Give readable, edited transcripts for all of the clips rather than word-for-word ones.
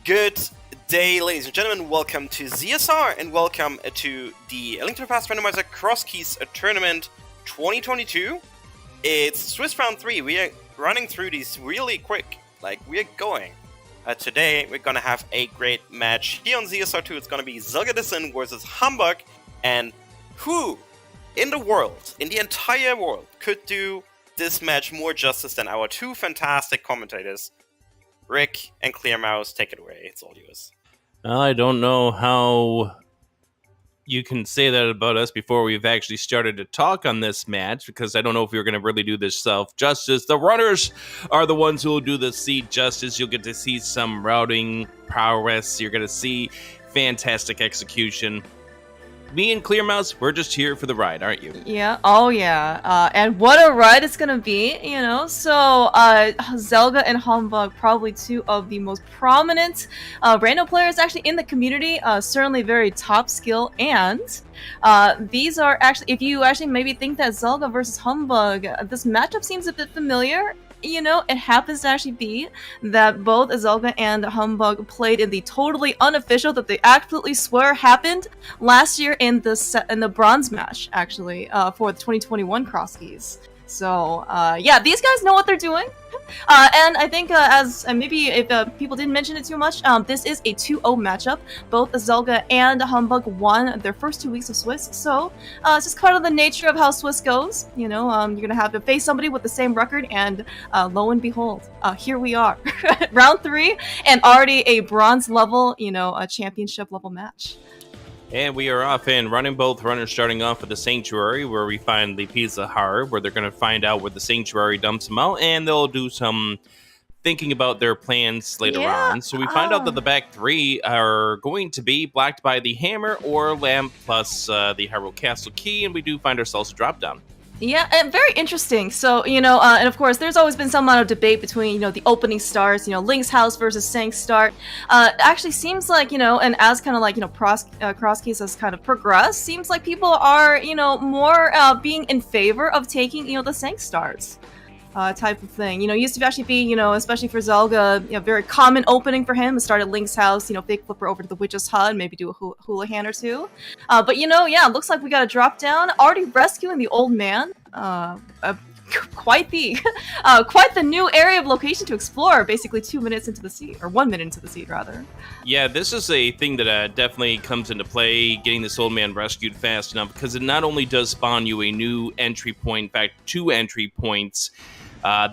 Good day, ladies and gentlemen. Welcome to ZSR and welcome to the ALttPR Randomizer Crosskeys Tournament 2022. It's Swiss round 3. We are running through these really quick. We're going. Today, we're gonna have a great match here on ZSR2. It's gonna be zelgadissan versus humbugh. And who in the world, in the entire world, could do this match more justice than our two fantastic commentators? Rick and Clear Mouse, take it away. It's all yours. I don't know how you can say that about us before we've actually started to talk on this match, because I don't know if we're going to really do this self-justice. The runners are the ones who will do the seed justice. You'll get to see some routing prowess. You're going to see fantastic execution. Me and Clear Mouse, we're just here for the ride, aren't you? Yeah, oh yeah. And what a ride it's gonna be, you know? So, Zelda and Humbugh, probably two of the most prominent random players actually in the community, certainly very top skill, and these are actually, if you actually maybe think that Zelda versus Humbugh, this matchup seems a bit familiar. You know, it happens to actually be that both Zelda and Humbugh played in the totally unofficial, that they absolutely swear happened last year in the bronze match, actually, for the 2021 Crosskeys. So, yeah, these guys know what they're doing. And I think, maybe if people didn't mention it too much, this is a 2-0 matchup. Both Zelda and Humbugh won their first 2 weeks of Swiss, so it's just kind of the nature of how Swiss goes. You know, you're gonna have to face somebody with the same record, and lo and behold, here we are, round 3, and already a bronze level, you know, a championship level match. And we are off and running. Both runners starting off at the Sanctuary, where we find the Pizza Hard, where they're going to find out where the Sanctuary dumps them out, and they'll do some thinking about their plans later on. So we find out that the back 3 are going to be blocked by the Hammer or Lamp plus the Hyrule Castle Key, and we do find ourselves a drop down. Yeah, and very interesting. So, you know, and of course, there's always been some amount of debate between, you know, the opening stars, you know, Link's House versus Sank's start. Actually seems like, you know, and as kind of like, you know, Crosskeys has kind of progressed, seems like people are, you know, more being in favor of taking, you know, the Sank starts. Type of thing. You know, used to actually be, you know, especially for Zelda, you know, very common opening for him. Start at Link's House, you know, big flipper over to the Witch's Hut, and maybe do a hula hand or two. But, you know, yeah, looks like we got a drop down. Already rescuing the old man. Quite the new area of location to explore, basically 2 minutes into the seed, or 1 minute into the seed, rather. Yeah, this is a thing that definitely comes into play, getting this old man rescued fast enough, because it not only does spawn you a new entry point, in fact, 2 entry points.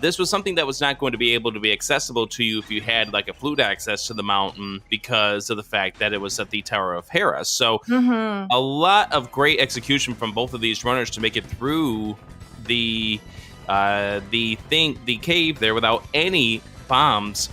This was something that was not going to be able to be accessible to you if you had like a flute access to the mountain, because of the fact that it was at the Tower of Hera. So a lot of great execution from both of these runners to make it through the cave there without any bombs,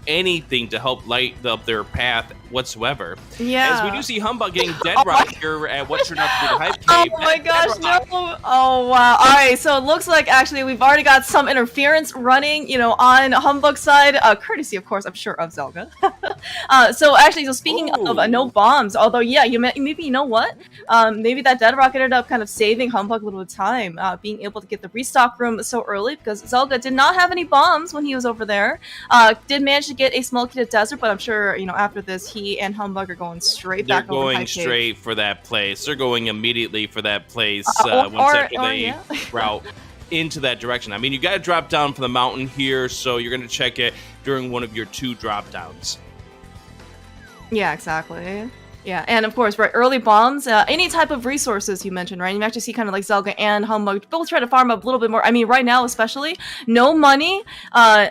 anything to help light up their path whatsoever. Yeah. As we do see Humbugh getting dead right here at what turned out to be the Hype Cave. Oh my gosh, no! Oh wow. Alright, so it looks like actually we've already got some interference running, you know, on Humbugh's side, courtesy, of course, I'm sure, of Zelda. So actually, so speaking of no bombs, although, yeah, maybe, you know what? Maybe that dead rock ended up kind of saving Humbugh a little time, being able to get the restock room so early, because Zelda did not have any bombs when he was over there. Did manage to get a small key to desert, but I'm sure, you know, after this, he and Humbugh are going straight back over They're going straight for that place. They're going immediately for that place they route into that direction. I mean, you got to drop down from the mountain here, so you're going to check it during one of your 2 drop downs. Yeah, exactly. Yeah, and of course, right, early bombs, any type of resources you mentioned, right? You actually see kind of like Zelda and Humbugh both try to farm up a little bit more. I mean, right now especially, no money,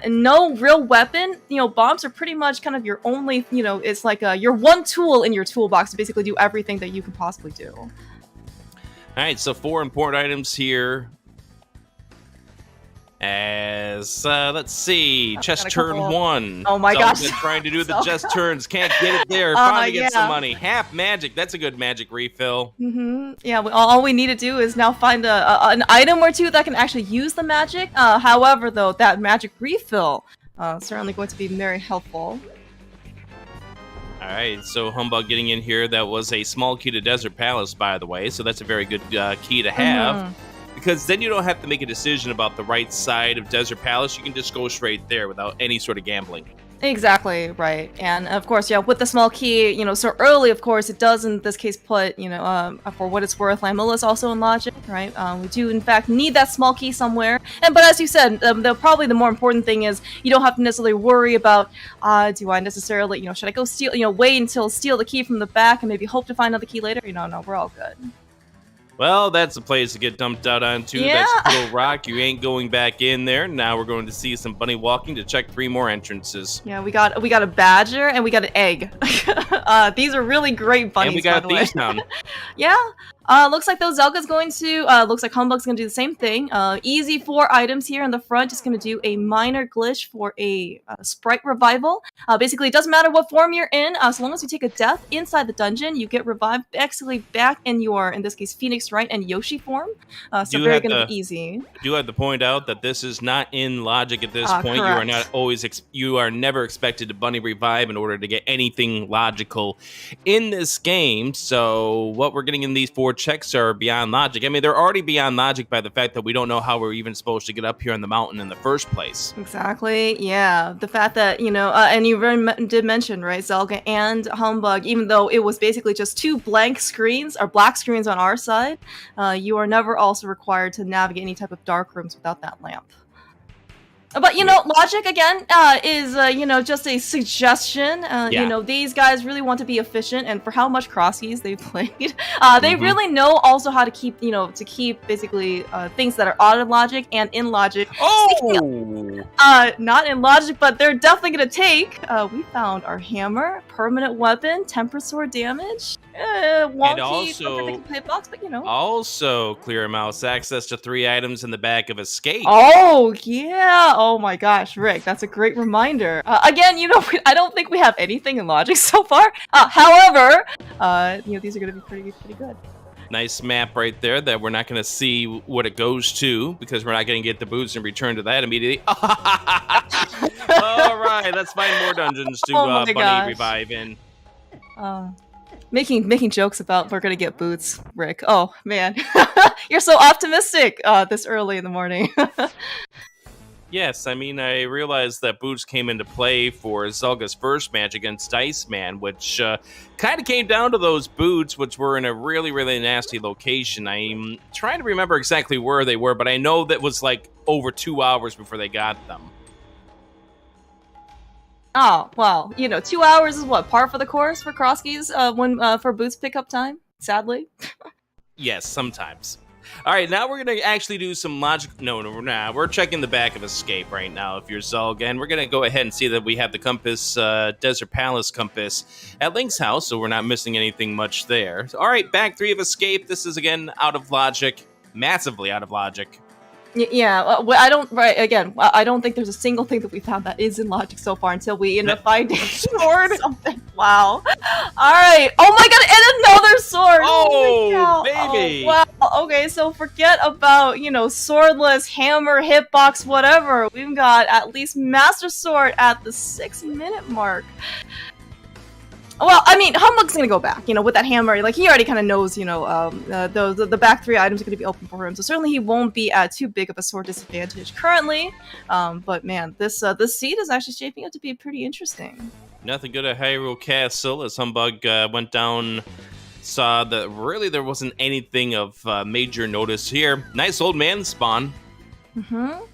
no real weapon. You know, bombs are pretty much kind of your only, you know, it's like your one tool in your toolbox to basically do everything that you can possibly do. All right, so 4 important items here. As, let's see, chest turn 1. Oh my gosh. Trying to do the chest turns, can't get it there. Finally get some money. Half magic, that's a good magic refill. Yeah, all we need to do is now find an item or 2 that can actually use the magic. However, though, that magic refill certainly going to be very helpful. Alright, so Humbugh getting in here. That was a small key to Desert Palace, by the way, so that's a very good key to have. Because then you don't have to make a decision about the right side of Desert Palace. You can just go straight there without any sort of gambling. Exactly, right. And of course, yeah, with the small key, so early, of course, it does in this case put, for what it's worth, Lamula's also in logic, right? We do, in fact, need that small key somewhere. But as you said, probably the more important thing is you don't have to necessarily worry about, do I necessarily, should I go steal, wait until steal the key from the back and maybe hope to find another key later? No, we're all good. Well, that's a place to get dumped out onto. Yeah. That's Puddle Rock. You ain't going back in there. Now we're going to see some bunny walking to check 3 more entrances. Yeah, we got a badger and we got an egg. These are really great bunnies, and we got by the way. Thieves Town. Yeah. Looks like though Zelga's going to, looks like Humbugg's going to do the same thing. Easy 4 items here in the front, just going to do a minor glitch for a sprite revival. Basically, it doesn't matter what form you're in, so long as you take a death inside the dungeon, you get revived basically back in your, in this case, Phoenix Wright and Yoshi form. So very going to be easy. I do have to point out that this is not in logic at this point. Correct. You are not always, you are never expected to bunny revive in order to get anything logical in this game. So what we're getting in these 4 checks are beyond logic. I mean, they're already beyond logic by the fact that we don't know how we're even supposed to get up here on the mountain in the first place. Exactly, yeah. The fact that, and you did mention, right, Zelga and Humbug, even though it was basically just 2 blank screens, or black screens on our side, you are never also required to navigate any type of dark rooms without that lamp. But, logic, again, is, just a suggestion. These guys really want to be efficient, and for how much Crosskeys they've played, they really know also how to keep, basically things that are out of logic and in logic. Oh! Not in logic, but they're definitely going to take, we found our hammer, permanent weapon, temper sword damage, wonky, and also, hitbox, but, Also, Clear Mouse, access to 3 items in the back of Escape. Oh, yeah! Oh my gosh, Rick, that's a great reminder. Again, I don't think we have anything in logic so far. However, these are going to be pretty good. Nice map right there that we're not going to see what it goes to because we're not going to get the boots and return to that immediately. All right, let's find more dungeons to bunny revive in. Making jokes about we're going to get boots, Rick. Oh, man. You're so optimistic this early in the morning. Yes, I mean, I realized that boots came into play for Zelga's first match against Iceman, which kind of came down to those boots, which were in a really, really nasty location. I'm trying to remember exactly where they were, but I know that was like over 2 hours before they got them. Oh, well, 2 hours is what, par for the course for Crosskeys for boots pickup time, sadly? Yes, sometimes. All right, now we're going to actually do some logic. No, we're not. We're checking the back of Escape right now if you're Zelga, and we're going to go ahead and see that we have the compass, Desert Palace compass at Link's house, so we're not missing anything much there. All right, back 3 of Escape. This is, again, out of logic, massively out of logic. Yeah, I don't think there's a single thing that we found that is in logic so far until we end up finding a sword or something. Wow. Alright. Oh my god, and another sword! Oh, baby! Oh, wow. Okay, so forget about, swordless, hammer, hitbox, whatever. We've got at least Master Sword at the 6-minute mark. Well, I mean, Humbug's gonna go back, with that hammer. Like, he already kind of knows, the back 3 items are gonna be open for him. So certainly he won't be at too big of a sword disadvantage currently. But man, this seed is actually shaping up to be pretty interesting. Nothing good at Hyrule Castle as Humbug went down, saw that really there wasn't anything of major notice here. Nice old man spawn. Mm-hmm.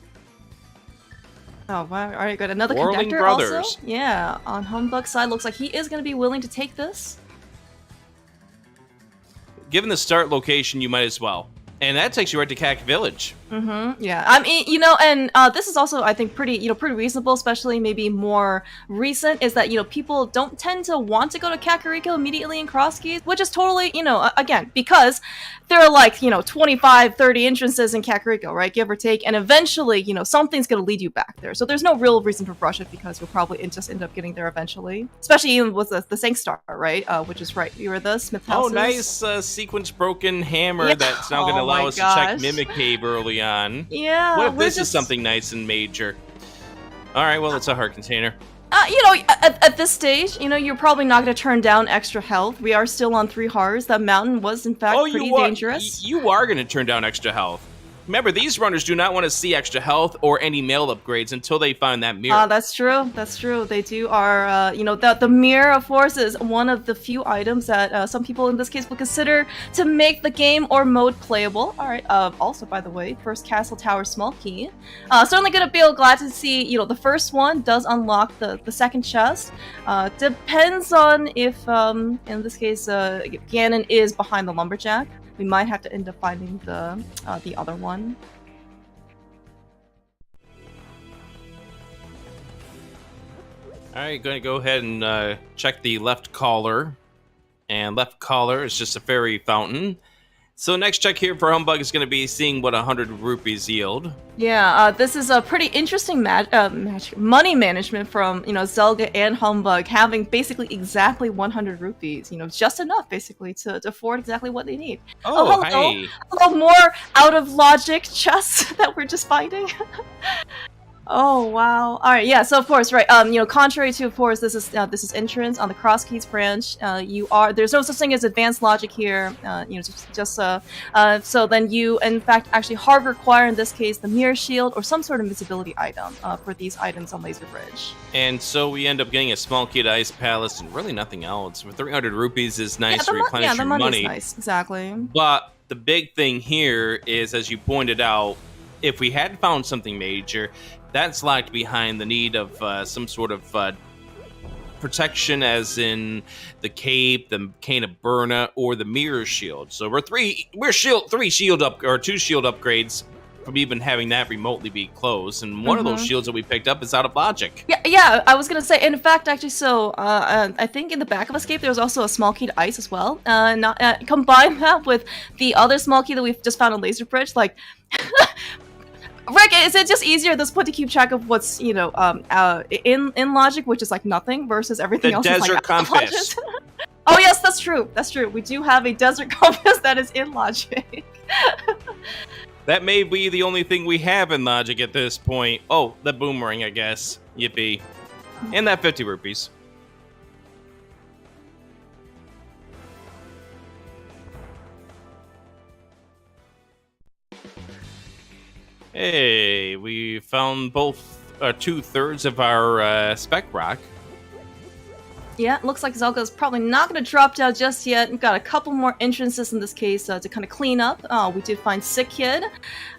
Oh, wow. Alright, good. Another Whirling conductor Brothers. Also. Yeah, on Humbug's side, looks like he is going to be willing to take this. Given the start location, you might as well. And that takes you right to Cack Village. Mm-hmm. Yeah. I mean, and this is also, I think, pretty reasonable, especially maybe more recent, is that, people don't tend to want to go to Kakariko immediately in Crosskeys, which is totally, again, because there are like, 25, 30 entrances in Kakariko, right? Give or take. And eventually, something's going to lead you back there. So there's no real reason to rush it because you'll probably just end up getting there eventually. Especially even with the Sankstar, right? Which is right. You were the Smith houses. Oh, nice sequence broken hammer that's now going to allow us to check Mimic Cave early on. Yeah. What if this is something nice and major? All right, well, it's a heart container. At this stage, you're probably not going to turn down extra health. We are still on 3 hearts. That mountain was, in fact, pretty dangerous. You are going to turn down extra health. Remember, these runners do not want to see extra health or any mail upgrades until they find that mirror. That's true. That's true. They do are, you know, the mirror, of course, is one of the few items that some people in this case would consider to make the game or mode playable. All right. Also, by the way, first castle tower small key. Certainly gonna feel glad to see, you know, the first one does unlock the second chest. Depends on if, in this case, Ganon is behind the lumberjack. We might have to end up finding the other one. Alright, going to go ahead and check the left collar. And left collar is just a fairy fountain. So next check here for Humbug is going to be seeing what 100 rupees yield. Yeah, this is a pretty interesting money management from, you know, Zelda and Humbug, having basically exactly 100 rupees. You know, just enough basically to afford exactly what they need. Oh, hello. hey. Hello, more out of logic chests that we're just finding. Oh wow! All right, yeah. So of course, right. You know, contrary to, of course, this is entrance on the Crosskeys branch. There's no such thing as advanced logic here. You know, so then you, in fact, actually hard require in this case the mirror shield or some sort of visibility item for these items on Laser Bridge. And so we end up getting a small key to Ice Palace and really nothing else. For 300 rupees is nice to replenish the your money. Is nice, exactly. But the big thing here is, as you pointed out, if we had found something major, that's locked behind the need of some sort of protection, as in the cape, the cane of Burna, or the mirror shield. So we're two shield upgrades from even having that remotely be close, and one of those shields that we picked up is out of logic. Yeah. I was gonna say, in fact, actually, so I think in the back of Escape there was also a small key to ice as well. Combine that with the other small key that we've just found on Laser Bridge, like. Rick, is it just easier at this point to keep track of what's, you know, in logic, which is like nothing, versus everything else? The desert like compass. Oh yes, that's true. That's true. We do have a desert compass that is in logic. That may be the only thing we have in logic at this point. Oh, the boomerang, I guess. Yippee. And that 50 rupees. Hey, we found both 2/3 of our spec rock. Yeah, it looks like Zelga's probably not going to drop down just yet. We've got a couple more entrances in this case to kind of clean up. We did find Sick Kid.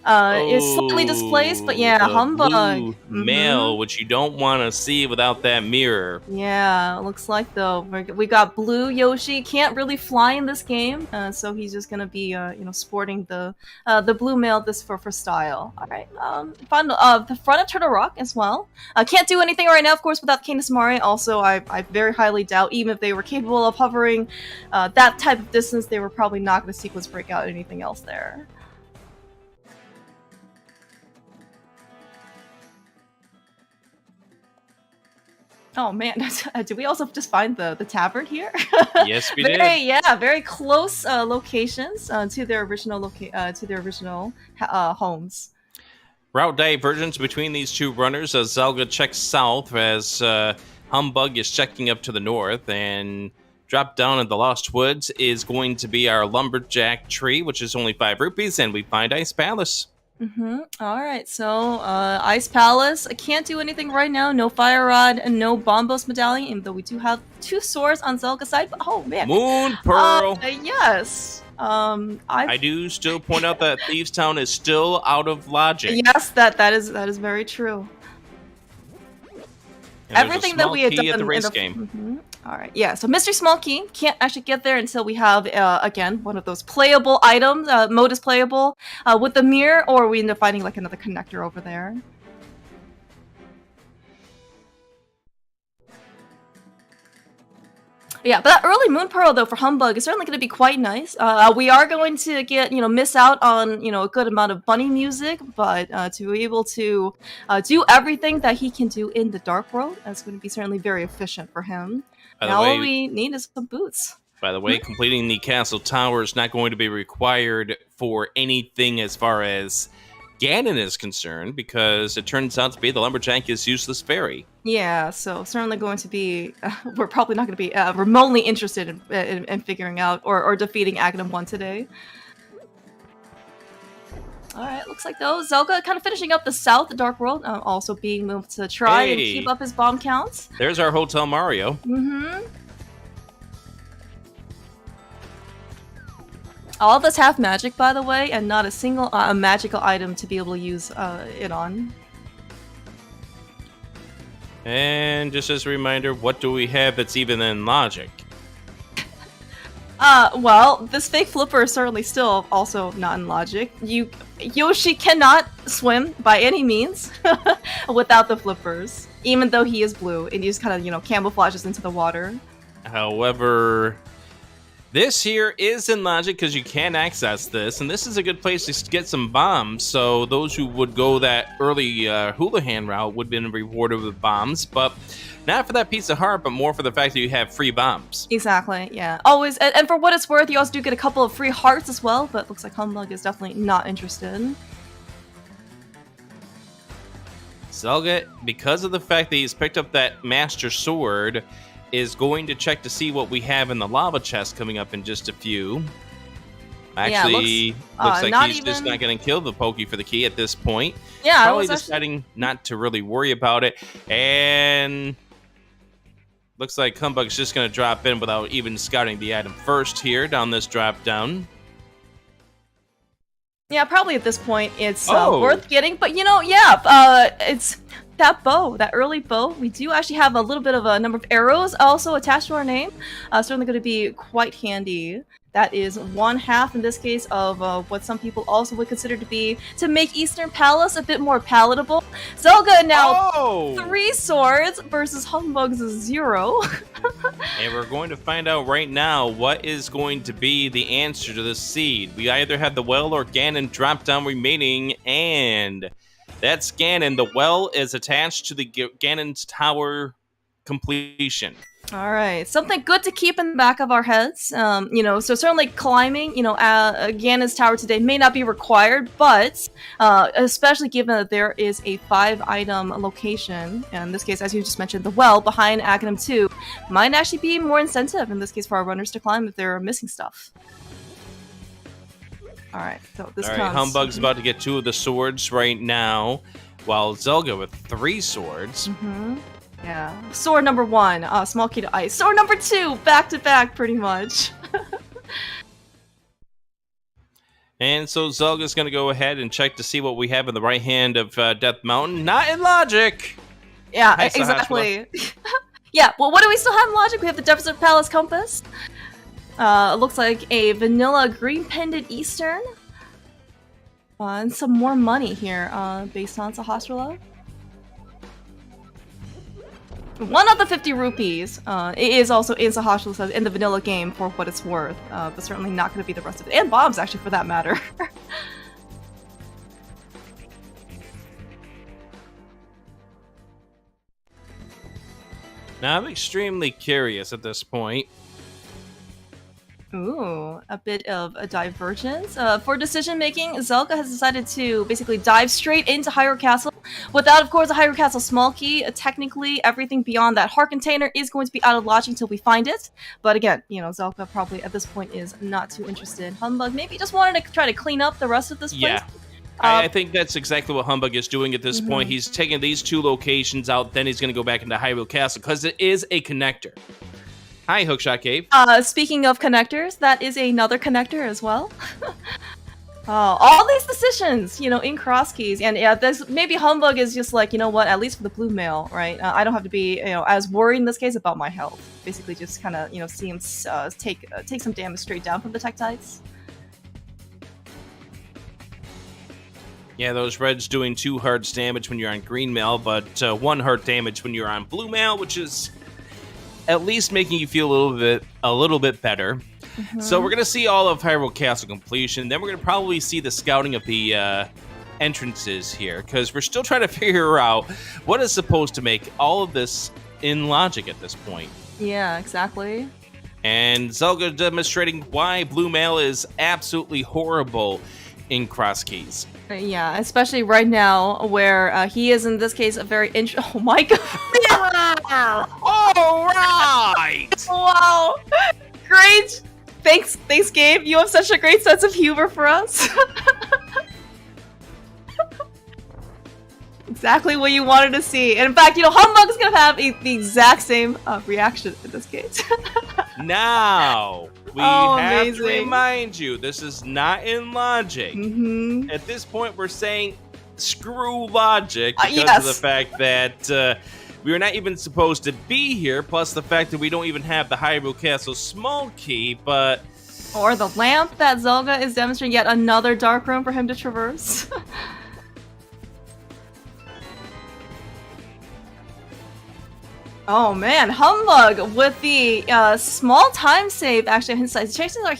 Is slightly displaced, but yeah, Humbug. Mail, which you don't want to see without that mirror. Yeah, looks like though. We got Blue Yoshi. Can't really fly in this game, so he's just gonna be, you know, sporting the blue mail this for style. All right. Found the front of Turtle Rock as well. Can't do anything right now, of course, without Cane Samari. Also, I very highly doubt, even if they were capable of hovering that type of distance, they were probably not going to sequence break out anything else there. Oh man, did we also just find the tavern here? Yes, we did. Yeah, very close locations to their original homes. Route divergence between these two runners as Zelda checks south, as Humbug is checking up to the north, and drop down in the Lost Woods is going to be our lumberjack tree, which is only 5 rupees, and we find Ice Palace. All right, so Ice Palace. I can't do anything right now. No Fire Rod and no Bombos Medallion, even though we do have 2 swords on Zelga's side. But, oh man, Moon Pearl. Yes. I do still point out that Thieves Town is still out of logic. Yes, that is very true. And everything that we had done at the race game. All right, yeah. So Mystery Small Key can't actually get there until we have again one of those playable items. Mode is playable with the mirror, or we end up finding like another connector over there. Yeah, but that early Moon Pearl though for Humbug is certainly going to be quite nice. We are going to get, you know, miss out on, you know, a good amount of bunny music, but to be able to do everything that he can do in the Dark World, that's going to be certainly very efficient for him. Now all we need is some boots. By the way, completing the castle tower is not going to be required for anything as far as Ganon is concerned, because it turns out to be the lumberjack is useless fairy. Yeah, so certainly going to be, we're probably not going to be remotely interested in figuring out or defeating Aghanim 1 today. Alright, looks like though, Zelda kind of finishing up the South Dark World, also being able to try and keep up his bomb counts. There's our Hotel Mario. Mm-hmm. All of this have magic, by the way, and not a single magical item to be able to use it on. And just as a reminder, what do we have that's even in logic? Well, this fake flipper is certainly still also not in logic. Yoshi cannot swim by any means without the flippers, even though he is blue and he just kind of, you know, camouflages into the water. However, this here is in logic because you can access this, and this is a good place to get some bombs. So those who would go that early Houlihan route would have been rewarded with bombs, but not for that piece of heart, but more for the fact that you have free bombs. Exactly, yeah. Always, and for what it's worth, you also do get a couple of free hearts as well, but looks like Humbugh is definitely not interested. Zelda, because of the fact that he's picked up that Master Sword, is going to check to see what we have in the lava chest coming up in just a few. Actually, looks like he's just not going to kill the Pokey for the key at this point. Yeah, probably deciding not to really worry about it. And looks like Humbugh's just going to drop in without even scouting the item first here down this drop down. Yeah, probably at this point it's worth getting, but you know, yeah, it's that bow, that early bow. We do actually have a little bit of a number of arrows also attached to our name. Certainly going to be quite handy. That is one half, in this case, of what some people also would consider to make Eastern Palace a bit more palatable. Zelda now 3 swords versus Humbugh's 0. And we're going to find out right now what is going to be the answer to this seed. We either have the well or Ganon drop down remaining, and that's Ganon. The well is attached to the Ganon's tower completion. All right, something good to keep in the back of our heads. You know, so certainly climbing, you know, Ganon's tower today may not be required, but especially given that there is a 5-item location, and in this case, as you just mentioned, the well behind Aghanim 2, might actually be more incentive in this case for our runners to climb if they're missing stuff. All right, so this comes. Humbugh's about to get 2 of the swords right now, while Zelda with 3 swords. Yeah. Sword number 1, small key to ice. Sword number 2, back to back, pretty much. And so Zelda's going to go ahead and check to see what we have in the right hand of Death Mountain. Not in logic! Yeah, exactly. Yeah, well, what do we still have in logic? We have the Desert Palace Compass. Looks like a vanilla green pendant Eastern. And some more money here, based on Sahasrara. 1 of the 50 rupees it is also in Sahasrara in the vanilla game for what it's worth, but certainly not going to be the rest of it. And bombs, actually, for that matter. Now, I'm extremely curious at this point. Ooh, a bit of a divergence. For decision-making, Zelda has decided to basically dive straight into Hyrule Castle. Without, of course, a Hyrule Castle small key, technically everything beyond that heart container is going to be out of logic until we find it. But again, you know, Zelda probably at this point is not too interested. Humbugh maybe just wanted to try to clean up the rest of this place. Yeah. I think that's exactly what Humbugh is doing at this point. He's taking these 2 locations out, then he's going to go back into Hyrule Castle, because it is a connector. Hi, Hookshot Cave. Speaking of connectors, that is another connector as well. All these decisions, you know, in Crosskeys, and yeah, this maybe Humbugh is just like, you know what, at least for the blue mail, right? I don't have to be, you know, as worried in this case about my health. Basically, just kind of, you know, see him take some damage straight down from the Tektites. Yeah, those reds doing 2 hearts damage when you're on green mail, but 1 heart damage when you're on blue mail, which is at least making you feel a little bit better. So we're going to see all of Hyrule Castle completion. Then we're going to probably see the scouting of the entrances here, because we're still trying to figure out what is supposed to make all of this in logic at this point. Yeah, exactly. And Zelda demonstrating why blue mail is absolutely horrible in Crosskeys. Yeah, especially right now where he is in this case a very oh my god. All right. Wow. Great. Thanks Gabe. You have such a great sense of humor for us. Exactly what you wanted to see. And in fact, Humbug is going to have the exact same reaction in this case. Now, we have amazing. to remind you, this is not in logic. Mm-hmm. At this point, we're saying screw logic because yes. of the fact that we are not even supposed to be here, plus the fact that we don't even have the Hyrule Castle small key, but... Or the lamp that Zelda is demonstrating, yet another dark room for him to traverse. Oh man, Humbug with the small time save actually on his side. Chances are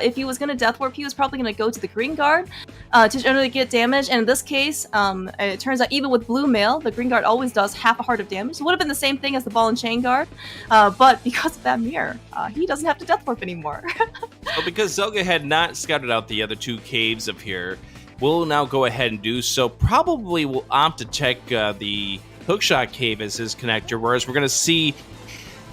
if he was going to Death Warp, he was probably going to go to the Green Guard to generally get damage. And in this case, it turns out even with Blue Mail, the Green Guard always does half a heart of damage. So it would have been the same thing as the Ball and Chain Guard. But because of that mirror, he doesn't have to Death Warp anymore. Well, because Zelda had not scouted out the other two caves of here, we'll now go ahead and do so. Probably will opt to check the Hookshot Cave as his connector, whereas we're going to see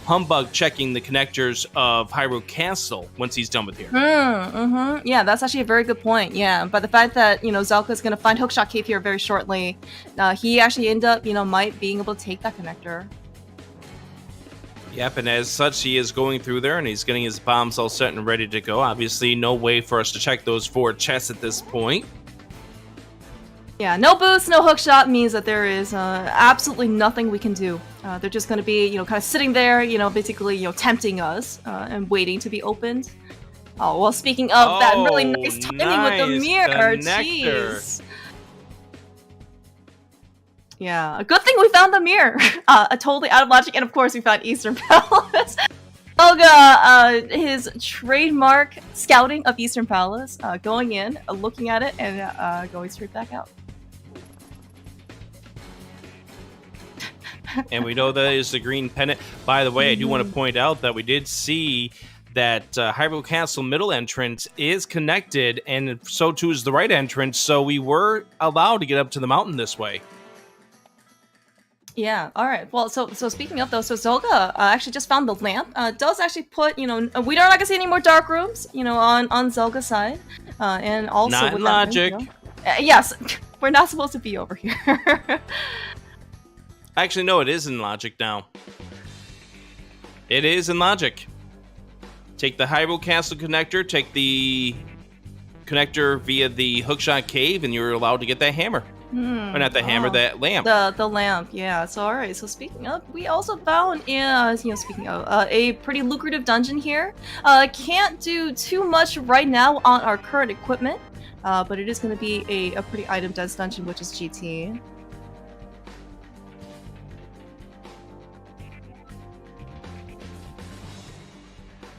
Humbug checking the connectors of Hyrule Castle once he's done with here. Mm-hmm. Yeah, that's actually a very good point. Yeah, but the fact that Zelda's going to find Hookshot Cave here very shortly, he actually end up might being able to take that connector. Yep, and as such, he is going through there, and he's getting his bombs all set and ready to go. Obviously, no way for us to check those 4 chests at this point. Yeah, no boost, no hookshot means that there is absolutely nothing we can do. They're just going to be, kind of sitting there, basically, tempting us and waiting to be opened. Oh, well, speaking of that really nice timing with the mirror, jeez. Yeah, a good thing we found the mirror. Totally out of logic, and of course we found Eastern Palace. Zelda, his trademark scouting of Eastern Palace, going in, looking at it, and going straight back out. And we know that is the green pennant. By the way, I do want to point out that we did see that Hyrule Castle middle entrance is connected, and so too is the right entrance, so we were allowed to get up to the mountain this way. Yeah, alright. Well, so speaking of though, so Zelda actually just found the lamp. Does actually put, we are not gonna see any more dark rooms, on Zelda's side. And also not with in logic. Yes, we're not supposed to be over here. Actually, no, it is in logic now. It is in logic. Take the Hyrule Castle connector, take the connector via the Hookshot Cave, and you're allowed to get that hammer. Or not the hammer, that lamp. The lamp, yeah. So alright, so speaking of, we also found, speaking of, a pretty lucrative dungeon here. Can't do too much right now on our current equipment, but it is going to be a pretty item-dense dungeon, which is GT.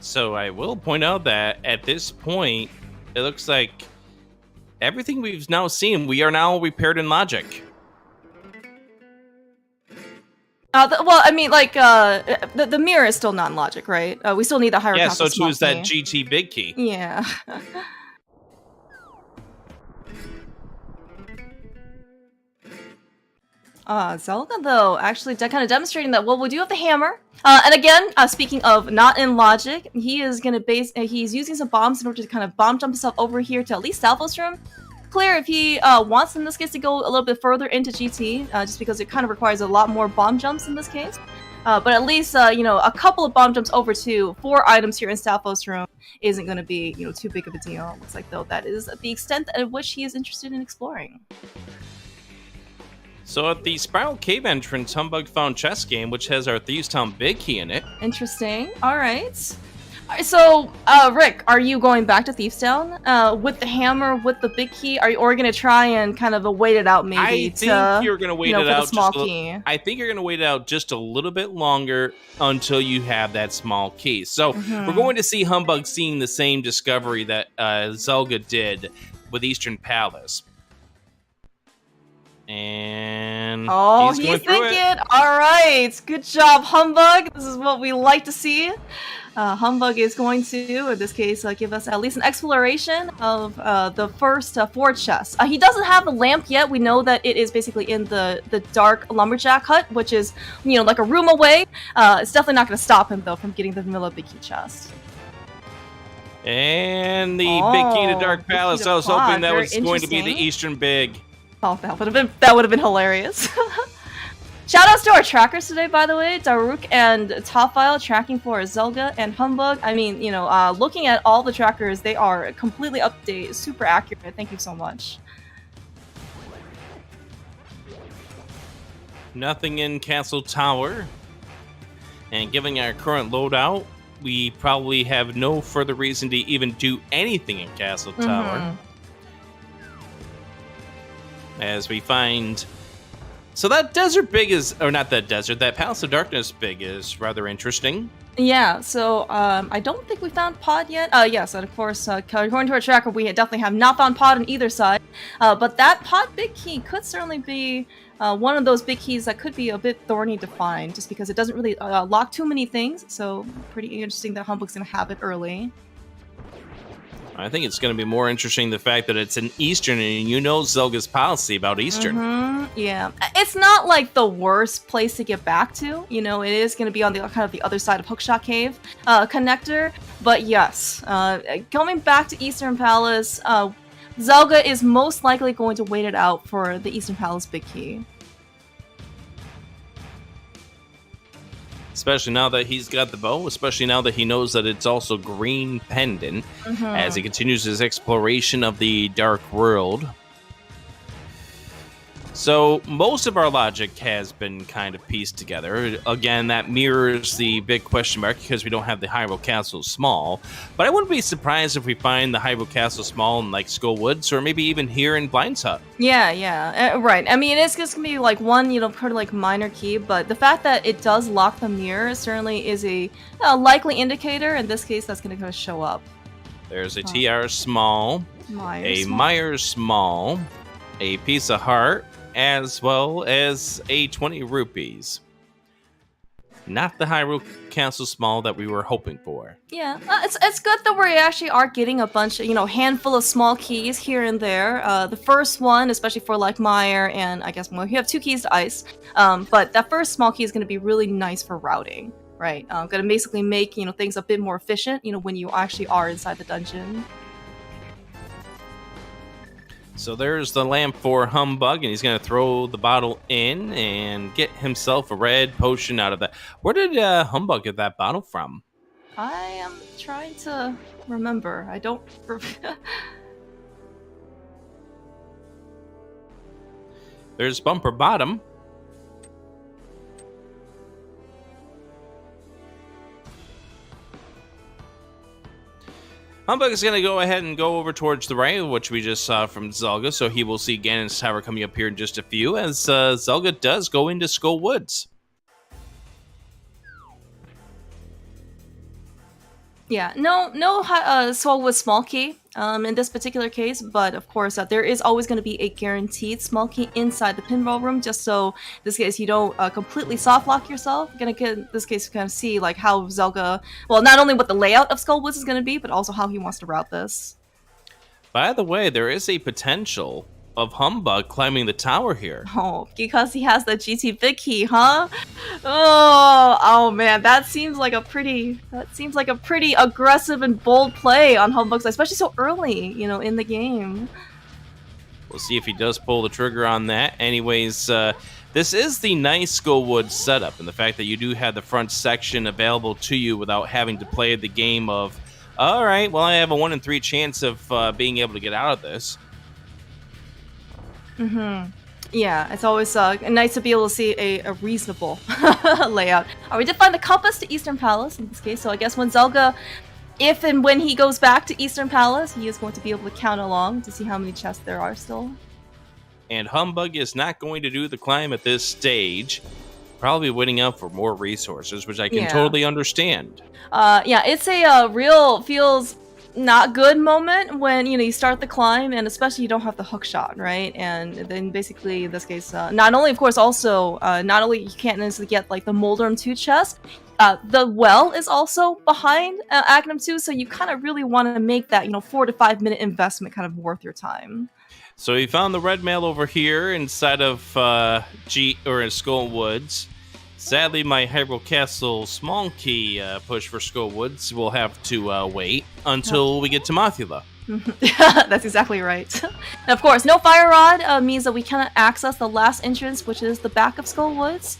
So I will point out that at this point, it looks like everything we've now seen, we are now repaired in logic. Well, I mean, like, the mirror is still not in logic, right? We still need the higher. Yeah, so too is that GT big key. Yeah. Zelda, though, actually kind of demonstrating that, well, we do have the hammer. And again, speaking of not in logic, he is going to he's using some bombs in order to kind of bomb jump himself over here to at least Salvo's room. Clear if he wants, in this case, to go a little bit further into GT, just because it kind of requires a lot more bomb jumps in this case. But at least, a couple of bomb jumps over to 4 items here in Salvo's room isn't going to be, too big of a deal. Looks like, though, that is the extent at which he is interested in exploring. So at the Spiral Cave entrance, Humbug found Chess Game, which has our Thieves Town big key in it. Interesting. All right. So, Rick, are you going back to Thieves Town with the hammer, with the big key? Or are you going to try and kind of wait it out, maybe? I think you're going to wait it out. Small key. I think you're going to wait it out just a little bit longer until you have that small key. So we're going to see Humbug seeing the same discovery that Zelda did with Eastern Palace. And he's thinking. All right, good job, Humbug. This is what we like to see. Humbug is going to, in this case, give us at least an exploration of the first 4 chests. He doesn't have the lamp yet. We know that it is basically in the dark lumberjack hut, which is, like a room away. It's definitely not going to stop him, though, from getting the vanilla big key chest. And the big key to Dark Palace. I was hoping that was going to be the Eastern big. Oh, that would have been hilarious. Shoutouts to our trackers today, by the way. Daruk and Topfile tracking for Zelda and Humbug. I mean, you know, looking at all the trackers, they are completely updated, super accurate. Thank you so much. Nothing in Castle Tower. And given our current loadout, we probably have no further reason to even do anything in Castle Tower. As we find... So that desert big is... Or not that desert, that Palace of Darkness big is rather interesting. Yeah, so I don't think we found Pod yet. Yes, and of course, according to our tracker, we definitely have not found Pod on either side. But that Pod big key could certainly be one of those big keys that could be a bit thorny to find, just because it doesn't really lock too many things. So pretty interesting that Humbug's going to have it early. I think it's going to be more interesting the fact that it's an Eastern, and you know Zelga's policy about Eastern. Yeah, it's not like the worst place to get back to. You know, it is going to be on the kind of the other side of Hookshot Cave connector. But yes, coming back to Eastern Palace, Zelga is most likely going to wait it out for the Eastern Palace big key. Especially now that he's got the bow, especially now that he knows that it's also green pendant, as he continues his exploration of the Dark World. So most of our logic has been kind of pieced together. Again, that mirrors the big question mark because we don't have the Hyrule Castle Small. But I wouldn't be surprised if we find the Hyrule Castle Small in like Skull Woods, or maybe even here in Blind's Hut. Yeah, right. I mean, it's just gonna be like one, you know, pretty like minor key, but the fact that it does lock the mirror certainly is a likely indicator. In this case, that's gonna kind of show up. There's a TR Small, Myers Small, a piece of heart, as well as a 20 rupees. Not the Hyrule Castle Small that we were hoping for. Yeah, it's good that we actually are getting a bunch of, you know, handful of small keys here and there. The first one, especially for like Meyer, and I guess, well, you have 2 keys to ice. But that first small key is going to be really nice for routing, right? Going to basically make, you know, things a bit more efficient, you know, when you actually are inside the dungeon. So there's the lamp for Humbug, and he's going to throw the bottle in and get himself a red potion out of that. Where did Humbug get that bottle from? I am trying to remember. I don't... There's Bumper Bottom. Humbug is going to go ahead and go over towards the right, which we just saw from Zelga, so he will see Ganon's Tower coming up here in just a few, as Zelga does go into Skull Woods. Yeah, no Soul with small key in this particular case, but of course there is always going to be a guaranteed small key inside the pinball room, just so in this case you don't completely soft lock yourself. You're gonna get in this case kind of see like how Zelga, well, not only what the layout of Skull Woods is going to be, but also how he wants to route this. By the way, there is a potential of Humbug climbing the tower here. Oh, because he has the GT big key, huh? Oh man, that seems like a pretty aggressive and bold play on Humbug's, especially so early, you know, in the game. We'll see if he does pull the trigger on that. Anyways, this is the nice Skullwood setup, and the fact that you do have the front section available to you without having to play the game of, all right, well, I have a 1 in 3 chance of being able to get out of this. Yeah, it's always nice to be able to see a reasonable layout. We did find the compass to Eastern Palace in this case, so I guess when Zelga, if and when he goes back to Eastern Palace, he is going to be able to count along to see how many chests there are still. And Humbug is not going to do the climb at this stage, probably waiting out for more resources, which I can totally understand. Yeah, it's a real feels not good moment when, you know, you start the climb, and especially you don't have the hook shot, right? And then basically in this case, not only of course also not only you can't necessarily get like the Moldrum 2 chest, the well is also behind Agnum 2, so you kind of really want to make that, you know, 4 to 5 minute investment kind of worth your time. So he found the red mail over here inside of Skull Woods. Sadly, my Hyrule Castle small key push for Skull Woods will have to wait until we get to Mothula. That's exactly right. And of course, no fire rod means that we cannot access the last entrance, which is the back of Skull Woods.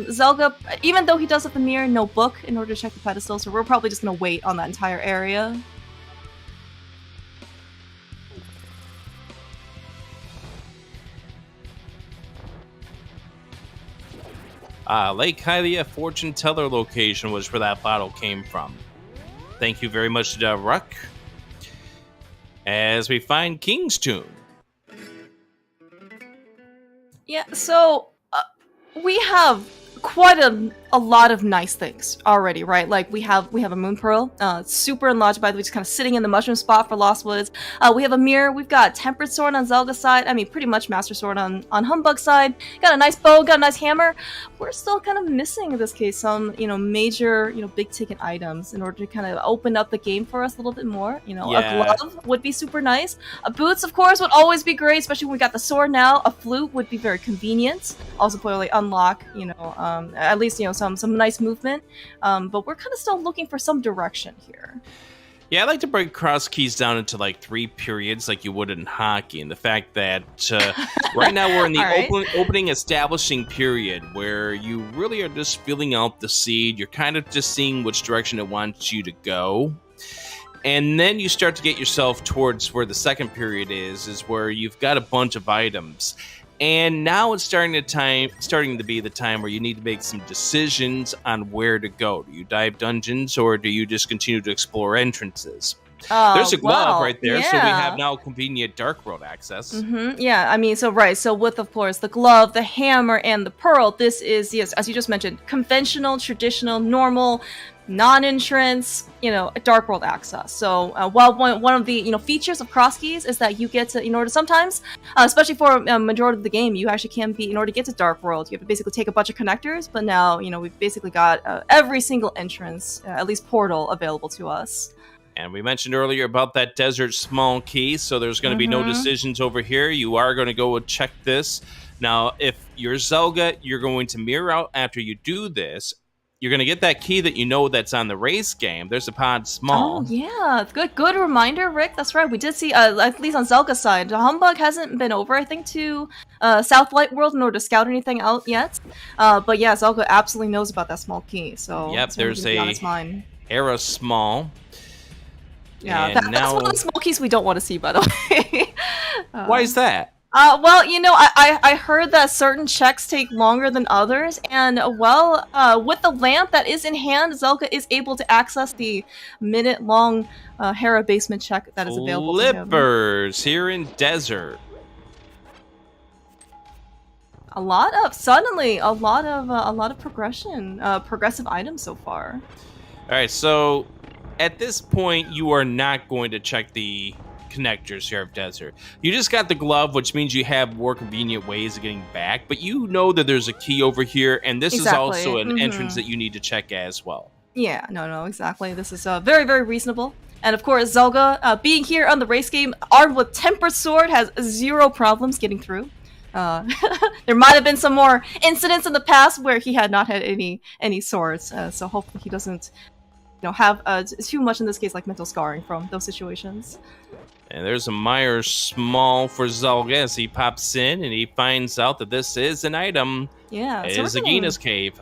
Zelda, even though he does have the mirror, no book in order to check the pedestal, so we're probably just gonna wait on that entire area. Lake Hylia fortune teller location was where that bottle came from. Thank you very much, Ruck. As we find King's Tune. Yeah, so we have quite a lot of nice things already, right? Like we have a moon pearl, super enlarged by the way, just kind of sitting in the mushroom spot for Lost Woods. We have a mirror. We've got tempered sword on Zelda's side. I mean, pretty much master sword on Humbug's side. Got a nice bow, got a nice hammer. We're still kind of missing in this case some major big ticket items in order to kind of open up the game for us a little bit more. Yeah. A glove would be super nice. Boots, of course, would always be great, especially when we got the sword now. A flute would be very convenient. Also, probably unlock at least some nice movement, but we're kind of still looking for some direction here. Yeah, I like to break cross keys down into like 3 periods like you would in hockey, and the fact that right now we're in the opening establishing period where you really are just filling out the seed. You're kind of just seeing which direction it wants you to go. And then you start to get yourself towards where the second period is where you've got a bunch of items. And now it's starting to be the time where you need to make some decisions on where to go. Do you dive dungeons or do you just continue to explore entrances? There's a glove right there, so we have now convenient Dark World access. Yeah, I mean, so with, of course, the glove, the hammer, and the pearl, this is, yes, as you just mentioned, conventional, traditional, normal, non-entrance, Dark World access. So while one of the features of Crosskeys is that you get to, in order to sometimes, especially for a majority of the game, you actually can be, in order to get to Dark World, you have to basically take a bunch of connectors, but now, we've basically got every single entrance, at least portal, available to us. And we mentioned earlier about that desert small key, so there's going to be no decisions over here. You are going to go and check this. Now, if you're Zelda, you're going to mirror out after you do this. You're going to get that key that that's on the race game. There's a pod small. Oh, yeah. Good reminder, Rick. That's right. We did see, at least on Zelda's side, Humbugh hasn't been over, I think, to South Light World in order to scout anything out yet. But yeah, Zelda absolutely knows about that small key. So yep, there's a Hera small. Yeah, that's one of the small keys we don't want to see, by the way. Why is that? Well, I heard that certain checks take longer than others, and with the lamp that is in hand, Zelda is able to access the minute-long Hera basement check that is available to him. Flippers here in desert. A lot of progression, progressive items so far. All right, so at this point, you are not going to check the connectors here of desert. You just got the glove, which means you have more convenient ways of getting back, but you know that there's a key over here, and this is also an entrance that you need to check as well. Yeah, no, exactly. This is very, very reasonable. And of course, Zelda, being here on the race game, armed with Tempered Sword, has 0 problems getting through. There might have been some more incidents in the past where he had not had any swords, so hopefully he doesn't have too much in this case like mental scarring from those situations. And there's a Meyer small for Zelda as he pops in and he finds out that this is an item. Yeah, it is Agina's cave.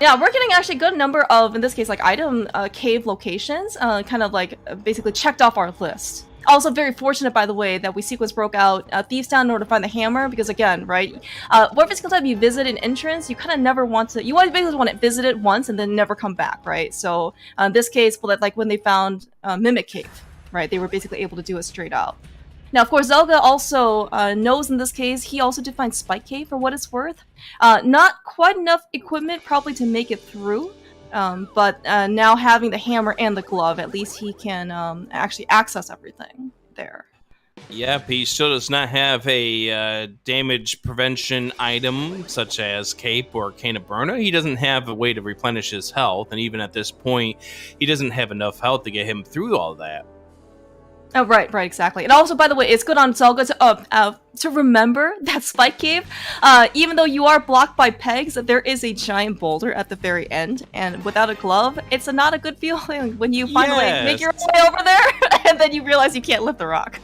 Yeah, we're getting actually a good number of, in this case, like item cave locations, kind of like basically checked off our list. Also very fortunate, by the way, that we sequence broke out Thieves Town in order to find the hammer, because again, right, every single time you visit an entrance, you kind of never want to, you basically want to visit it once and then never come back, right? So in this case, like when they found Mimic Cave, right, they were basically able to do it straight out. Now, of course, Zelda also knows in this case, he also did find Spike Cave for what it's worth. Not quite enough equipment probably to make it through, but now having the hammer and the glove, at least he can actually access everything there. Yep, he still does not have a damage prevention item such as Cape or Cane of Burna. He doesn't have a way to replenish his health, and even at this point, he doesn't have enough health to get him through all that. Oh, right, exactly. And also, by the way, it's good on Zelda to remember that Spike Cave, even though you are blocked by pegs, there is a giant boulder at the very end, and without a glove, it's not a good feeling when you finally make your way over there, and then you realize you can't lift the rock.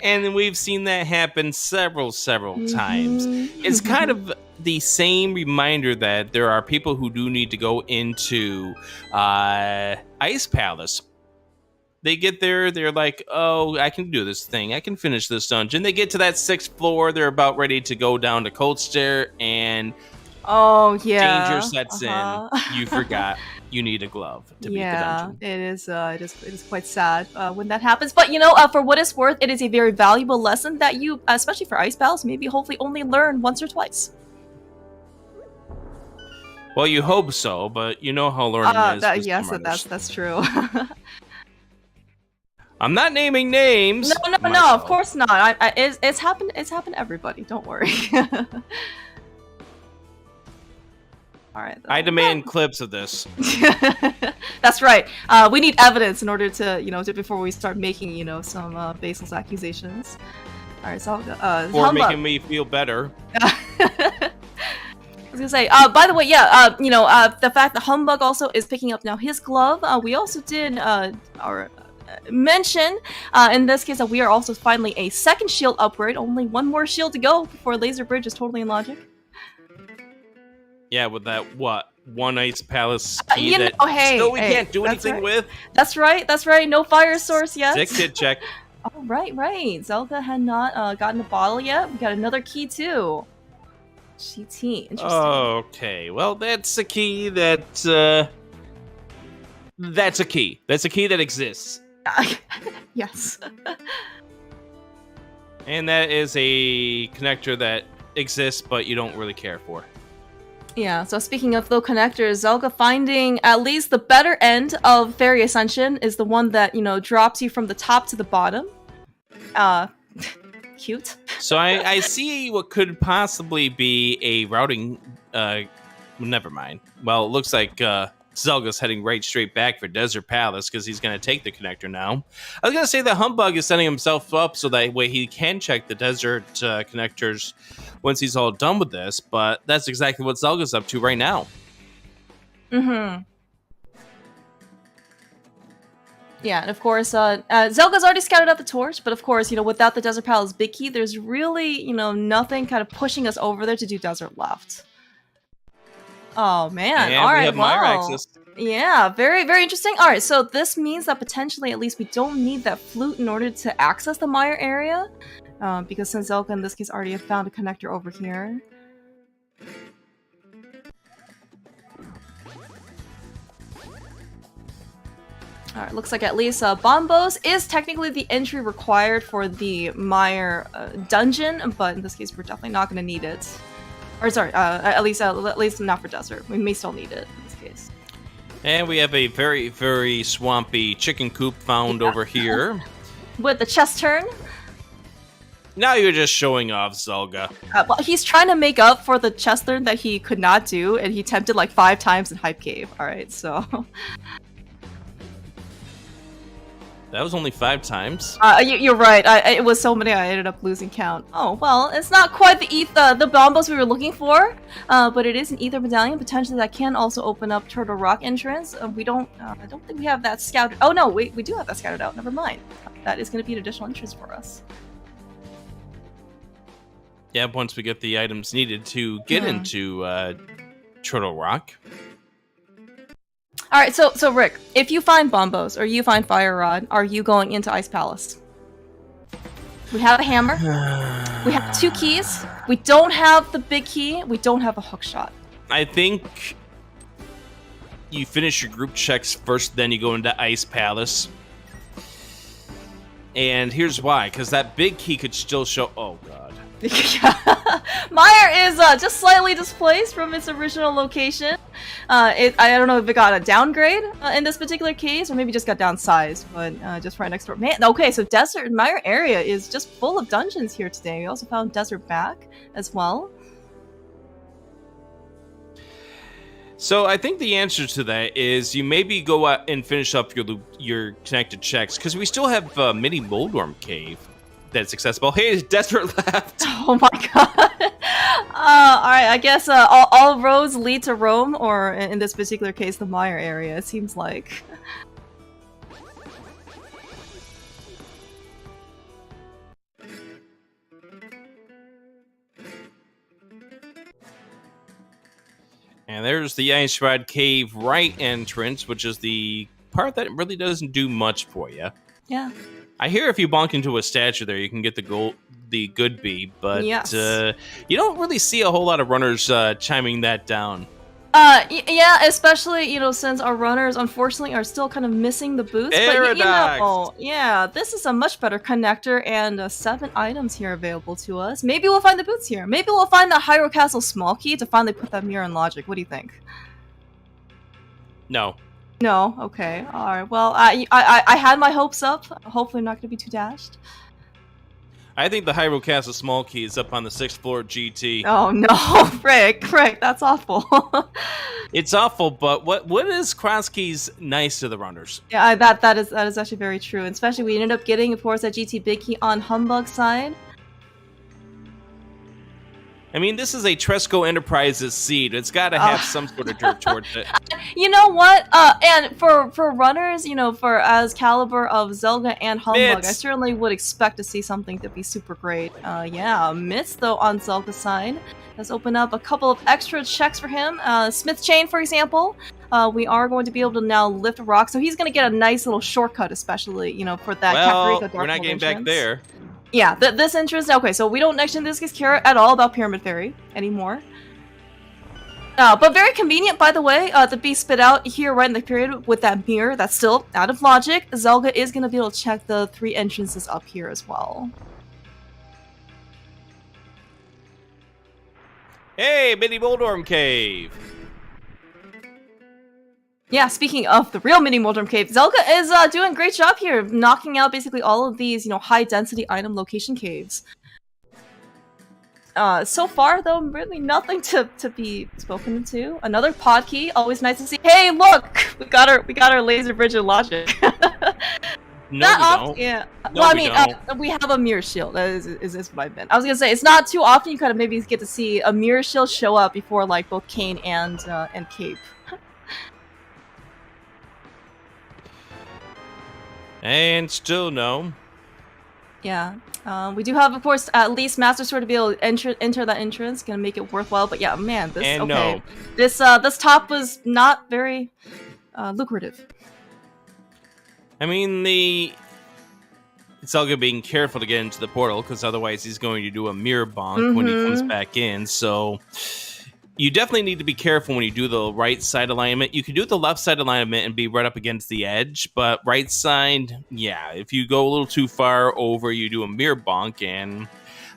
And we've seen that happen several times. It's kind of the same reminder that there are people who do need to go into Ice Palace. They get there, they're like, oh, I can do this thing. I can finish this dungeon. They get to that 6th floor. They're about ready to go down to Cold Stair, and danger sets in. You forgot you need a glove to beat the dungeon. It is quite sad when that happens. But, for what it's worth, it is a very valuable lesson that you, especially for Ice Palace, maybe hopefully only learn once or twice. Well, you hope so, but you know how learning is. Yes, that's true. I'm not naming names. No, of course not. It's happened to everybody. Don't worry. All right. I demand clips of this. That's right. We need evidence in order to, before we start making, some baseless accusations. All right, so or making me feel better. I was gonna say, by the way, the fact that Humbug also is picking up now his glove. We also did mention in this case that we are also finally a 2nd shield upgrade. Only 1 more shield to go before Laser Bridge is totally in logic. Yeah, with that one Ice Palace key we can't do anything with. That's right. No fire source yet. Stick check. Oh, right. Zelda had not gotten a bottle yet. We got another key too. GT. Interesting. Okay, well, that's a key that's a key. That's a key that exists. Yes. And that is a connector that exists, but you don't really care for. Yeah, so speaking of though connectors, Zelda finding at least the better end of Fairy Ascension is the one that, drops you from the top to the bottom. Cute. So I see what could possibly be a routing, never mind. Well, it looks like Zelda's heading right straight back for Desert Palace because he's going to take the connector now. I was going to say that Humbug is setting himself up so that way he can check the desert connectors once he's all done with this, but that's exactly what Zelda's up to right now. Yeah, and of course, Zelda's already scouted out the torch, but of course, without the Desert Palace big key, there's really, nothing kind of pushing us over there to do Desert left. Oh man! And all right, we have Mire access. Yeah, very, very interesting. All right, so this means that potentially, at least, we don't need that flute in order to access the Mire area, because since Zelda in this case already have found a connector over here. All right, looks like at least Bombos is technically the entry required for the Mire dungeon, but in this case, we're definitely not going to need it. Or sorry, at least not for desert. We may still need it in this case. And we have a very, very swampy chicken coop found over here. With the chest turn. Now you're just showing off, Zelda. Well, he's trying to make up for the chest turn that he could not do, and he attempted like 5 times in Hype Cave. Alright, so... That was only 5 times. You're right. It was so many I ended up losing count. Oh, well, it's not quite the bombos we were looking for, but it is an ether medallion, potentially that can also open up Turtle Rock entrance. We don't, I don't think we have that scouted. Oh no, we do have that scouted out. Never mind. That is going to be an additional entrance for us. Yeah, once we get the items needed to get into Turtle Rock. All right, so Rick, if you find Bombos or you find Fire Rod, are you going into Ice Palace? We have a hammer. We have 2 keys. We don't have the big key. We don't have a hook shot. I think you finish your group checks first, then you go into Ice Palace. And here's why, because that big key could still show... Oh, God. Mire is just slightly displaced from its original location. I don't know if it got a downgrade in this particular case, or maybe just got downsized, but just right next door. Man, okay, so Desert Mire area is just full of dungeons here today. We also found Desert Back as well. So I think the answer to that is you maybe go out and finish up your connected checks, because we still have Mini Moldorm Cave that's accessible. Hey, Desperate left. Oh my god. All right, I guess all roads lead to Rome, or in this particular case, the Mire area. It seems like. And there's the Ice Rod Cave right entrance, which is the part that really doesn't do much for you. Yeah. I hear if you bonk into a statue there, you can get the good bee, but yes. You don't really see a whole lot of runners chiming that down. Yeah, especially, since our runners, unfortunately, are still kind of missing the boots. Paradox. But, yeah, this is a much better connector, and 7 items here available to us. Maybe we'll find the boots here. Maybe we'll find the Hyrule Castle small key to finally put that mirror in logic. What do you think? No. No? Okay. Alright, well, I had my hopes up. Hopefully I'm not going to be too dashed. I think the Hyrule Castle small key is up on the 6th floor at GT. Oh no, Frick, that's awful. It's awful, but what is Crosskeys nice to the runners? Yeah, that is actually very true. And especially we ended up getting, of course, that GT Big Key on Humbug side. I mean, this is a Tresco Enterprises seed. It's got to have some sort of dirt towards it. You know what? And for runners, for as caliber of Zelda and Humbug, Mitts. I certainly would expect to see something to be super great. Yeah, Mitts, though, on Zelda's side, has opened up a couple of extra checks for him. Smith Chain, for example. We are going to be able to now lift a rock, so he's going to get a nice little shortcut, especially, for that Well, Kakariko Dark we're not World getting entrance. back there. Yeah, this entrance. Okay, so we don't actually in this care at all about Pyramid Fairy anymore. But very convenient, by the way, to be spit out here right in the period with that mirror. That's still out of logic. Zelda is going to be able to check the 3 entrances up here as well. Hey, Mini Moldorm Cave. Yeah, speaking of the real Mini Moldorm Cave, Zelda is doing a great job here, knocking out basically all of these, high-density item location caves. So far, though, really nothing to be spoken into. Another pod key, always nice to see. Hey, look! We got our laser bridge of logic. No, not we often, don't. yeah. No, well, I we mean, don't. we have a mirror shield. That is what I meant. I was gonna say it's not too often you kind of maybe get to see a mirror shield show up before like both Kane and Cape. And still no. Yeah. We do have, of course, at least Master Sword to be able to enter that entrance, gonna make it worthwhile. But yeah, man, this And okay. no. This top was not very lucrative. I mean, it's all good being careful to get into the portal, because otherwise he's going to do a mirror bonk when he comes back in. So you definitely need to be careful when you do the right side alignment. You can do the left side alignment and be right up against the edge, but right side, yeah, if you go a little too far over, you do a mirror bonk and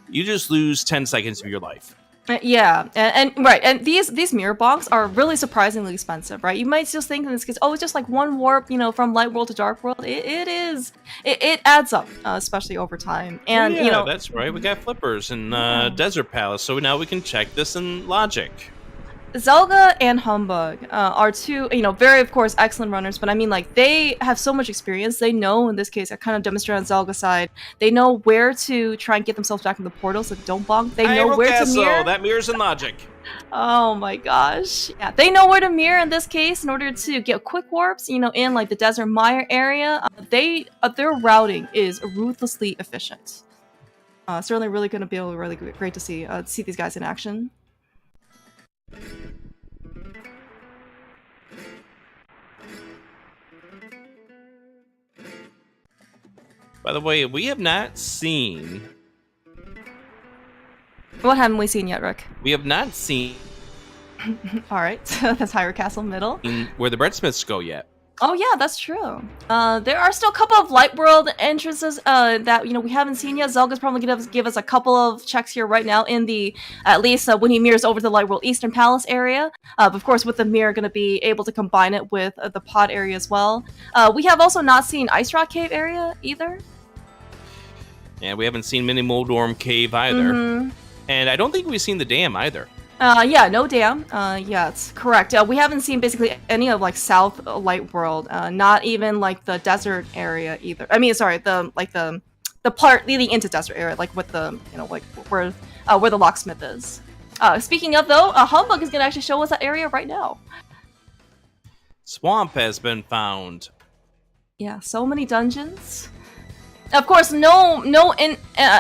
you just lose 10 seconds of your life. Yeah, and right, and these mirror bonks are really surprisingly expensive, right? You might just think in this case, oh, it's just like one warp, from Light World to Dark World. It adds up, especially over time. And yeah, that's right. We got flippers in Desert Palace, so now we can check this in logic. Zelda and Humbug are two, very, of course, excellent runners, but I mean, like, they have so much experience. They know, in this case, I kind of demonstrated on Zelda's side, they know where to try and get themselves back in the portal so they don't bonk. They know where to mirror. That mirror's in logic. Oh my gosh. Yeah, they know where to mirror in this case in order to get quick warps, in like the Desert Mire area. Their routing is ruthlessly efficient. Certainly really going to be really great to see these guys in action. By the way, we have not seen... What haven't we seen yet, Rick? We have not seen... Alright, that's Hyrule Castle Middle. Where the breadsmiths go yet. Oh yeah, that's true. There are still a couple of Light World entrances that we haven't seen yet. Zelda's probably gonna give us a couple of checks here right now in the at least when he mirrors over to the Light World Eastern Palace area. Of course, with the mirror, gonna be able to combine it with the pod area as well. We have also not seen Ice Rock Cave area either. Yeah, we haven't seen Mini Moldorm Cave either, and I don't think we've seen the dam either. Yeah, no dam. Yeah, it's correct. We haven't seen basically any of like South Light World. Not even like the desert area either. I mean, sorry, the part leading into desert area, like with the like where the locksmith is. Speaking of though, Humbug is gonna actually show us that area right now. Swamp has been found. Yeah, so many dungeons. Of course, no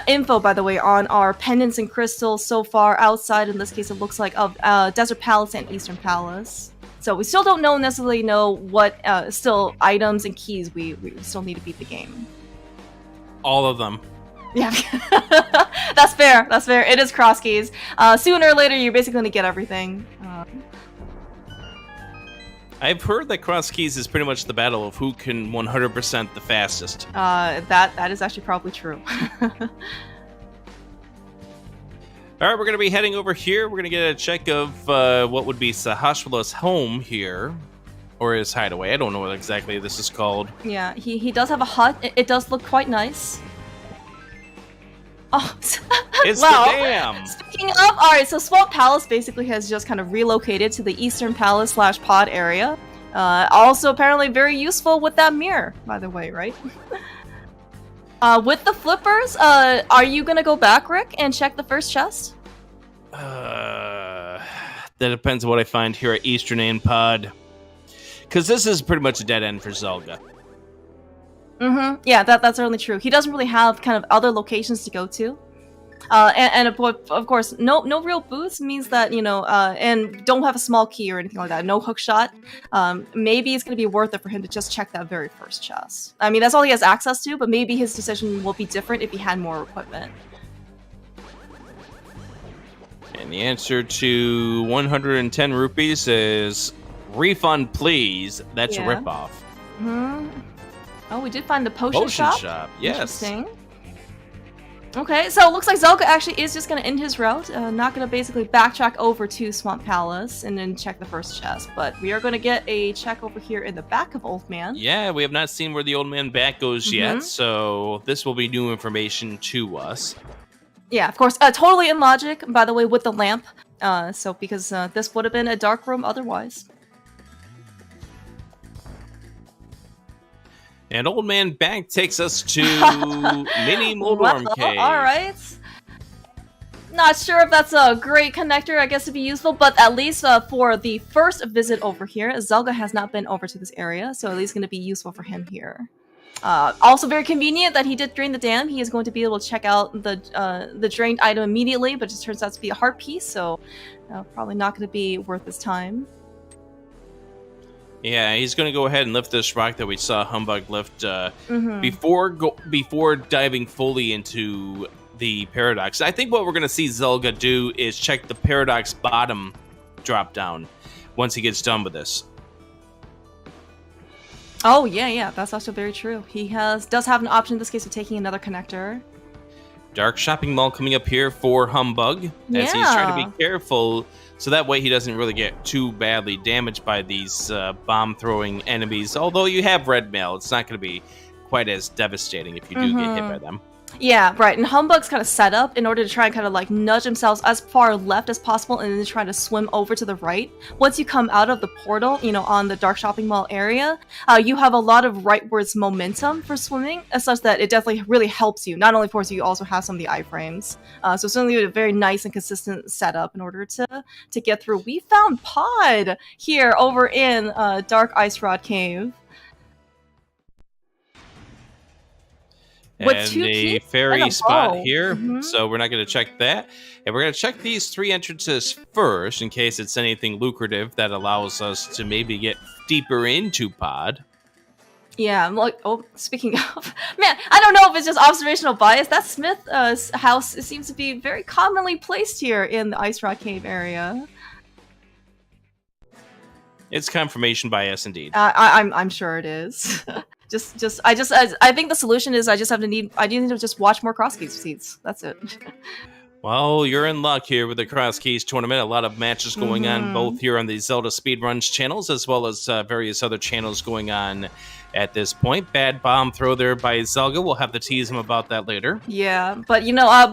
info, by the way, on our pendants and crystals so far outside, in this case, it looks like, of Desert Palace and Eastern Palace. So we still don't necessarily know what still items and keys we still need to beat the game. All of them. Yeah, that's fair. That's fair. It is Crosskeys. Sooner or later, you're basically going to get everything. I've heard that Crosskeys is pretty much the battle of who can 100% the fastest. That is actually probably true. All right, we're going to be heading over here. We're going to get a check of what would be Sahasrah's home here, or his hideaway. I don't know what exactly this is called. Yeah, he does have a hut. It does look quite nice. Oh, it's well, the dam! Speaking of, alright, so Swamp Palace basically has just kind of relocated to the Eastern Palace / pod area. Also apparently very useful with that mirror, by the way, right? With the flippers, are you gonna go back, Rick, and check the first chest? That depends on what I find here at Eastern and Pod. Because this is pretty much a dead end for Zelda. Mm-hmm. Yeah, that's certainly true. He doesn't really have kind of other locations to go to. And of course, no real boots means that, and don't have a small key or anything like that. No hook shot. Maybe it's going to be worth it for him to just check that very first chest. I mean, that's all he has access to, but maybe his decision will be different if he had more equipment. And the answer to 110 rupees is refund, please. That's a ripoff. Mm-hmm. Oh, we did find the potion shop. Yes. Interesting. Okay, so it looks like Zelda actually is just going to end his route. Not going to basically backtrack over to Swamp Palace and then check the first chest. But we are going to get a check over here in the back of Old Man. Yeah, we have not seen where the Old Man back goes yet, so this will be new information to us. Yeah, of course. Totally in logic, by the way, with the lamp. Because this would have been a dark room otherwise. And Old Man Back takes us to Mini Moldorm Cave. Alright. Not sure if that's a great connector, I guess, to be useful, but at least for the first visit over here, Zelda has not been over to this area, so at least going to be useful for him here. Also very convenient that he did drain the dam. He is going to be able to check out the drained item immediately, but it just turns out to be a heart piece, so probably not going to be worth his time. Yeah, he's going to go ahead and lift this rock that we saw Humbug lift before diving fully into the Paradox. I think what we're going to see Zelda do is check the Paradox bottom drop down once he gets done with this. Oh, yeah, that's also very true. He does have an option in this case of taking another connector. Dark Shopping Mall coming up here for Humbug, as he's trying to be careful, so that way he doesn't really get too badly damaged by these bomb-throwing enemies. Although you have red mail, it's not going to be quite as devastating if you do get hit by them. Yeah, right. And Humbug's kind of set up in order to try and kind of like nudge himself as far left as possible and then try to swim over to the right. Once you come out of the portal, on the Dark Shopping Mall area, you have a lot of rightwards momentum for swimming, such that it definitely really helps you. Not only, of course, you also have some of the iframes. So certainly a very nice and consistent setup in order to get through. We found Pod here over in Dark Ice Rod Cave. And a fairy spot here, so we're not going to check that. And we're going to check these 3 entrances first, in case it's anything lucrative that allows us to maybe get deeper into Pod. Yeah, I'm like, speaking of, man, I don't know if it's just observational bias. That Smith house seems to be very commonly placed here in the Ice Rock Cave area. It's confirmation bias, indeed. I'm sure it is. I think the solution is I need to just watch more Crosskeys seats. That's it. Well, you're in luck here with the Crosskeys Tournament. A lot of matches going on both here on the Zelda Speedruns channels as well as various other channels going on at this point. Bad bomb throw there by Zelga. We'll have to tease him about that later. Yeah, but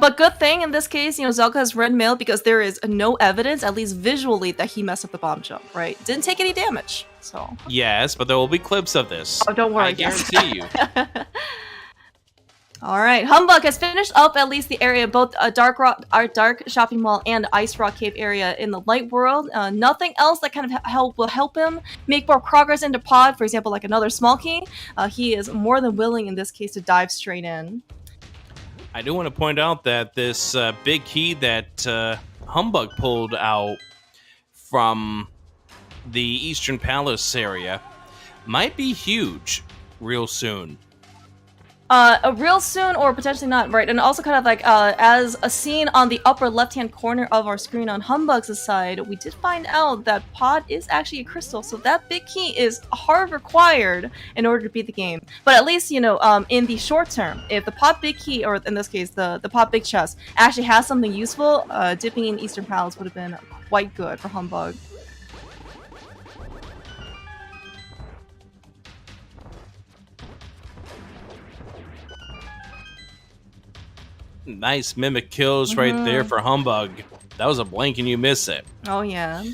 but good thing in this case, Zelga has red mail because there is no evidence, at least visually, that he messed up the bomb jump, right? Didn't take any damage, so. Yes, but there will be clips of this. Oh, don't worry. I guarantee you. All right, Humbug has finished up at least the area, both Dark Shopping Mall and Ice Rock Cave area in the Light World. Nothing else that kind of will help him make more progress into Pod, for example, like another small key. He is more than willing in this case to dive straight in. I do want to point out that this big key that Humbug pulled out from the Eastern Palace area might be huge real soon. Real soon or potentially not, right? And also kind of like as a scene on the upper left-hand corner of our screen on Humbug's side, we did find out that Pod is actually a crystal, so that big key is hard required in order to beat the game. But at least, in the short term, if the Pod big key, or in this case, the Pod big chest, actually has something useful, dipping in Eastern Palace would have been quite good for Humbug. Nice mimic kills right there for Humbug. That was a blink and you miss it. Oh, yeah.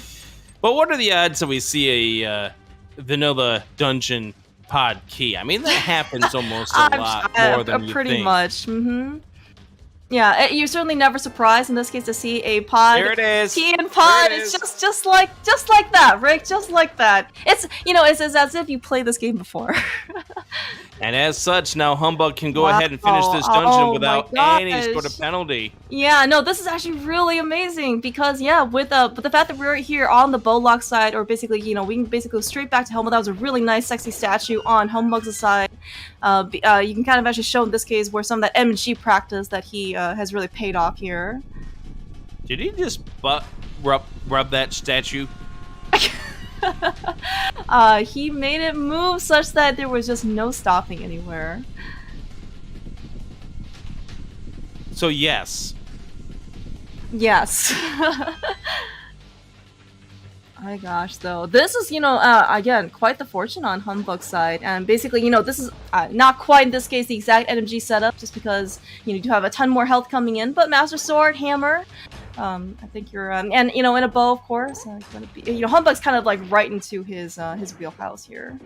But what are the odds that we see a vanilla dungeon Pod key? I mean, that happens almost a lot more than you pretty think. much. Yeah, you're certainly never surprised in this case to see a Pod. There it is. Key and Pod. It's just like that, Rick. Just like that. It's it's as if you played this game before. And as such, now Humbug can go ahead and finish this dungeon without any sort of penalty. Yeah, no, this is actually really amazing because with the fact that we're here on the Bowlock side, or basically, we can basically go straight back to Humbug. That was a really nice, sexy statue on Humbug's side. You can kind of actually show in this case where some of that M&G practice that he has really paid off here. Did he just rub that statue? He made it move such that there was just no stopping anywhere. So yes. Yes. My gosh, though. This is, again, quite the fortune on Humbug's side. And basically, this is not quite, in this case, the exact NMG setup, just because, you do have a ton more health coming in. But Master Sword, Hammer, I think you're, and, in a bow, of course. Humbug's kind of, like, right into his wheelhouse here.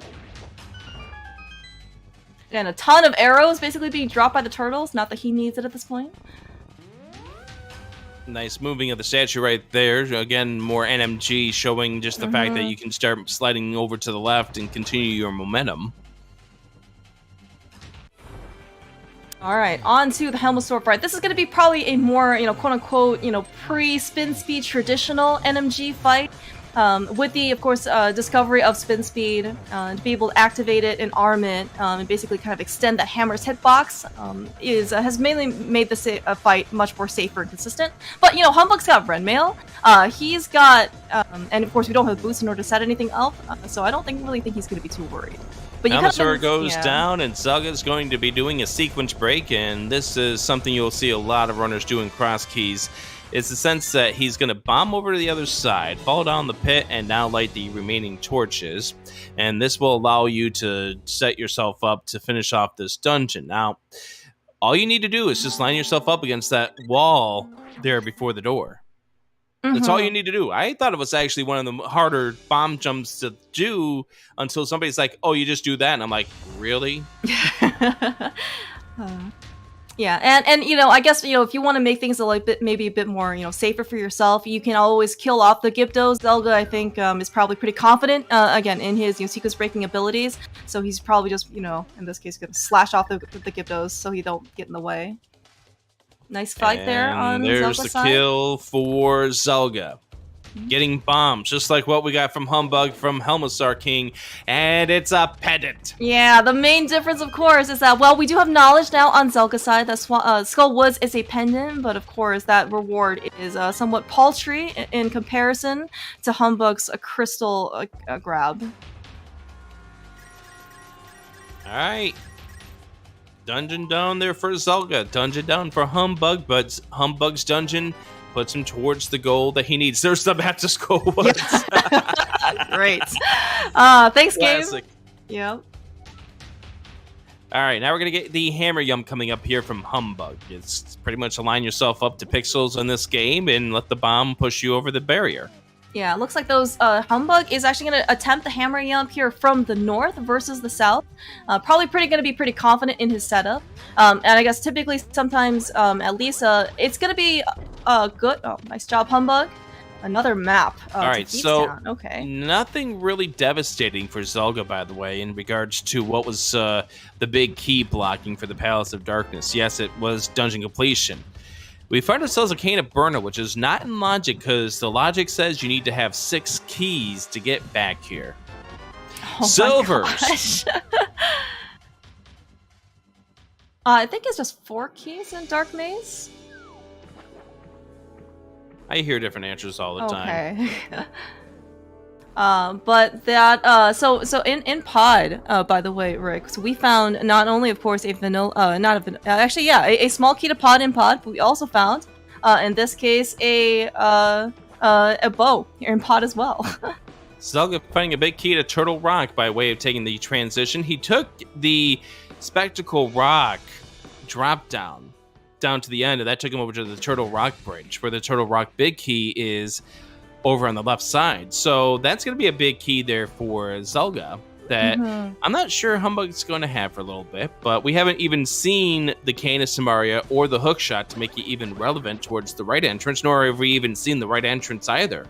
And a ton of arrows basically being dropped by the turtles. Not that he needs it at this point. Nice moving of the statue right there. Again, more NMG showing just the fact that you can start sliding over to the left and continue your momentum. All right, on to the Helmet Sword fight. This is going to be probably a more, quote-unquote, pre-spin speed traditional NMG fight. With the, of course, discovery of spin speed, to be able to activate it and arm it, and basically kind of extend that hammer's hitbox, has mainly made the fight much more safer and consistent. But, Humbug's got red mail. He's got, and of course we don't have boots in order to set anything up, so I don't really think he's going to be too worried. But Helmet goes down, and Zelga's going to be doing a sequence break, and this is something you'll see a lot of runners do in Cross Keys. It's the sense that he's going to bomb over to the other side, fall down the pit, and now light the remaining torches. And this will allow you to set yourself up to finish off this dungeon. Now, all you need to do is just line yourself up against that wall there before the door. That's all you need to do. I thought it was actually one of the harder bomb jumps to do until somebody's like, oh, you just do that. And I'm like, really? Yeah, and I guess, if you want to make things maybe a bit more, safer for yourself, you can always kill off the Gyptos. Zelda, I think, is probably pretty confident, again, in his, sequence breaking abilities. So he's probably just, in this case, going to slash off the Gyptos so he don't get in the way. Nice fight there on Zelga's side. There's the kill for Zelga. Getting bombs, just like what we got from Humbug from Helmassar King, and it's a pendant. Yeah, the main difference, of course, is that, well, we do have knowledge now on Zelga's side that Skull Woods is a pendant, but of course that reward is somewhat paltry in comparison to Humbug's crystal grab. Alright. Dungeon down there for Zelga. Dungeon down for Humbug, but Humbug's dungeon puts him towards the goal that he needs. There's the map to Skull Woods. Great. Thanks, Gabe. Classic. Yep. All right, now we're going to get the hammer yum coming up here from Humbugh. It's pretty much align yourself up to pixels in this game and let the bomb push you over the barrier. Yeah, it looks like those Humbugh is actually going to attempt the hammer yum here from the north versus the south. Probably going to be pretty confident in his setup. And I guess typically sometimes, at least, it's going to be good. Oh, nice job, Humbugh. Another map. All right, so okay. Nothing really devastating for Zelda, by the way, in regards to what was the big key blocking for the Palace of Darkness. Yes, it was dungeon completion. We find ourselves a cane of burner, which is not in logic because the logic says you need to have 6 keys to get back here. Oh Silvers. I think it's just 4 keys in Dark Maze. I hear different answers all the time. Okay. But that so in pod, by the way, Rick, so we found not only, of course, a vanilla, not a vanilla, actually, yeah, a small key to pod in pod, but we also found, in this case, a bow here in pod as well. Zelda finding a big key to Turtle Rock by way of taking the transition. He took the Spectacle Rock drop down to the end, and that took him over to the Turtle Rock Bridge, where the Turtle Rock big key is over on the left side. So that's going to be a big key there for Zelda that I'm not sure Humbugh's going to have for a little bit, but we haven't even seen the Cane of Samaria or the hook shot to make it even relevant towards the right entrance, nor have we even seen the right entrance either.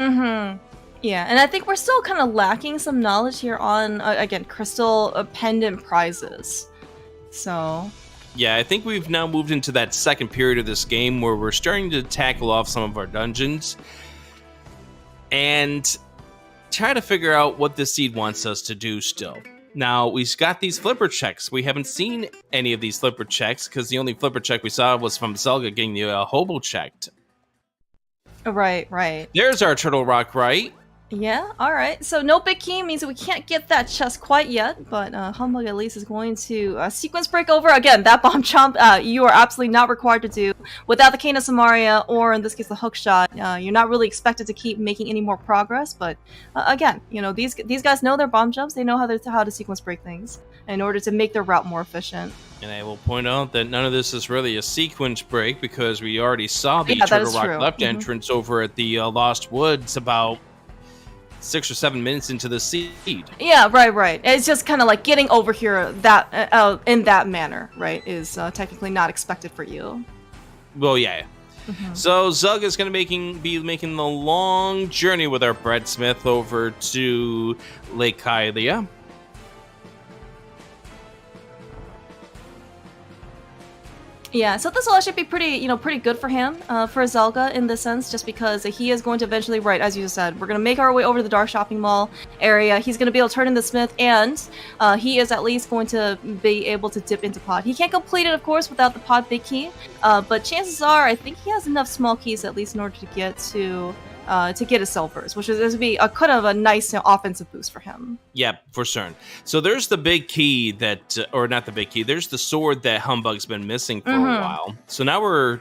Yeah, and I think we're still kind of lacking some knowledge here on, again, crystal pendant prizes. So... yeah, I think we've now moved into that second period of this game where we're starting to tackle off some of our dungeons and try to figure out what the seed wants us to do still. Now, we've got these flipper checks. We haven't seen any of these flipper checks because the only flipper check we saw was from Zelda getting the hobo checked. Right. There's our Turtle Rock, right? Yeah, alright. So no big key means that we can't get that chest quite yet, but Humbugh at least is going to sequence break over. Again, that bomb chomp you are absolutely not required to do. Without the Cane of Samaria, or in this case the hook shot, you're not really expected to keep making any more progress, but again, you know, these guys know their bomb jumps, they know how to sequence break things in order to make their route more efficient. And I will point out that none of this is really a sequence break because we already saw the Turtle Rock left entrance over at the Lost Woods about 6 or 7 minutes into the seed. Yeah, right. It's just kind of like getting over here that in that manner, right, is technically not expected for you. Well, yeah. So Zelda's going to be making the long journey with our breadsmith over to Lake Hylia. Yeah, so this will actually be pretty good for him, for Zelda in this sense, just because he is going to eventually, right, as you said, we're going to make our way over to the Dark Shopping Mall area. He's going to be able to turn in the Smith, and he is at least going to be able to dip into pod. He can't complete it, of course, without the pod big key, but chances are, I think he has enough small keys at least in order to get his silvers, which is going to be a kind of a nice offensive boost for him. Yeah, for certain. So there's the big key that, or not the big key, there's the sword that Humbugh's been missing for a while. So now we're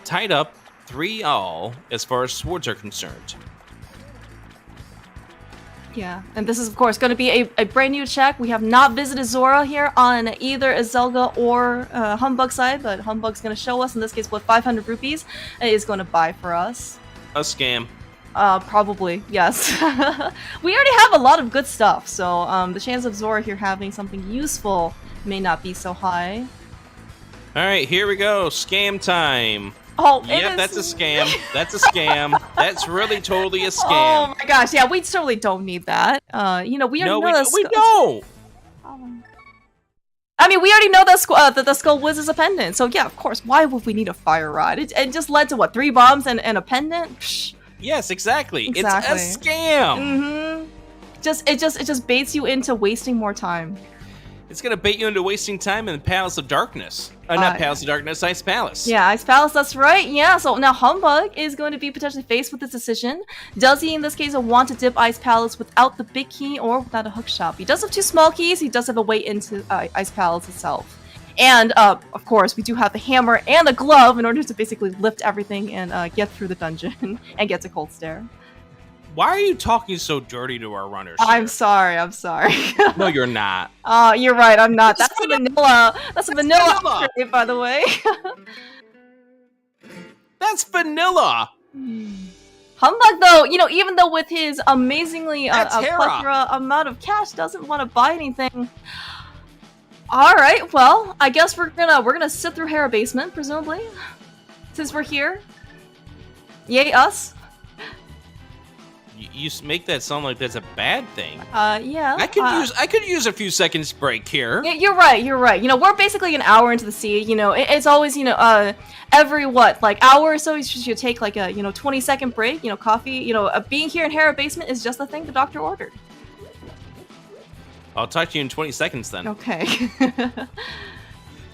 tied up 3-all as far as swords are concerned. Yeah, and this is, of course, going to be a brand new check. We have not visited Zora here on either a Zelda or Humbugh's side, but Humbugh's going to show us, in this case, what 500 rupees is going to buy for us. A scam. Probably, yes. We already have a lot of good stuff, so the chance of Zora here having something useful may not be so high. All right, here we go. Scam time. Oh, yep, that's a scam. That's a scam. That's really totally a scam. Oh my gosh, yeah, we totally don't need that. We already know we don't. I mean, we already know that the Skull Wiz is a pendant, so yeah, of course. Why would we need a fire rod? It just led to what, 3 bombs and a pendant? Psh. Yes, exactly. It's a scam. It just baits you into wasting more time. It's gonna bait you into wasting time in the Palace of Darkness. Not Palace of Darkness, Ice Palace. Yeah, Ice Palace, that's right. Yeah, so now Humbugh is going to be potentially faced with this decision. Does he, in this case, want to dip Ice Palace without the big key or without a hook shop? He does have 2 small keys. He does have a way into Ice Palace itself. And, of course, we do have the hammer and a glove in order to basically lift everything and get through the dungeon and get to Cold Stare. Why are you talking so dirty to our runners? I'm here? sorry. I'm sorry. No, you're not. You're right. I'm not. It's That's a vanilla. That's a vanilla vanilla. upgrade, by the way. That's vanilla. Humbug, though, you know, even though with his amazingly Hera. plethora amount of cash, doesn't want to buy anything. All right, well, I guess we're gonna sit through Hera Basement, presumably, since we're here. Yay, us. You make that sound like that's a bad thing. Yeah. I could use a few seconds break here. Yeah, you're right. You're right. You know, we're basically an hour into the sea. You know, it's always, you know, every hour or so you should take like a 20-second break. You know, coffee. You know, being here in Hera Basement is just the thing the doctor ordered. I'll talk to you in 20 seconds then. Okay.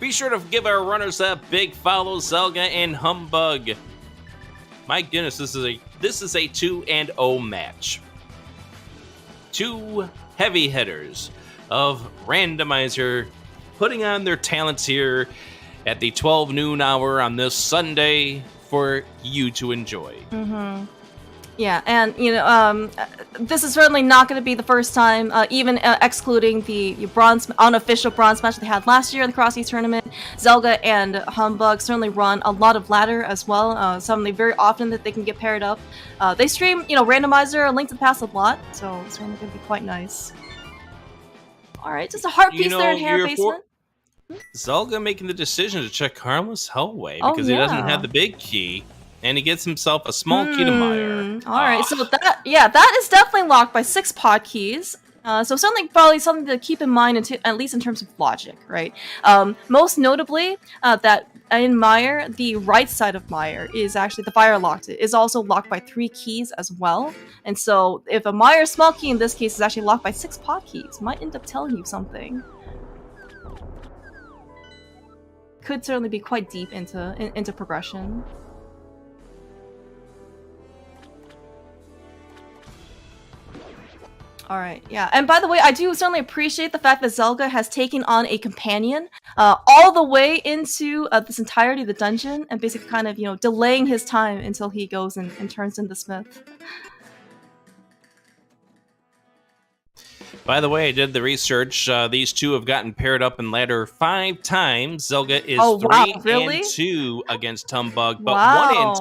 Be sure to give our runners a big follow, Zelda and Humbug. My goodness, this is a 2-0 match. Two heavy hitters of randomizer putting on their talents here at the 12 noon hour on this Sunday for you to enjoy. Mm-hmm. Yeah, and you know, this is certainly not going to be the first time, even excluding the unofficial bronze match they had last year in the Crosskeys Tournament. Zelda and Humbug certainly run a lot of ladder as well. Something very often that they can get paired up. They stream, you know, randomizer, Link to the Past a lot, so it's certainly going to be quite nice. All right, just a heart piece there in Hera Basement. Zelda making the decision to check Harmless Hellway because he doesn't have the big key. And he gets himself a small key to Mire. Alright, so that is definitely locked by 6 pod keys. So probably something to keep in mind, at least in terms of logic, right? Most notably, that in Mire, the right side of Mire is actually, the fire locked it, is also locked by 3 keys as well. And so if a Mire small key in this case is actually locked by 6 pod keys, might end up telling you something. Could certainly be quite deep into progression. Alright, yeah. And by the way, I do certainly appreciate the fact that Zelda has taken on a companion all the way into this entirety of the dungeon and basically kind of, you know, delaying his time until he goes and turns into Smith. By the way, I did the research. These two have gotten paired up in ladder 5 times. Zelda is 3-2 against Humbug, but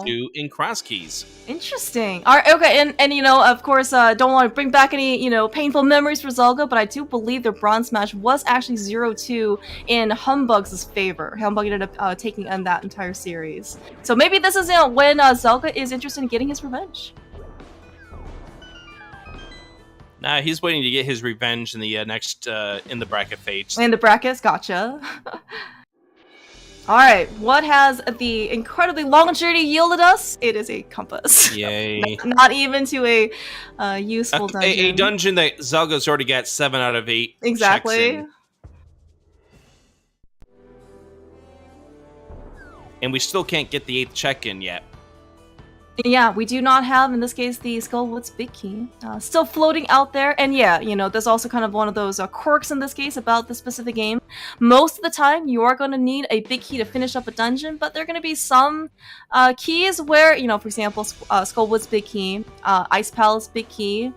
1-2 in Crosskeys. Interesting. All right, okay, and you know, of course, don't want to bring back any, you know, painful memories for Zelda, but I do believe their bronze match was actually 0-2 in Humbug's favor. Humbug ended up taking on that entire series. So maybe this is, you know, when Zelda is interested in getting his revenge. Nah, he's waiting to get his revenge in the next in the bracket phase. In the brackets, gotcha. All right, what has the incredibly long journey yielded us? It is a compass. Yay! Not even to a useful dungeon. A dungeon that Zelda's already got 7 out of 8. Exactly. And we still can't get the 8th check-in yet. Yeah, we do not have, in this case, the Skullwood's big key. Still floating out there, and yeah, you know, there's also kind of one of those quirks in this case about the specific game. Most of the time, you are going to need a big key to finish up a dungeon, but there are going to be some keys where, you know, for example, Skullwood's big key, Ice Palace big key.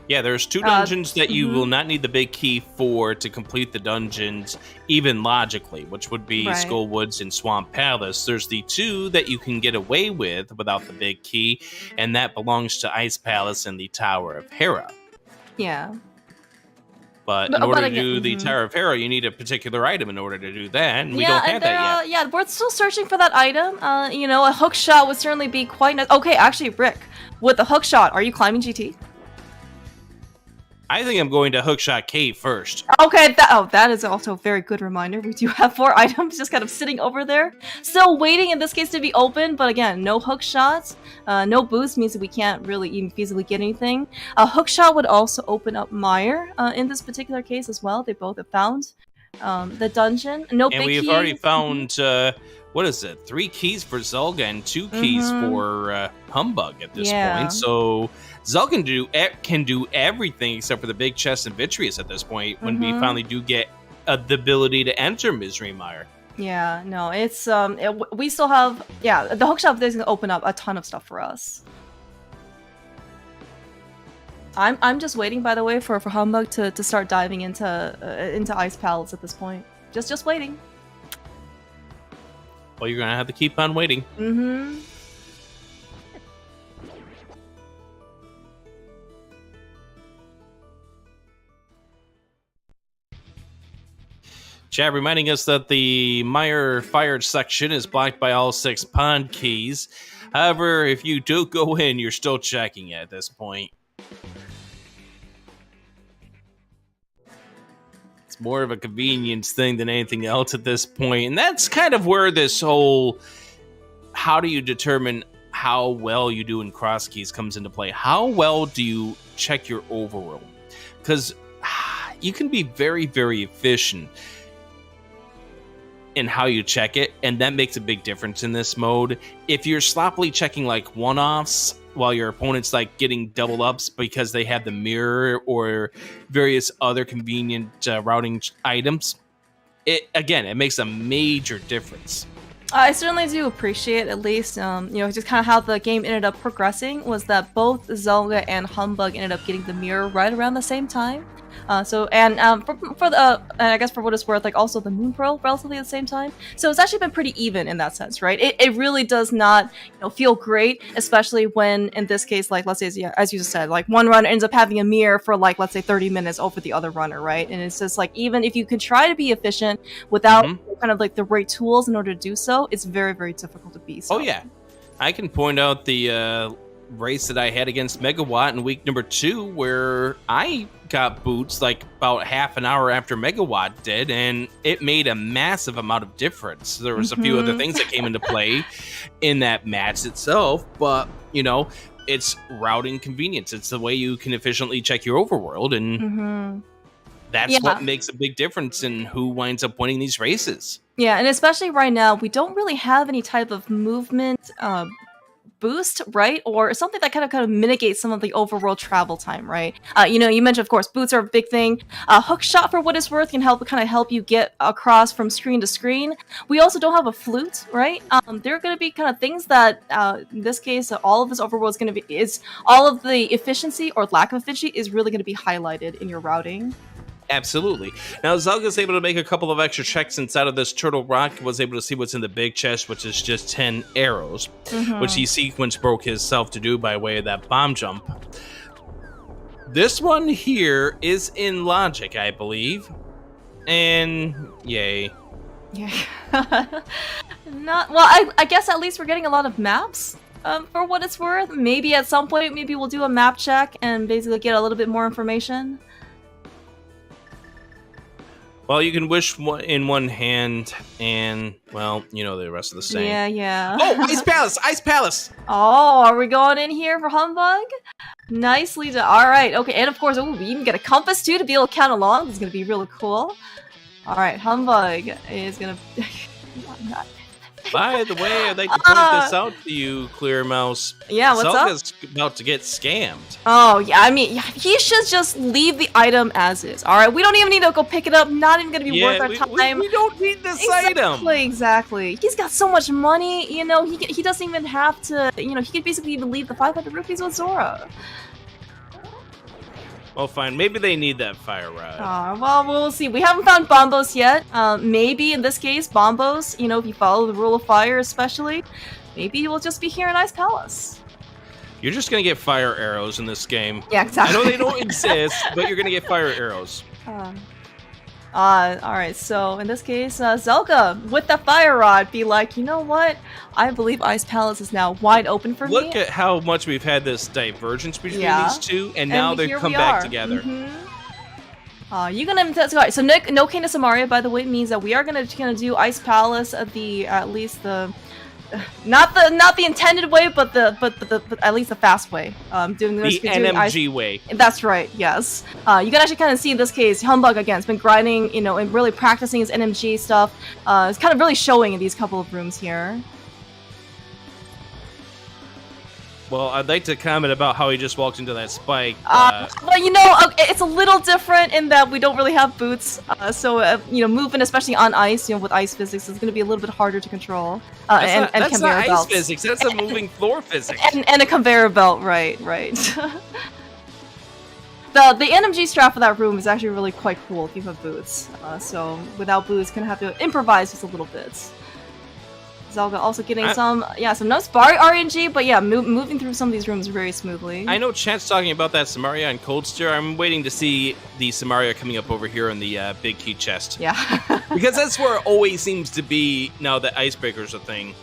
Yeah, there's 2 dungeons that you will not need the big key for to complete the dungeons, even logically, which would be Skullwoods and Swamp Palace. There's the 2 that you can get away with without the big key, and that belongs to Ice Palace and the Tower of Hera. Yeah. But in order to do the Tower of Hera, you need a particular item in order to do that, and we don't have that yet. Yeah, we're still searching for that item. You know, a hook shot would certainly be quite nice. Okay, actually, Rick, with the hook shot, are you climbing GT? I think I'm going to Hookshot Cave first. Okay, that is also a very good reminder. We do have 4 items just kind of sitting over there. Still waiting, in this case, to be open, but again, no hook shots. No boost means that we can't really even feasibly get anything. A hook shot would also open up Mire in this particular case as well. They both have found the dungeon. No big key. And we've already found, what is it, 3 keys for Zelda and 2 keys for Humbug at this point. So Zelda can do everything except for the big chest and Vitreous at this point when we finally do get the ability to enter Misery Mire. Yeah, no, it's we still have the hookshot is gonna open up a ton of stuff for us. I'm just waiting, by the way, for Humbug to start diving into Ice Palace at this point. Just waiting. Well, you're gonna have to keep on waiting. Mm-hmm. Chat reminding us that the Mire Fire section is blocked by all 6 pond keys. However, if you do go in, you're still checking it at this point. It's more of a convenience thing than anything else at this point. And that's kind of where this whole how do you determine how well you do in cross keys comes into play. How well do you check your overworld? Because you can be very, very efficient in how you check it, and that makes a big difference in this mode. If you're sloppily checking like one-offs while your opponent's like getting double ups because they have the mirror or various other convenient routing items, it makes a major difference. I certainly do appreciate, at least, just kind of how the game ended up progressing was that both Zelda and Humbug ended up getting the mirror right around the same time. I guess for what it's worth, like also the Moon Pearl relatively at the same time. So it's actually been pretty even in that sense, right? It really does not, feel great, especially when in this case, like let's say, as you just said, like one runner ends up having a mirror for like let's say 30 minutes over the other runner, right? And it's just like even if you could try to be efficient without kind of like the right tools in order to do so, it's very, very difficult to be. So. Oh yeah, I can point out the race that I had against Megawatt in week number 2 where I got boots like about half an hour after Megawatt did, and it made a massive amount of difference. There was a few other things that came into play in that match itself, but it's routing convenience. It's the way you can efficiently check your overworld, and that's what makes a big difference in who winds up winning these races. Yeah, and especially right now, we don't really have any type of movement boost, right? Or something that kind of mitigates some of the overworld travel time, right? You mentioned, of course, boots are a big thing. Hook shot, for what it's worth, can help you get across from screen to screen. We also don't have a flute, right? There are going to be kind of things that, in this case, all of this overworld is going to be, is all of the efficiency or lack of efficiency is really going to be highlighted in your routing. Absolutely. Now, Zelda's able to make a couple of extra checks inside of this Turtle Rock, was able to see what's in the big chest, which is just 10 arrows, which he sequence broke himself to do by way of that bomb jump. This one here is in logic, I believe. And yay. Yeah. I guess at least we're getting a lot of maps. For what it's worth. Maybe at some point, we'll do a map check and basically get a little bit more information. Well, you can wish in one hand, and, well, the rest of the same. Yeah. Oh, Ice Palace! Ice Palace! Oh, are we going in here for Humbug? Nicely done. All right, okay, and of course, we even get a compass, too, to be able to count along. This is going to be really cool. All right, Humbug is going to... By the way, I'd like to point this out to you, Clear Mouse. Yeah, what's Zelda's about to get scammed. Oh, yeah, he should just leave the item as is. All right, we don't even need to go pick it up. Not even going to be worth our time. We don't need this item. Exactly. He's got so much money, he doesn't even have to, he could basically even leave the 500 rupees with Zora. Well, fine. Maybe they need that fire rod. Well, we'll see. We haven't found Bombos yet. Maybe in this case, Bombos, if you follow the rule of fire especially, maybe we'll just be here in Ice Palace. You're just going to get fire arrows in this game. Yeah, exactly. I know they don't exist, but you're going to get fire arrows. Alright, so in this case, Zelda, with the fire rod, be like, you know what? I believe Ice Palace is now wide open for me. Look at how much we've had this divergence between these two, and now they come back together. You're gonna so no King of Samaria, by the way, means that we are gonna do Ice Palace at least the not the intended way, but at least the fast way. Doing the NMG way. That's right. Yes. You can actually kind of see in this case, Humbug again has been grinding, and really practicing his NMG stuff. It's kind of really showing in these couple of rooms here. Well, I'd like to comment about how he just walked into that spike. Well, it's a little different in that we don't really have boots. So, moving, especially on ice, with ice physics, is going to be a little bit harder to control. That's not ice physics. That's a moving floor physics. And a conveyor belt, right. The NMG strat for that room is actually really quite cool if you have boots. So without boots, gonna have to improvise just a little bit. Zelda also getting some nice bar RNG, but yeah, moving through some of these rooms very smoothly. I know Chat's talking about that Samaria and Cold Steer. I'm waiting to see the Samaria coming up over here in the big key chest. Yeah. Because that's where it always seems to be now that Icebreaker's a thing.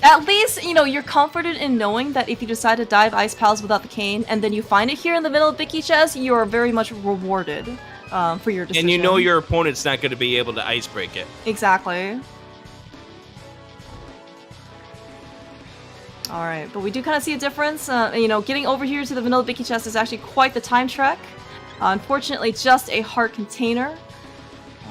At least, you know, you're comforted in knowing that if you decide to dive Ice Palace without the cane, and then you find it here in the middle of Big Key Chest, you are very much rewarded for your decision. And you know your opponent's not going to be able to ice break it. Exactly. Alright, but we do kind of see a difference. You know, getting over here to the vanilla Vicky chest is actually quite the time trek. Unfortunately, just a heart container.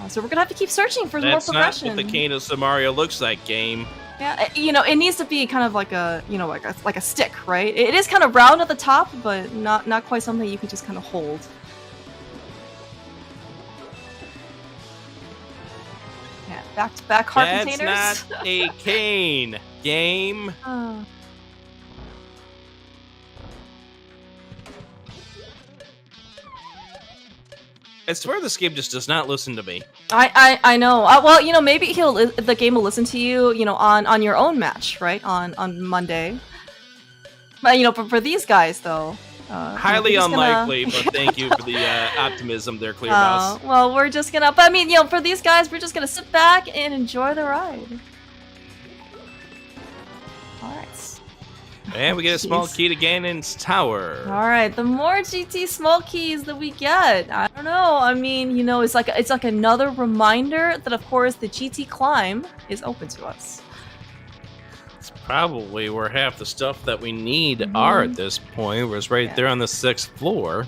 So we're gonna have to keep searching for more progression. That's not what the cane of Samaria looks like, game. Yeah, you know, it needs to be kind of like a, you know, like a stick, right? It is kind of round at the top, but not quite something you can just kind of hold. Yeah, back-to-back heart containers. That's not a cane, game. I swear this game just does not listen to me. I know. Well, you know, maybe the game will listen to you, you know, on your own match, right? On Monday. But you know, for these guys though, highly unlikely. But thank you for the optimism there, Clear Mouse. Well, we're just gonna. But I mean, you know, for these guys, we're just gonna sit back and enjoy the ride. All right. And we get a small key to Ganon's tower. Alright, the more GT small keys that we get, I don't know. I mean, you know, it's like another reminder that, of course, the GT climb is open to us. It's probably where half the stuff that we need are at this point. Where it's right there on the 6th floor.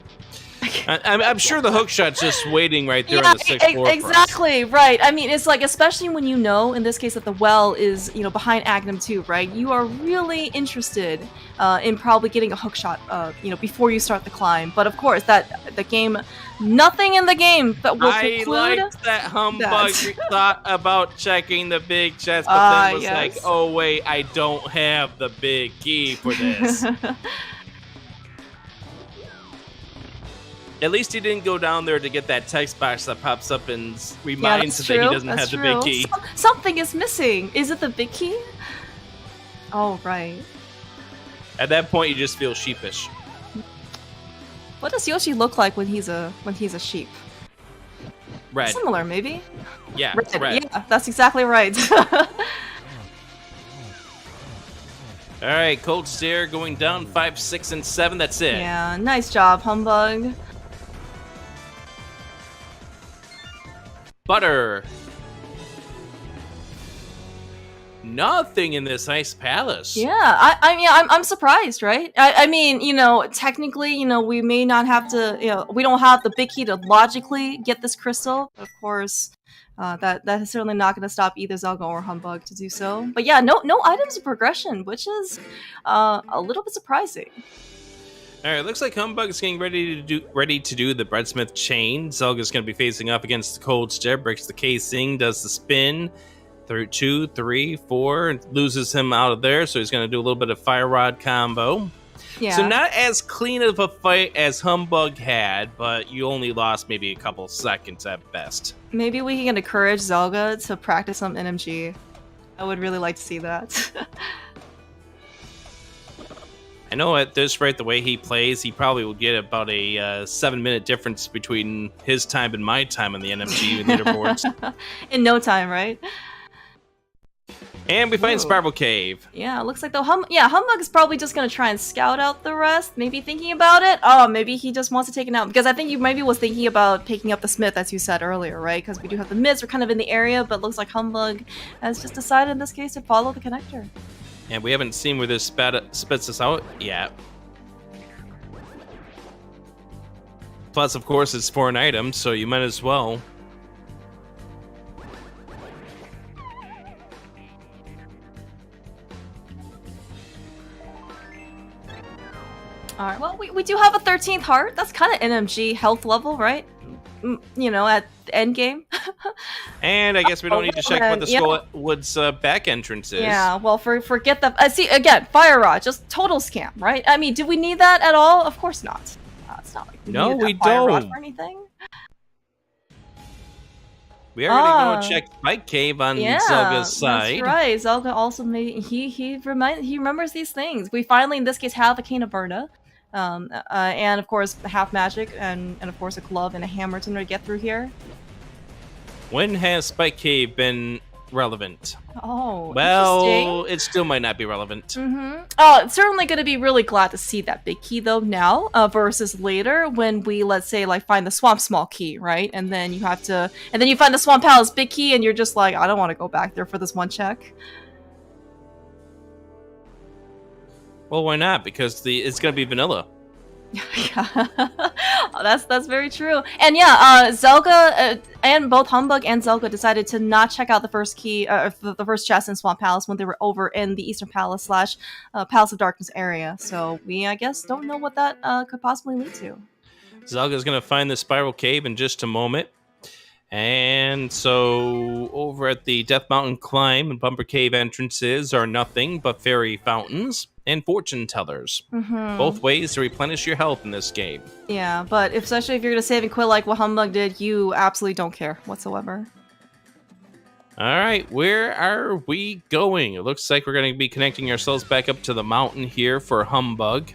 I'm sure the hookshot's just waiting right there on the 6th floor. Exactly, right. I mean, it's like, especially when you know, in this case, that the well is, you know, behind Agnum 2, right? You are really interested in probably getting a hookshot, you know, before you start the climb. But of course, the game, nothing in the game that will preclude I like that humbug thought about checking the big chest, but then was like, oh wait, I don't have the big key for this. At least he didn't go down there to get that text box that pops up and reminds him that he doesn't have the big key. Something is missing. Is it the big key? Oh, right. At that point, you just feel sheepish. What does Yoshi look like when he's a sheep? Red. Similar, maybe. Yeah, red. Yeah, that's exactly right. All right, Cold Stare going down 5, 6, and 7. That's it. Yeah, nice job, Humbug. Butter. Nothing in this ice palace. Yeah, I'm surprised, right? I mean, you know, technically, you know, we may not have to, you know, we don't have the big key to logically get this crystal. Of course, that is certainly not going to stop either Zelda or Humbug to do so. But yeah, no items of progression, which is a little bit surprising. All right, looks like Humbug's getting ready to do the Breadsmith chain. Zelga's going to be facing up against the Cold Stare, breaks the casing, does the spin. Through 2, 3, 4, and loses him out of there, so he's going to do a little bit of Fire Rod combo. Yeah. So not as clean of a fight as Humbug had, but you only lost maybe a couple seconds at best. Maybe we can encourage Zelda to practice some NMG. I would really like to see that. I know at this rate, the way he plays, he probably will get about a 7-minute difference between his time and my time on the NMG leaderboards. In no time, right? And we find Sparkle Cave. Yeah, looks like Humbug is probably just gonna try and scout out the rest. Maybe thinking about it. Oh, maybe he just wants to take it out because I think you maybe was thinking about picking up the Smith, as you said earlier, right? Because we do have the mids, we're kind of in the area, but looks like Humbug has just decided in this case to follow the connector. And we haven't seen where this spits us out yet. Plus, of course, it's for an item, so you might as well. Alright, well, we do have a 13th heart. That's kind of NMG health level, right? You know, at the Endgame. And I guess we don't need to check what the Skullwood's back entrance is. Yeah, well, forget that. See, again, Fire Rod, just total scam, right? I mean, do we need that at all? Of course not. It's not like No, needed we that fire rod don't. for anything. We are gonna go check Spike Cave on Zelga's side. That's right. Zelda also made he remembers these things. We finally, in this case, have a cane of Berna, and of course half magic, and of course a glove and a hammer in order to get through here. When has Spike Cave been relevant? Oh, well, it still might not be relevant. Oh, it's certainly going to be really glad to see that big key though now, versus later when we, let's say, like find the swamp small key, right? And then you have to, and then you find the swamp palace big key, and you're just like, I don't want to go back there for this one check. Well, why not? Because it's going to be vanilla. Yeah, that's very true. And yeah, Zelda and both Humbug and Zelda decided to not check out the first key, the first chest in Swamp Palace when they were over in the Eastern Palace slash Palace of Darkness area. So we, I guess, don't know what that could possibly lead to. Zelda's gonna find the Spiral Cave in just a moment. And so over at the Death Mountain Climb and Bumper Cave entrances are nothing but fairy fountains and fortune tellers. Both ways to replenish your health in this game. Yeah, but especially if you're going to save and quit like what Humbug did, you absolutely don't care whatsoever. Alright, where are we going? It looks like we're going to be connecting ourselves back up to the mountain here for Humbug.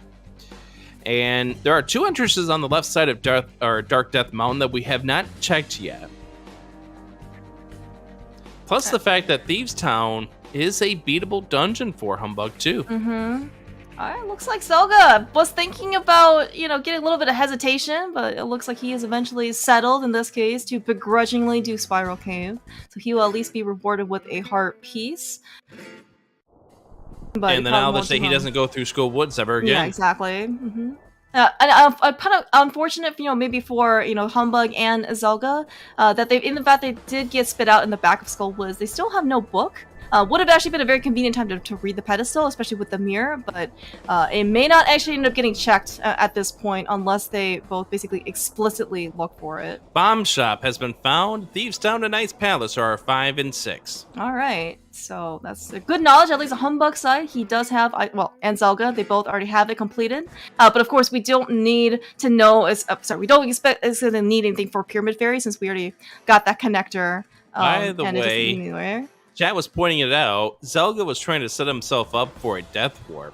And there are two entrances on the left side of Dark Death Mountain that we have not checked yet. Plus the fact that Thieves Town is a beatable dungeon for Humbug too. Alright, looks like Zelda was thinking about, getting a little bit of hesitation, but it looks like he is eventually settled in this case to begrudgingly do Spiral Cave. So he will at least be rewarded with a heart piece. But and then I'll just say he doesn't go through Skull Woods ever again. Yeah, exactly. And kind of unfortunate, maybe for Humbug and Zelda, that they did get spit out in the back of Skull Woods. They still have no book. Would have actually been a very convenient time to read the pedestal, especially with the mirror, but it may not actually end up getting checked at this point unless they both basically explicitly look for it. Bomb Shop has been found. Thieves Town and Knight's Palace are 5 and 6. Alright, so that's a good knowledge, at least on Humbug's side. He does have, and Zelda, they both already have it completed. But of course, we don't need to know, we don't expect it's going to need anything for Pyramid Fairy since we already got that connector. By the way, chat was pointing it out, Zelda was trying to set himself up for a death warp.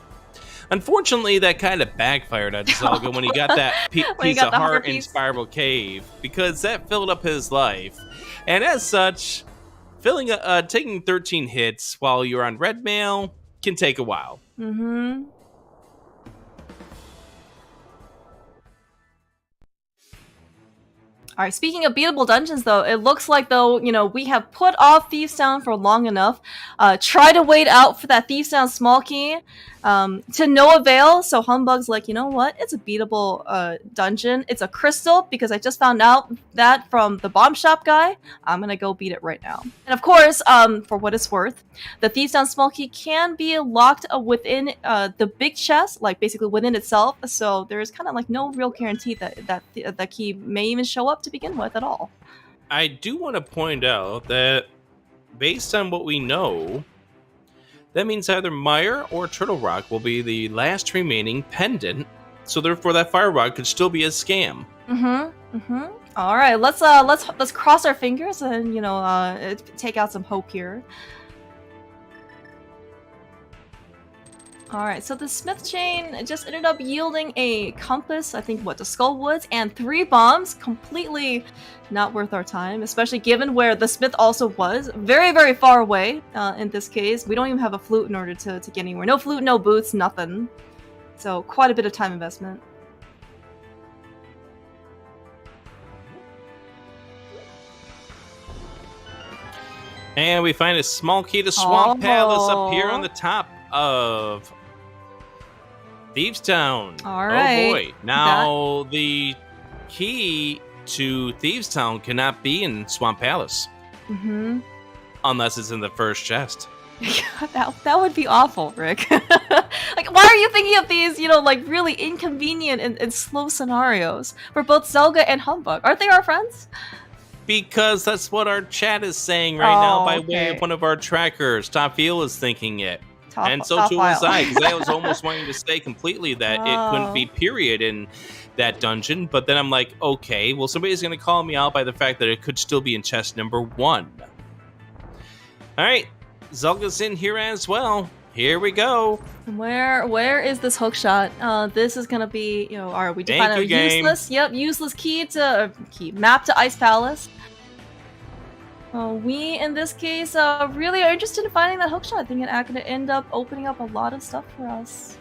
Unfortunately, that kind of backfired on Zelda when he got that piece of heart in Spiral Cave, because that filled up his life. And as such, taking 13 hits while you're on red mail can take a while. Alright, speaking of beatable dungeons though, it looks like though, we have put off Thieves Town for long enough. Try to wait out for that Thieves Town small key to no avail, so Humbug's like, you know what, it's a beatable dungeon. It's a crystal, because I just found out that from the bomb shop guy. I'm gonna go beat it right now. And of course, for what it's worth, the Thieves Town small key can be locked within the big chest, like basically within itself, so there's kind of like no real guarantee that the key may even show up to begin with at all. I do want to point out that based on what we know, that means either Mire or Turtle Rock will be the last remaining pendant, so therefore that Fire Rod could still be a scam. All right, let's cross our fingers and take out some hope here. Alright, so the Smith Chain just ended up yielding a compass, I think, to Skull Woods, and 3 bombs. Completely not worth our time, especially given where the Smith also was. Very, very far away, in this case. We don't even have a flute in order to get anywhere. No flute, no boots, nothing. So, quite a bit of time investment. And we find a small key to Swamp Palace up here on the top of Thieves Town. Alright. Oh boy. Now the key to Thieves Town cannot be in Swamp Palace. Unless it's in the first chest. that would be awful, Rick. Like, why are you thinking of these, really inconvenient and slow scenarios for both Zelda and Humbug? Aren't they our friends? Because that's what our chat is saying right now by way of one of our trackers. Topfiel is thinking it. And so too was I, because I was almost wanting to say completely that it couldn't be period in that dungeon, but then I'm like, okay, well, somebody's going to call me out by the fact that it could still be in chest number 1. All right, Zelda's in here as well. Here we go. Where is this hook shot? This is gonna be, are we define a useless? Yep, useless map to Ice Palace. We, in this case, really are interested in finding that hook shot. I think it's gonna end up opening up a lot of stuff for us.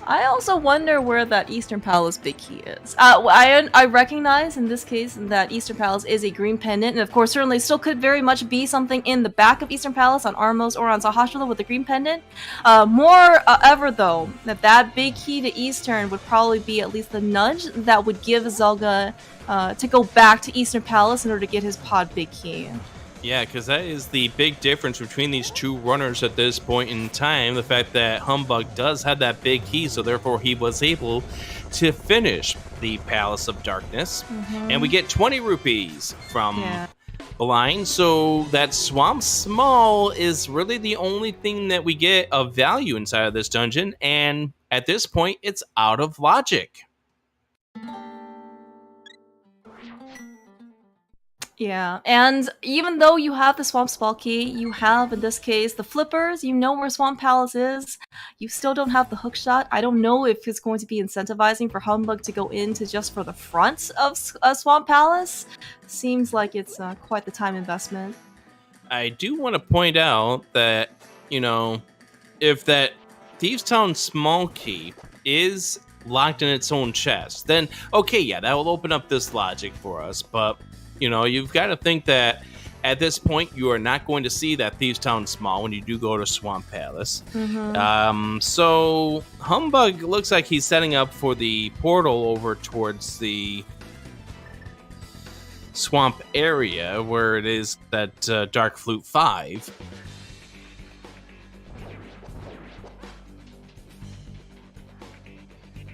I also wonder where that Eastern Palace big key is. I recognize in this case that Eastern Palace is a green pendant, and of course certainly still could very much be something in the back of Eastern Palace on Armos or on Sahasrahla with the green pendant. Moreover though, that big key to Eastern would probably be at least the nudge that would give Zelda to go back to Eastern Palace in order to get his pod big key. Yeah, because that is the big difference between these two runners at this point in time. The fact that Humbugh does have that big key, so therefore he was able to finish the Palace of Darkness. And we get 20 rupees from Blind, so that Swamp Small is really the only thing that we get of value inside of this dungeon, and at this point, it's out of logic. Yeah, and even though you have the Swamp Small key, you have, in this case, the flippers, you know where Swamp Palace is, you still don't have the hook shot. I don't know if it's going to be incentivizing for Humbugh to go into just for the front of Swamp Palace. Seems like it's quite the time investment. I do want to point out that, if that Thieves Town Small key is locked in its own chest, then, okay, yeah, that will open up this logic for us, but you've got to think that at this point you are not going to see that Thieves Town Small when you do go to Swamp Palace. So Humbugh looks like he's setting up for the portal over towards the swamp area where it is that Dark Flute 5.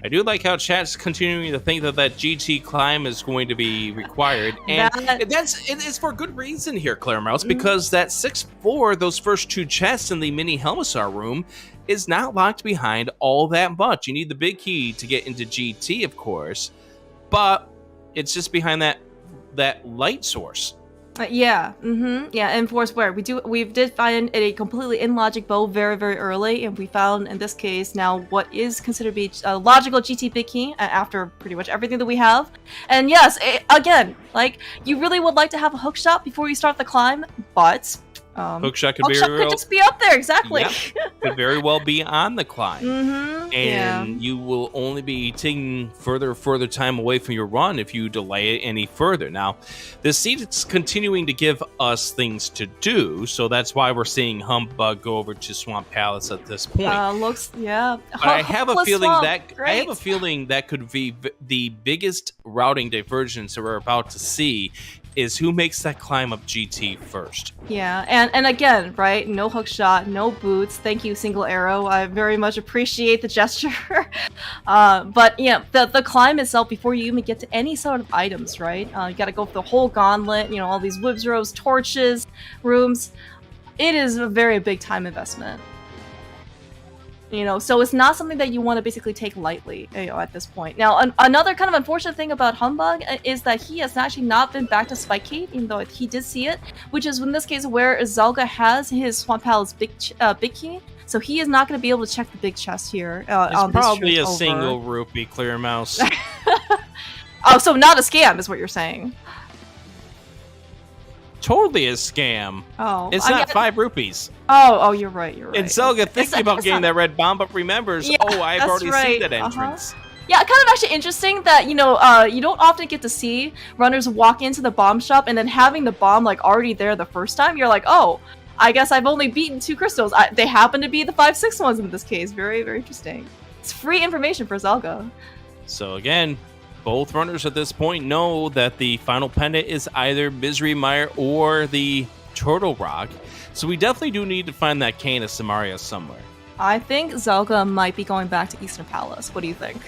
I do like how chat's continuing to think that GT climb is going to be required, and it's for good reason here, Claire Mouse, because that 6-4, those first 2 chests in the mini Helmasaur room, is not locked behind all that much. You need the big key to get into GT, of course, but it's just behind that light source. Yeah, and for where we did find a completely illogic bow very, very early, and we found in this case now what is considered to be a logical GT big key after pretty much everything that we have. And yes, again, like, you really would like to have a hook shot before you start the climb, but hookshot could just be up there, exactly. Yeah, could very well be on the climb, and you will only be taking further time away from your run if you delay it any further. Now, the seed's continuing to give us things to do, so that's why we're seeing Humbugh go over to Swamp Palace at this point. But I have a feeling that could be the biggest routing divergence that we're about to see. Is who makes that climb up GT first. Yeah, and again, right, no hook shot, no boots. Thank you, Single Arrow. I very much appreciate the gesture. But yeah, the climb itself, before you even get to any sort of items, right? You gotta go for the whole gauntlet, all these whips, rows, torches, rooms. It is a very big time investment. So it's not something that you want to basically take lightly, at this point. Now, another kind of unfortunate thing about Humbugh is that he has actually not been back to Spike Cave, even though he did see it, which is in this case where Zelda has his Swamp Palace big key. So he is not going to be able to check the big chest here. It's probably a single rupee, Clear Mouse. Oh, so not a scam is what you're saying. Totally a scam. Oh, it's not 5 rupees. Oh, you're right. And Zelda thinking about getting that red bomb, but remembers, I've already seen that entrance. Yeah, kind of actually interesting that, you don't often get to see runners walk into the bomb shop and then having the bomb, like, already there the first time. You're like, oh, I guess I've only beaten 2 crystals. They happen to be the 5-6 ones in this case. Very, very interesting. It's free information for Zelda. So again, both runners at this point know that the final pendant is either Misery Mire or the Turtle Rock. So we definitely do need to find that cane of Samaria somewhere. I think Zelda might be going back to Eastern Palace. What do you think?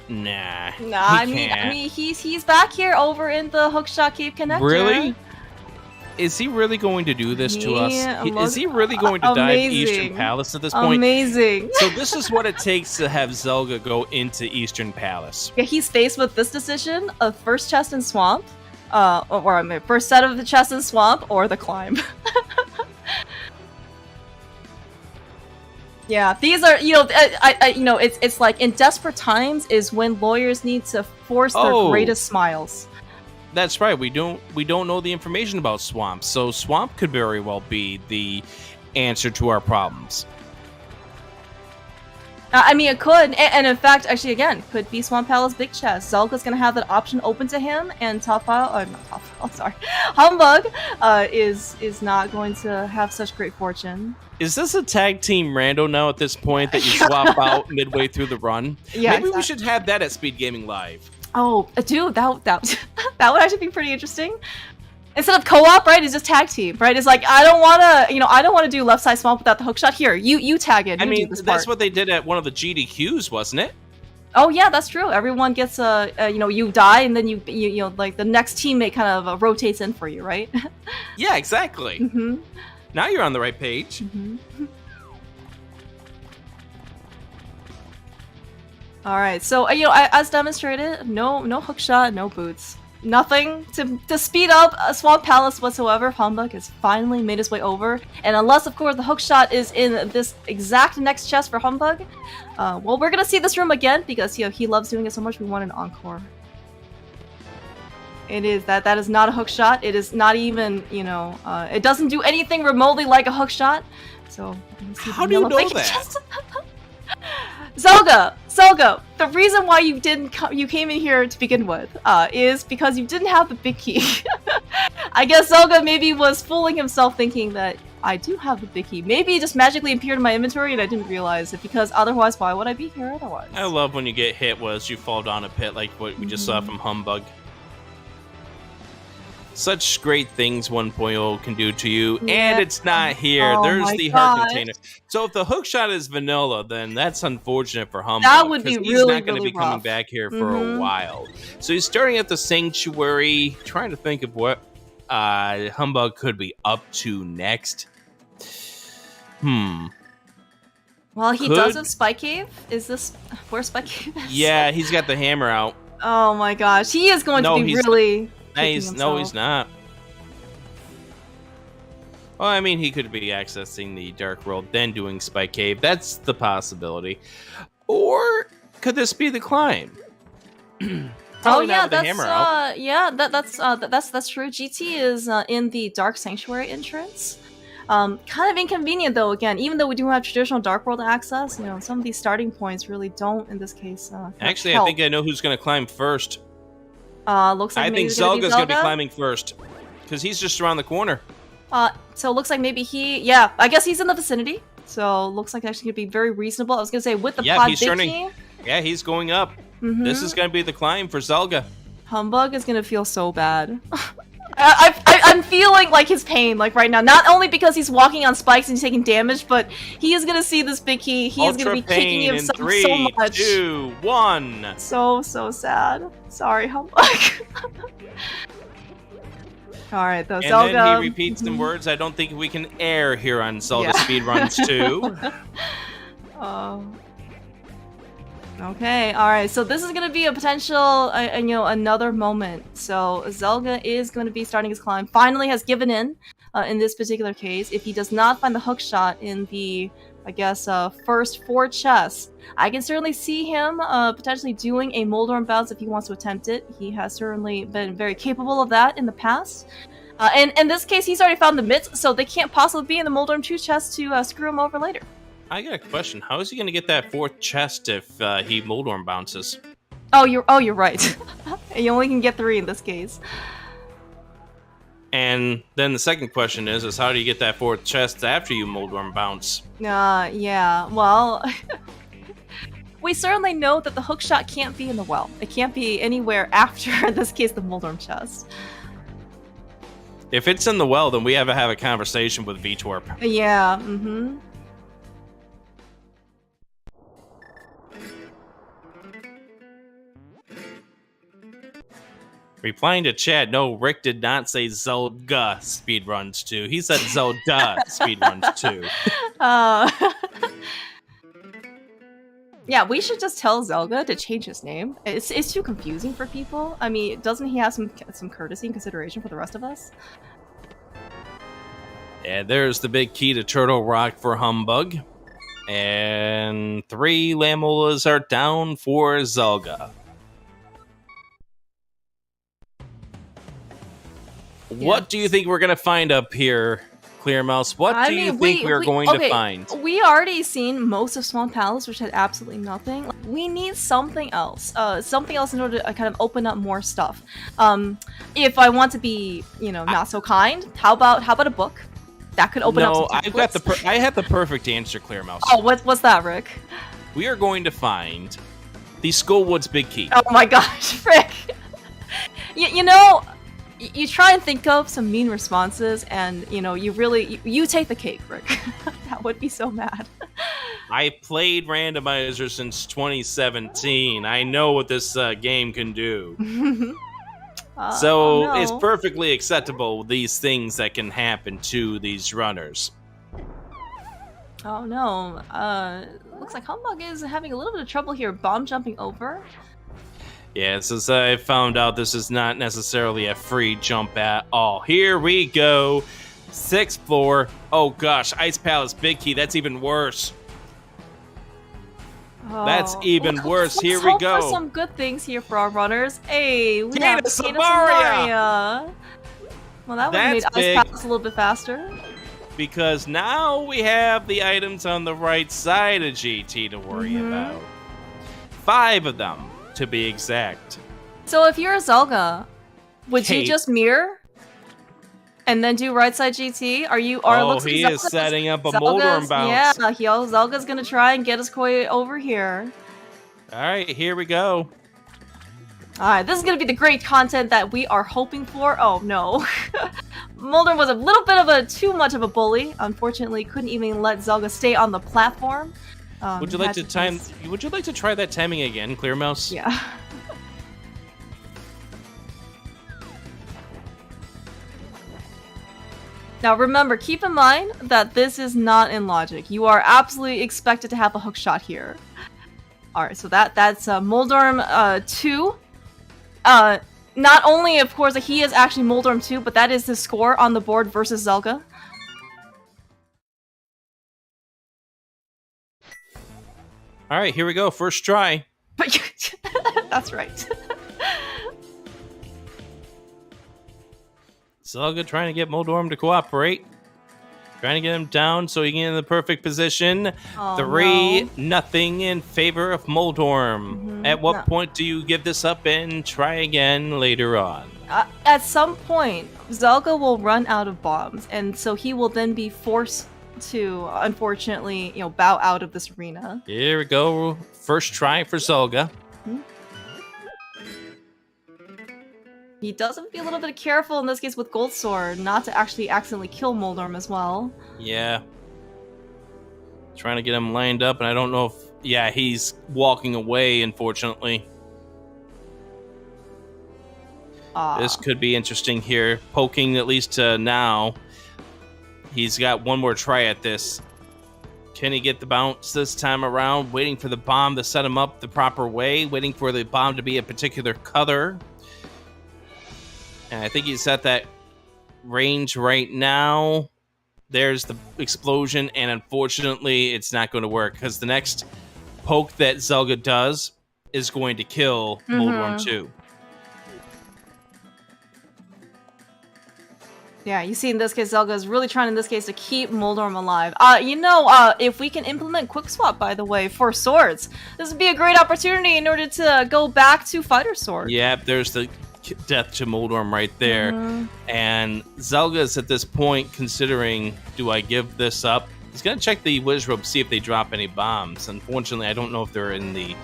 Nah. I mean, he's back here over in the Hookshot Cave Connector. Really? Is he really going to do this to us? Is he really Amazing. going to dive Eastern Palace at this point? Amazing. So this is what it takes to have Zelda go into Eastern Palace. Yeah, he's faced with this decision of first chest in swamp, or I mean, first set of the chest in swamp, or the climb. Yeah, these are, you know, you know, it's like in desperate times is when lawyers need to force their greatest smiles. That's right. We don't know the information about swamp, so swamp could very well be the answer to our problems. I mean, it could, and in fact, actually, again, could be Swamp Palace Big Chest. Zelda's gonna have that option open to him, and Humbug is not going to have such great fortune. Is this a tag team rando now at this point that you swap out midway through the run? Yeah, maybe we should have that at Speed Gaming Live. Oh, dude, that that would actually be pretty interesting. Instead of co-op, right, it's just tag team, right? It's like, I don't want to, you know, I don't want to do left side swamp without the hook shot. Here, you tag it. I mean, that's what they did at one of the GDQs, wasn't it? Oh yeah, that's true. Everyone gets you know, you die and then you know, like the next teammate kind of rotates in for you, right? Yeah, exactly. Mm-hmm. Now you're on the right page. Mm-hmm. All right, so you know, as demonstrated, no hook shot, no boots. Nothing to speed up a Swamp Palace whatsoever. Humbug has finally made his way over, and unless, of course, the hook shot is in this exact next chest for Humbug, well, we're gonna see this room again because, you know, he loves doing it so much. We want an encore. It is that is not a hook shot. It is not even, you know, it doesn't do anything remotely like a hook shot. So how do you know that? Zelda, the reason why you came in here to begin with, is because you didn't have the big key. I guess Zelda maybe was fooling himself thinking that I do have the big key. Maybe it just magically appeared in my inventory and I didn't realize it, because otherwise, why would I be here otherwise? I love when you get hit as you fall down a pit like what we just saw from Humbug. Such great things 1.0 can do to you, and it's not here. There's the heart container. So if the hook shot is vanilla, then that's unfortunate for Humbug. That would be really, he's not going to really be coming rough. back here for a while. So he's starting at the sanctuary, trying to think of what Humbug could be up to next. Well, he does have Spike Cave. Is this where Spike Cave is? Yeah, he's got the hammer out. Oh my gosh, he is going to be really. No, he's not. Well, I mean, he could be accessing the Dark World, then doing Spike Cave. That's the possibility. Or could this be the climb? Oh yeah, that's true. GT is in the Dark Sanctuary entrance. Kind of inconvenient though. Again, even though we do have traditional Dark World access, you know, some of these starting points really don't in this case. Actually, help. I think I know who's going to climb first. Looks like I think Zelda's going to be climbing first, because he's just around the corner. So it looks like maybe yeah, I guess he's in the vicinity. So looks like actually could be very reasonable. I was gonna say with the pod big key. Yeah, he's going up. This is going to be the climb for Zelda. Humbug is gonna feel so bad. I'm feeling like his pain, like right now. Not only because he's walking on spikes and he's taking damage, but he is gonna see this big key. He is gonna be kicking himself so much. 3, 2, 1. So sad. Sorry, Humbug. All right, though. Zelda. Then he repeats some words I don't think we can air here on Zelda Speedruns 2. Okay, all right. So this is going to be a potential, you know, another moment. So Zelda is going to be starting his climb. Finally has given in this particular case. If he does not find the hook shot in the, I guess, first 4 chests, I can certainly see him potentially doing a Moldorm bounce if he wants to attempt it. He has certainly been very capable of that in the past. And in this case, he's already found the mitts, so they can't possibly be in the Moldorm 2 chest to screw him over later. I got a question. How is he going to get that 4th chest if he Moldorm bounces? Oh, you're right. You only can get 3 in this case. And then the second question is how do you get that 4th chest after you Moldorm bounce? Yeah. Well, we certainly know that the hook shot can't be in the well. It can't be anywhere after, in this case, the Moldorm chest. If it's in the well, then we have to have a conversation with VTorp. Yeah, Replying to Chad, no, Rick did not say Zelda Speedruns 2. He said Zelda Speedruns 2. Yeah, we should just tell Zelda to change his name. It's too confusing for people. I mean, doesn't he have some courtesy and consideration for the rest of us? And there's the big key to Turtle Rock for Humbug. And 3 Lamolas are down for Zelda. What do you think we're going to find up here, Clear Mouse? What do you think we're going to find? We already seen most of Swan Palace, which had absolutely nothing. We need something else. Something else in order to kind of open up more stuff. If I want to be, not so kind, how about a book? That could open up some templates. I have the perfect answer, Clear Mouse. Oh, what's that, Rick? We are going to find the Skullwood's Big Key. Oh my gosh, Rick! You try and think of some mean responses, and you take the cake, Rick. That would be so mad. I played randomizer since 2017. I know what this game can do. So it's perfectly acceptable, these things that can happen to these runners. Oh no. Looks like Humbug is having a little bit of trouble here bomb jumping over. Yeah, since I found out this is not necessarily a free jump at all. Here we go. 6th floor. Oh gosh, Ice Palace Big Key. That's even worse. Oh. That's even worse. Let's Here we hope go. for some good things here for our runners. Hey, we Tina have Samaria. Well, that would have made Ice Palace a little bit faster. Because now we have the items on the right side of GT to worry about. 5 of them, to be exact. So if you're a Zelda, would you just mirror and then do right side GT? He is setting up a Moldorm bounce. Yeah, Zelga's gonna try and get his Koi over here. All right, here we go. All right, this is gonna be the great content that we are hoping for. Oh no, Moldorm was a little bit of too much of a bully. Unfortunately, couldn't even let Zelda stay on the platform. Would you like to try that timing again, Clear Mouse? Yeah. Now remember, keep in mind that this is not in logic. You are absolutely expected to have a hook shot here. Alright, so that's Moldorm 2. Not only, of course, that he is actually Moldorm 2, but that is his score on the board versus Zelda. Alright, here we go. First try. That's right. Zelda trying to get Moldorm to cooperate. Trying to get him down so he can get in the perfect position. 3-0 in favor of Moldorm. At what point do you give this up and try again later on? At some point, Zelda will run out of bombs, and so he will then be forced to, unfortunately, bow out of this arena. Here we go. First try for Zelda. He does have to be a little bit careful in this case with Gold Sword, not to actually accidentally kill Moldorm as well. Yeah. Trying to get him lined up, and I don't know if... Yeah, he's walking away, unfortunately. This could be interesting here. Poking, at least now. He's got one more try at this. Can he get the bounce this time around? Waiting for the bomb to set him up the proper way. Waiting for the bomb to be a particular color. And I think he's at that range right now. There's the explosion, and unfortunately, it's not going to work because the next poke that Zelda does is going to kill Moldorm 2. Yeah, you see in this case, Zelda is really trying in this case to keep Moldorm alive. If we can implement Quick Swap, by the way, for swords, this would be a great opportunity in order to go back to Fighter Sword. Yeah, there's the death to Moldorm right there. And Zelda's at this point considering, do I give this up? He's going to check the Wizrobe, see if they drop any bombs. Unfortunately, I don't know if they're in the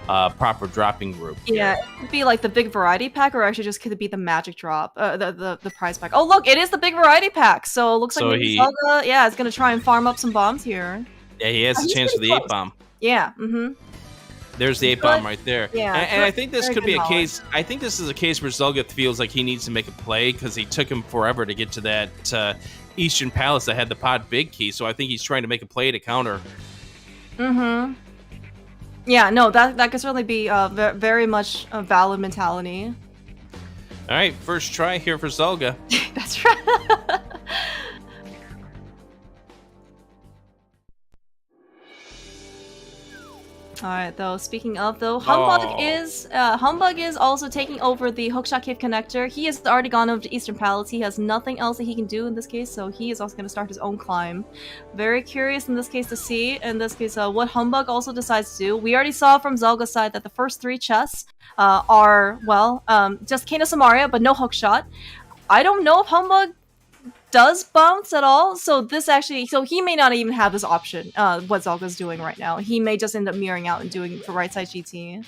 proper dropping group. Yeah, it could be like the big variety pack, or actually just could it be the magic drop, the prize pack. Oh look, it is the big variety pack. So it looks like maybe Zelda, is going to try and farm up some bombs here. Yeah, he has a chance for the 8 bomb. Yeah, There's the 8-bomb right there. Yeah, and I think this very could be good a knowledge. case. I think this is a case where Zelda feels like he needs to make a play because he took him forever to get to that Eastern Palace that had the pot big key. So I think he's trying to make a play to counter. Mm-hmm. Yeah, no, that could certainly be very much a valid mentality. All right, first try here for Zelda. That's right. All right, though. Speaking of, though, Humbug is also taking over the Hookshot Cave connector. He has already gone over to Eastern Palace. He has nothing else that he can do in this case, so he is also going to start his own climb. Very curious in this case to see, in this case, what Humbug also decides to do. We already saw from Zelga's side that the first 3 chests are, well, just Kena Samaria, but no Hookshot. I don't know if Humbug does bounce at all, so he may not even have this option, what Zelga's doing right now. He may just end up mirroring out and doing the right side GT.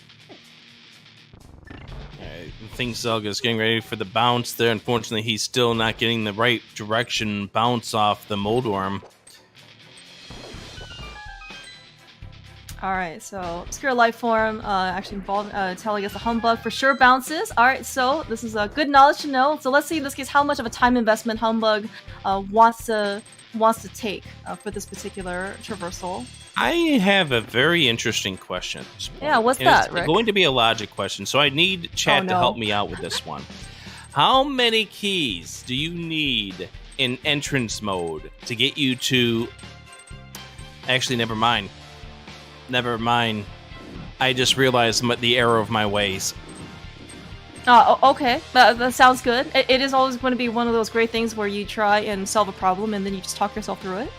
I think Zelga's getting ready for the bounce there. Unfortunately, he's still not getting the right direction bounce off the Moldorm. Alright, so Obscure Life Form actually involved telling us the Humbug for sure bounces. Alright, so this is good knowledge to know. So let's see in this case how much of a time investment Humbug wants to take for this particular traversal. I have a very interesting question. Yeah, what's and that, it's Rick? going to be a logic question, so I need chat to help me out with this one. How many keys do you need in entrance mode to get you to... Actually, never mind. Never mind. I just realized the error of my ways. Okay. That sounds good. It is always going to be one of those great things where you try and solve a problem and then you just talk yourself through it.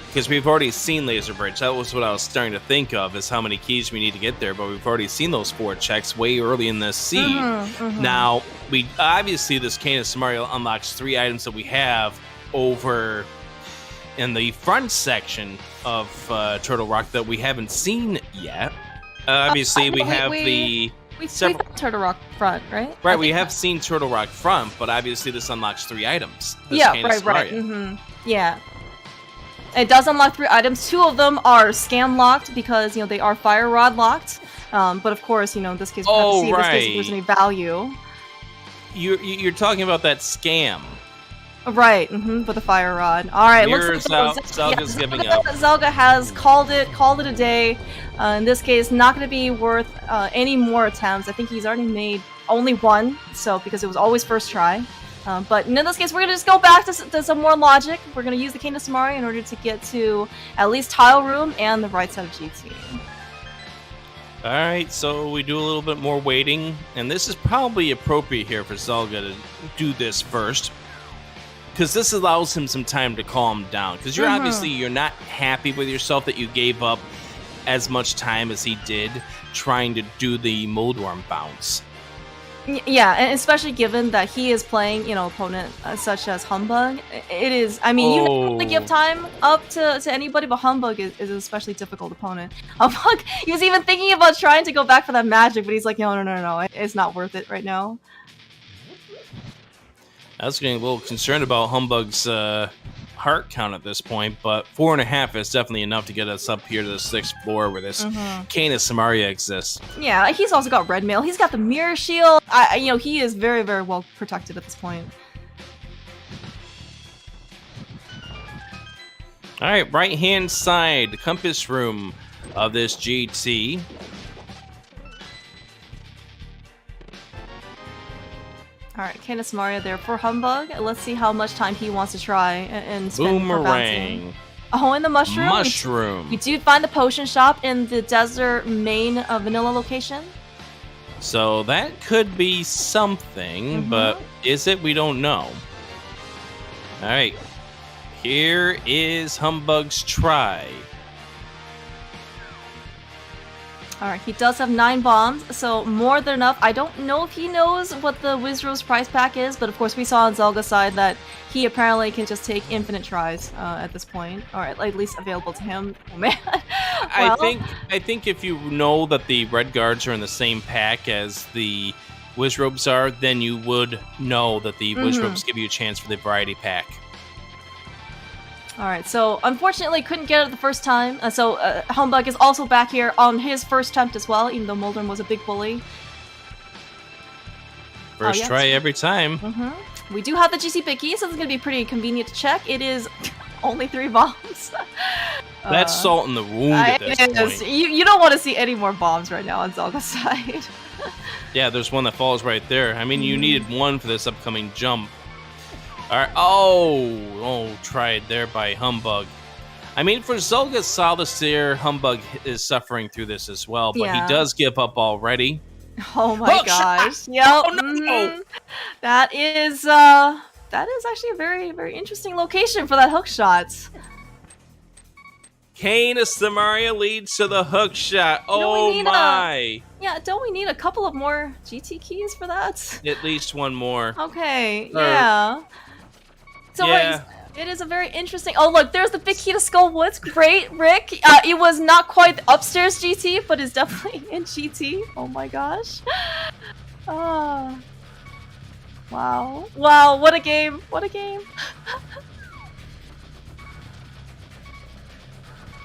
Because we've already seen Laser Bridge. That was what I was starting to think of, is how many keys we need to get there. But we've already seen those 4 checks way early in this seed. Now, we obviously, this Kena Samaria unlocks 3 items that we have over in the front section of Turtle Rock that we haven't seen yet. Obviously, we have we've seen Turtle Rock front, right? Right, we have seen Turtle Rock front, but obviously this unlocks 3 items. Yeah, right. Yeah. It does unlock 3 items. 2 of them are scam locked because, they are fire rod locked. But of course, in this case, we have to see this case if there's any value. You're talking about that scam. Right, with the fire rod. Alright, looks like Zelga's giving up. Zelga has called it a day. In this case, not going to be worth any more attempts. I think he's already made only 1, so because it was always first try. But in this case, we're going to just go back to some more logic. We're going to use the Kena Samaria in order to get to at least Tile Room and the right side of GT. Alright, so we do a little bit more waiting, and this is probably appropriate here for Zelga to do this first. Because this allows him some time to calm down. Because obviously you're not happy with yourself that you gave up as much time as he did trying to do the Moldorm bounce. Yeah, and especially given that he is playing, opponent such as Humbug. It is, you have to give time up to anybody, but Humbug is an especially difficult opponent. Humbug, he was even thinking about trying to go back for that magic, but he's like, no, it's not worth it right now. I was getting a little concerned about Humbug's heart count at this point, but 4.5 is definitely enough to get us up here to the 6th floor where this Kena Samaria exists. Yeah, he's also got red mail. He's got the mirror shield. He is very, very well protected at this point. All right, right-hand side, the compass room of this GT. Alright, Kena Samaria there for Humbug. Let's see how much time he wants to try and spend for bouncing. Oh, and the mushroom? Mushroom. We do find the potion shop in the desert main vanilla location. So that could be something, but is it? We don't know. Alright, here is Humbug's try. Alright, he does have 9 bombs, so more than enough. I don't know if he knows what the Wizro's prize pack is, but of course we saw on Zelga's side that he apparently can just take infinite tries at this point. Alright, at least available to him. Oh man. Well, I think if you know that the red guards are in the same pack as the Wizrobes are, then you would know that the Wizrobes give you a chance for the variety pack. All right, so unfortunately couldn't get it the first time. So Humbug is also back here on his first attempt as well, even though Moldrum was a big bully. First try every time. We do have the GC big key, so it's going to be pretty convenient to check. It is only 3 bombs. That's salt in the wound at this point. You don't want to see any more bombs right now on Zelga's side. Yeah, there's one that falls right there. I mean, you needed one for this upcoming jump. All right. Oh, tried there by Humbug. I mean, for Zelga's solace there, Humbug is suffering through this as well, but he does give up already. Oh my gosh. Yep. Oh, no. That is actually a very, very interesting location for that hook shot. Canis the Mario leads to the hook shot. Oh my. Don't we need a couple of more GT keys for that? At least one more. Okay, yeah. So it is a very interesting... Oh, look, there's the big key to Skull Woods. Great, Rick. It was not quite the upstairs GT, but it's definitely in GT. Oh my gosh. Oh. Wow. Wow, what a game. What a game.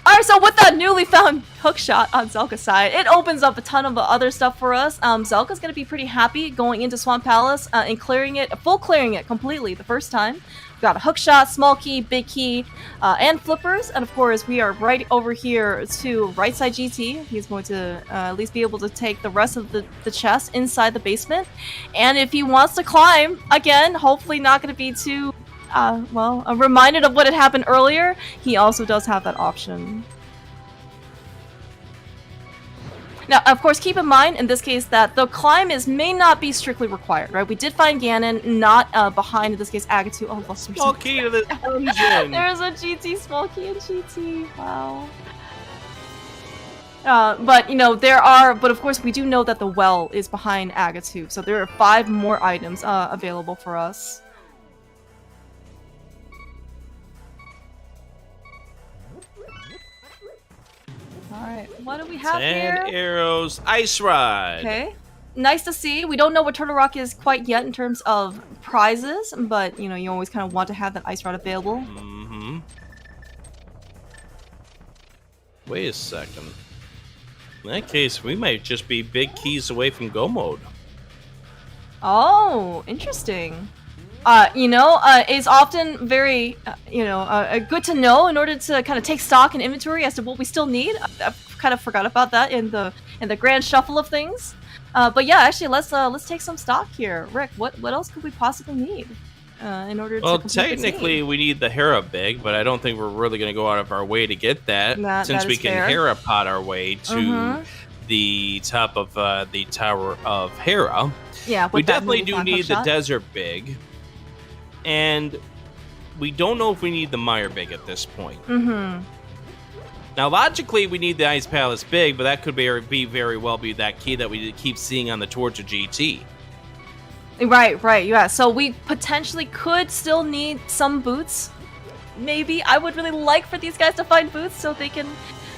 Alright, so with that newly found hook shot on Zelga's side, it opens up a ton of other stuff for us. Zelga's going to be pretty happy going into Swamp Palace and clearing it completely the first time. We've got a hook shot, small key, big key, and flippers. And of course, we are right over here to right side GT. He's going to at least be able to take the rest of the chest inside the basement. And if he wants to climb, again, hopefully not going to be too... reminded of what had happened earlier, he also does have that option. Now, of course, keep in mind, in this case, that the climb may not be strictly required, right? We did find Ganon, not behind, in this case, Agatu. Oh, lost some small key to the dungeon! There's a GT small key in GT. Wow. But of course, we do know that the well is behind Agatu, so there are 5 more items available for us. Alright, what do we have 10 here? arrows, ice ride. Okay. Nice to see. We don't know what Turtle Rock is quite yet in terms of prizes, but, you always kind of want to have that ice rod available. Mm-hmm. Wait a second. In that case, we might just be big keys away from Go Mode. Oh, interesting. Is often very, good to know in order to kind of take stock and inventory as to what we still need. I've kind of forgot about that in the grand shuffle of things. But yeah, actually, let's take some stock here. Rick, what else could we possibly need in order to complete technically, the team? we need the Hera big, but I don't think we're really going to go out of our way to get that, since we can Hera pod our way to the top of the Tower of Hera. Yeah, we definitely do need the Desert big. And we don't know if we need the Mire big at this point. Now, logically, we need the Ice Palace big, but that could very well be that key that we keep seeing on the Torch of GT. Right, yeah. So we potentially could still need some boots. Maybe. I would really like for these guys to find boots so they can,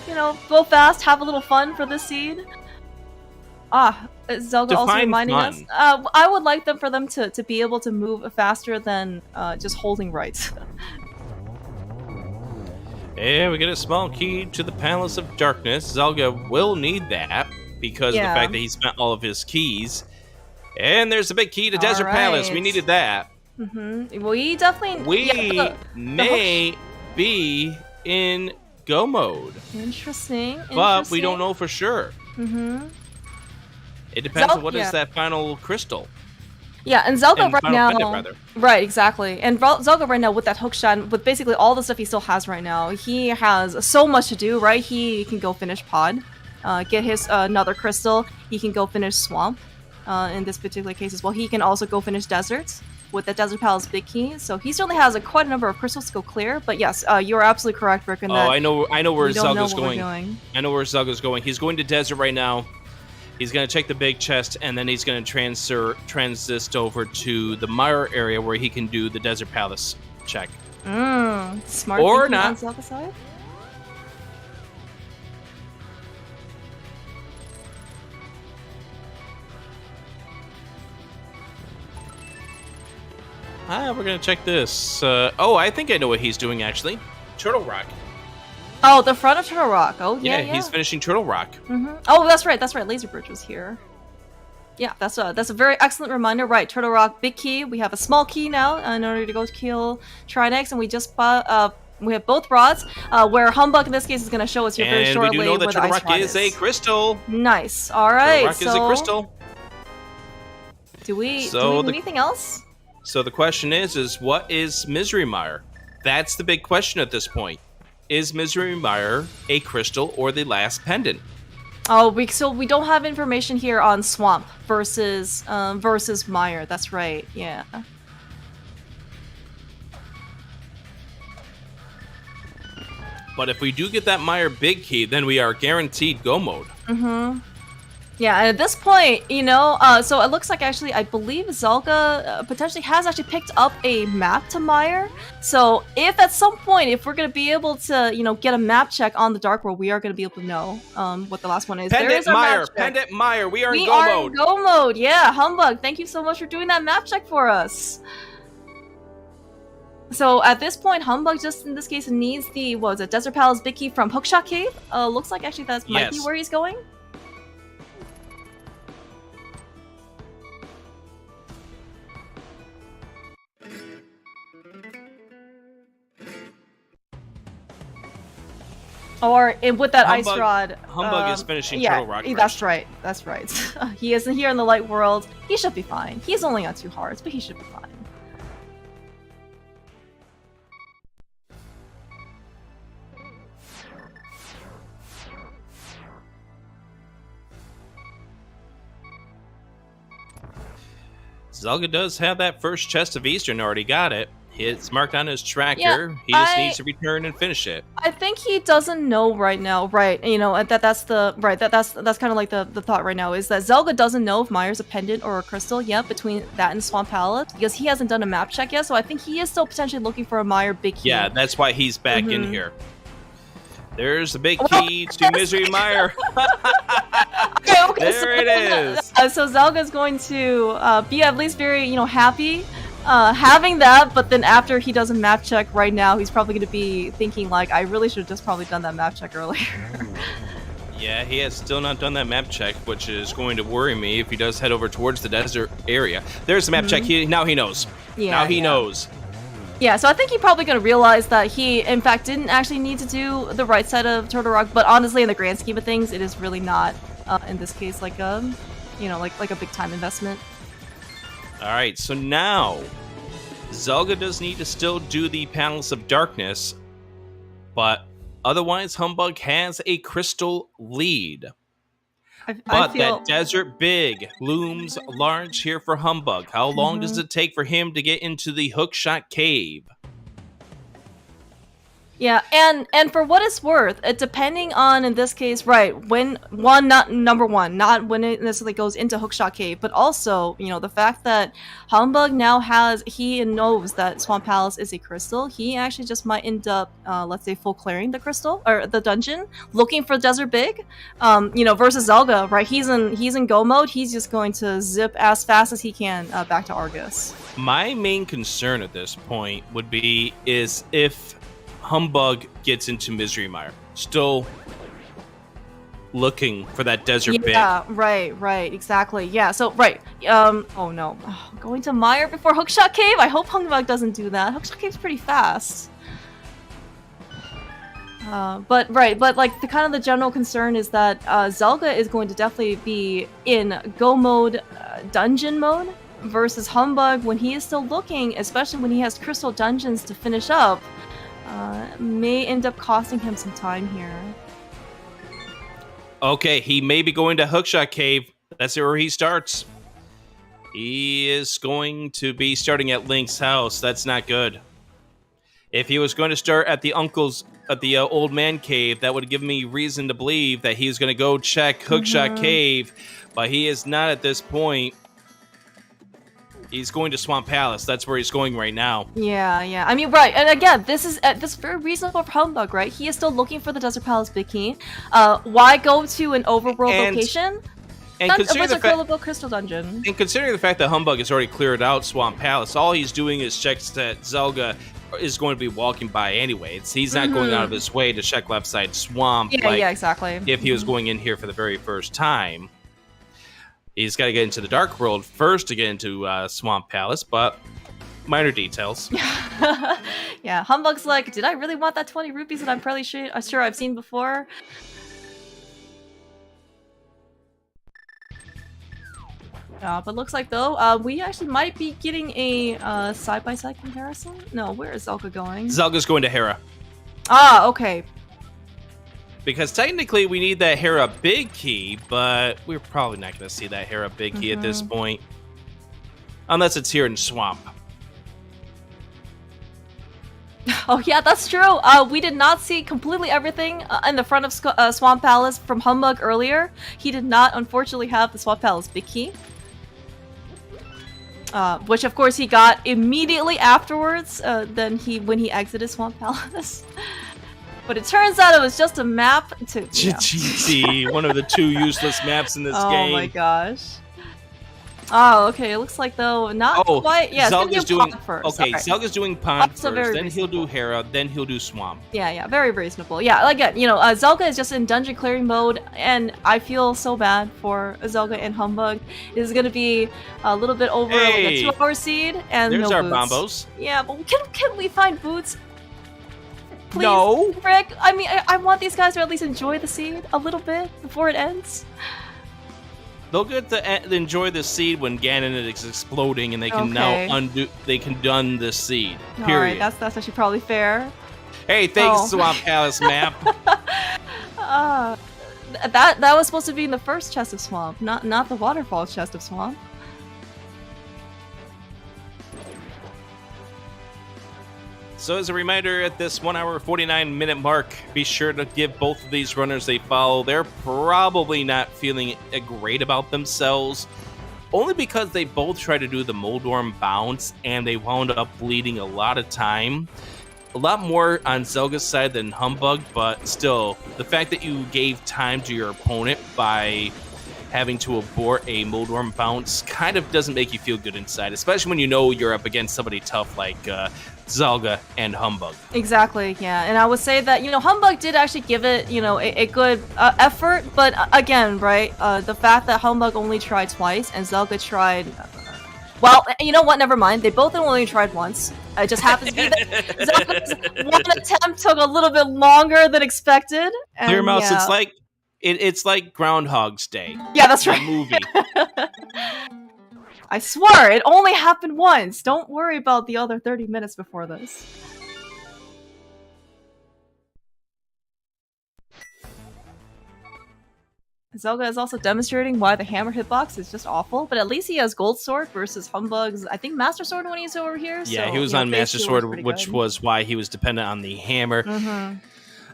go fast, have a little fun for the seed. Zelda also reminding us. I would like for them to be able to move faster than just holding right. Yeah, we get a small key to the Palace of Darkness. Zelda will need that because of the fact that he spent all of his keys. And there's a big key to Desert Palace. We needed that. We definitely... We may be in Go Mode. Interesting. But we don't know for sure. It depends on what is that final crystal. Yeah, and Zelda right now... Pendant, right, exactly. And Zelda right now with that hook shot, with basically all the stuff he still has right now, he has so much to do, right? He can go finish Pod, get his another crystal. He can go finish Swamp, in this particular case as well. He can also go finish Deserts with the Desert Palace big key. So he certainly has quite a number of crystals to go clear. But yes, you're absolutely correct, Rick, in that I know where Zelda's going. I know where Zelda's going. He's going to Desert right now. He's going to check the big chest, and then he's going to transist over to the Mire area where he can do the Desert Palace check. Smart or not. On Zelda's side? We're going to check this. I think I know what he's doing, actually. Turtle Rock. Oh, the front of Turtle Rock. Oh, yeah, He's finishing Turtle Rock. Oh, that's right. That's right. Laser Bridge was here. Yeah, that's a very excellent reminder. Right, Turtle Rock, big key. We have a small key now in order to go kill Trinex, and we just bought, we have both rods, where Humbug in this case is going to show us here very shortly. And we do know that where Turtle the ice Rock rod is a crystal. Nice. All right. Turtle Rock is a crystal. Do we need anything else? So the question is what is Misery Mire? That's the big question at this point. Is Misery Mire a crystal or the last pendant? Oh, so we don't have information here on Swamp versus Mire. That's right. Yeah. But if we do get that Mire big key, then we are guaranteed go mode. Yeah, and at this point, you know, so it looks like actually, I believe Zelda potentially has actually picked up a map to Mire. So if at some point, if we're going to be able to, you know, get a map check on the Dark World, we are going to be able to know what the last one is. Pendant Mire, we are in go mode. In go mode, yeah. Humbug, thank you so much for doing that map check for us. So at this point, Humbug just in this case needs the, what was it, Desert Palace big key from Hookshot Cave. Looks like actually that might be where he's going. Or with that ice rod. Humbug is finishing Turtle Rock. That's right. That's right. He isn't here in the light world. He should be fine. He's only on 2 hearts, but he should be fine. Zelda does have that first chest of Eastern, already got it. It's marked on his tracker. He just needs to return and finish it. I think he doesn't know right now, right? You know, that's kind of like the thought right now is that Zelda doesn't know if Mire's a pendant or a crystal yet between that and Swamp Palace because he hasn't done a map check yet. So I think he is still potentially looking for a Mire big key. Yeah, that's why he's back in here. There's the big key to Misery Mire. Okay, there it is. So Zelda's going to be at least very, you know, happy having that, but then after he does a map check right now, he's probably going to be thinking like, I really should have just probably done that map check earlier. Yeah, he has still not done that map check, which is going to worry me if he does head over towards the desert area. There's the map check. Now he knows. Yeah, now he knows. Yeah, so I think he's probably going to realize that he, in fact, didn't actually need to do the right side of Turtle Rock, but honestly, in the grand scheme of things, it is really not, in this case, like a, you know, like a big time investment. All right, so now Zelda does need to still do the Palace of Darkness, but otherwise Humbug has a crystal lead. But that desert big looms large here for Humbug. How long does it take for him to get into the Hookshot Cave? Yeah, and for what it's worth, depending on, in this case, right, when not when it necessarily goes into Hookshot Cave, but also, you know, the fact that Humbug now he knows that Swamp Palace is a crystal, he actually just might end up, let's say, full clearing the crystal, or the dungeon, looking for Desert Big, you know, versus Zelda, right, he's in go mode, he's just going to zip as fast as he can back to Argus. My main concern at this point would be is if Humbug gets into Misery Mire, still looking for that desert big. Yeah, right, exactly. Yeah, so, right, oh no. Going to Mire before Hookshot Cave? I hope Humbug doesn't do that. Hookshot Cave's pretty fast. But like, the kind of the general concern is that Zelda is going to definitely be in go mode, dungeon mode, versus Humbug when he is still looking, especially when he has crystal dungeons to finish up. May end up costing him some time here. Okay, he may be going to Hookshot Cave. That's where he starts. He is going to be starting at Link's house. That's not good. If he was going to start at the old man cave, that would give me reason to believe that he was going to go check Hookshot Cave, but he is not at this point. He's going to Swamp Palace. That's where he's going right now. Yeah. I mean, right. And again, this is very reasonable for Humbug, right? He is still looking for the Desert Palace big key. Why go to an overworld location? And considering the fact, crystal dungeon. And considering the fact that Humbug has already cleared out Swamp Palace, all he's doing is checks that Zelda is going to be walking by anyway. He's not going out of his way to check left side swamp. Yeah, exactly. If he was going in here for the very first time, he's got to get into the Dark World first to get into Swamp Palace, but minor details. Yeah, Humbug's like, did I really want that 20 rupees that I'm probably sure I've seen before? But looks like, though, we actually might be getting a side-by-side comparison? No, where is Zelda going? Zelda's going to Hera. Ah, okay. Because technically we need that Hera big key, but we're probably not going to see that Hera big key at this point. Unless it's here in Swamp. Oh yeah, that's true. We did not see completely everything in the front of Swamp Palace from Humbug earlier. He did not, unfortunately, have the Swamp Palace big key. Which of course he got immediately afterwards, when he exited Swamp Palace. But it turns out it was just a map to... Yeah. GG, one of the 2 useless maps in this game. Oh my gosh. Oh, okay. It looks like, though, not quite... Yeah, Zelda's doing... first. Okay, Right. Zelda's doing Pond Also first, then he'll do Hera, then he'll do Swamp. Yeah, very reasonable. Yeah, again, Zelda is just in dungeon clearing mode, and I feel so bad for Zelda and Humbug. It is going to be a little bit over like a 2-hour seed, and there's no our boots. bombos. Yeah, but can we find boots? Please, No. Rick. I mean, I want these guys to at least enjoy the seed a little bit before it ends. They'll get to enjoy the seed when Ganon is exploding, and they can now done the seed. Period. All right, that's actually probably fair. Hey, thanks, Swamp Palace map. That was supposed to be in the first chest of Swamp, not the waterfall chest of Swamp. So as a reminder, at this 1 hour 49 minute mark, be sure to give both of these runners a follow. They're probably not feeling great about themselves, only because they both tried to do the Moldorm bounce and they wound up bleeding a lot of time. A lot more on Zelda's side than Humbug, but still, the fact that you gave time to your opponent by having to abort a Moldorm bounce kind of doesn't make you feel good inside, especially when you know you're up against somebody tough like Zelda and Humbug. Exactly, yeah. And I would say that, Humbug did actually give it, a good effort, but again, right, the fact that Humbug only tried twice and Zelda tried... Well, you know what, never mind. They both only tried once. It just happens to be that Zelda's one attempt took a little bit longer than expected. And, Clear Mouse, yeah. it's like Groundhog's Day. Yeah, that's right. The movie. I swear, it only happened once. Don't worry about the other 30 minutes before this. Zelda is also demonstrating why the hammer hitbox is just awful, but at least he has Gold Sword versus Humbug's, I think, Master Sword when he's over here. Yeah, so, he was on Master Sword, which was why he was dependent on the hammer.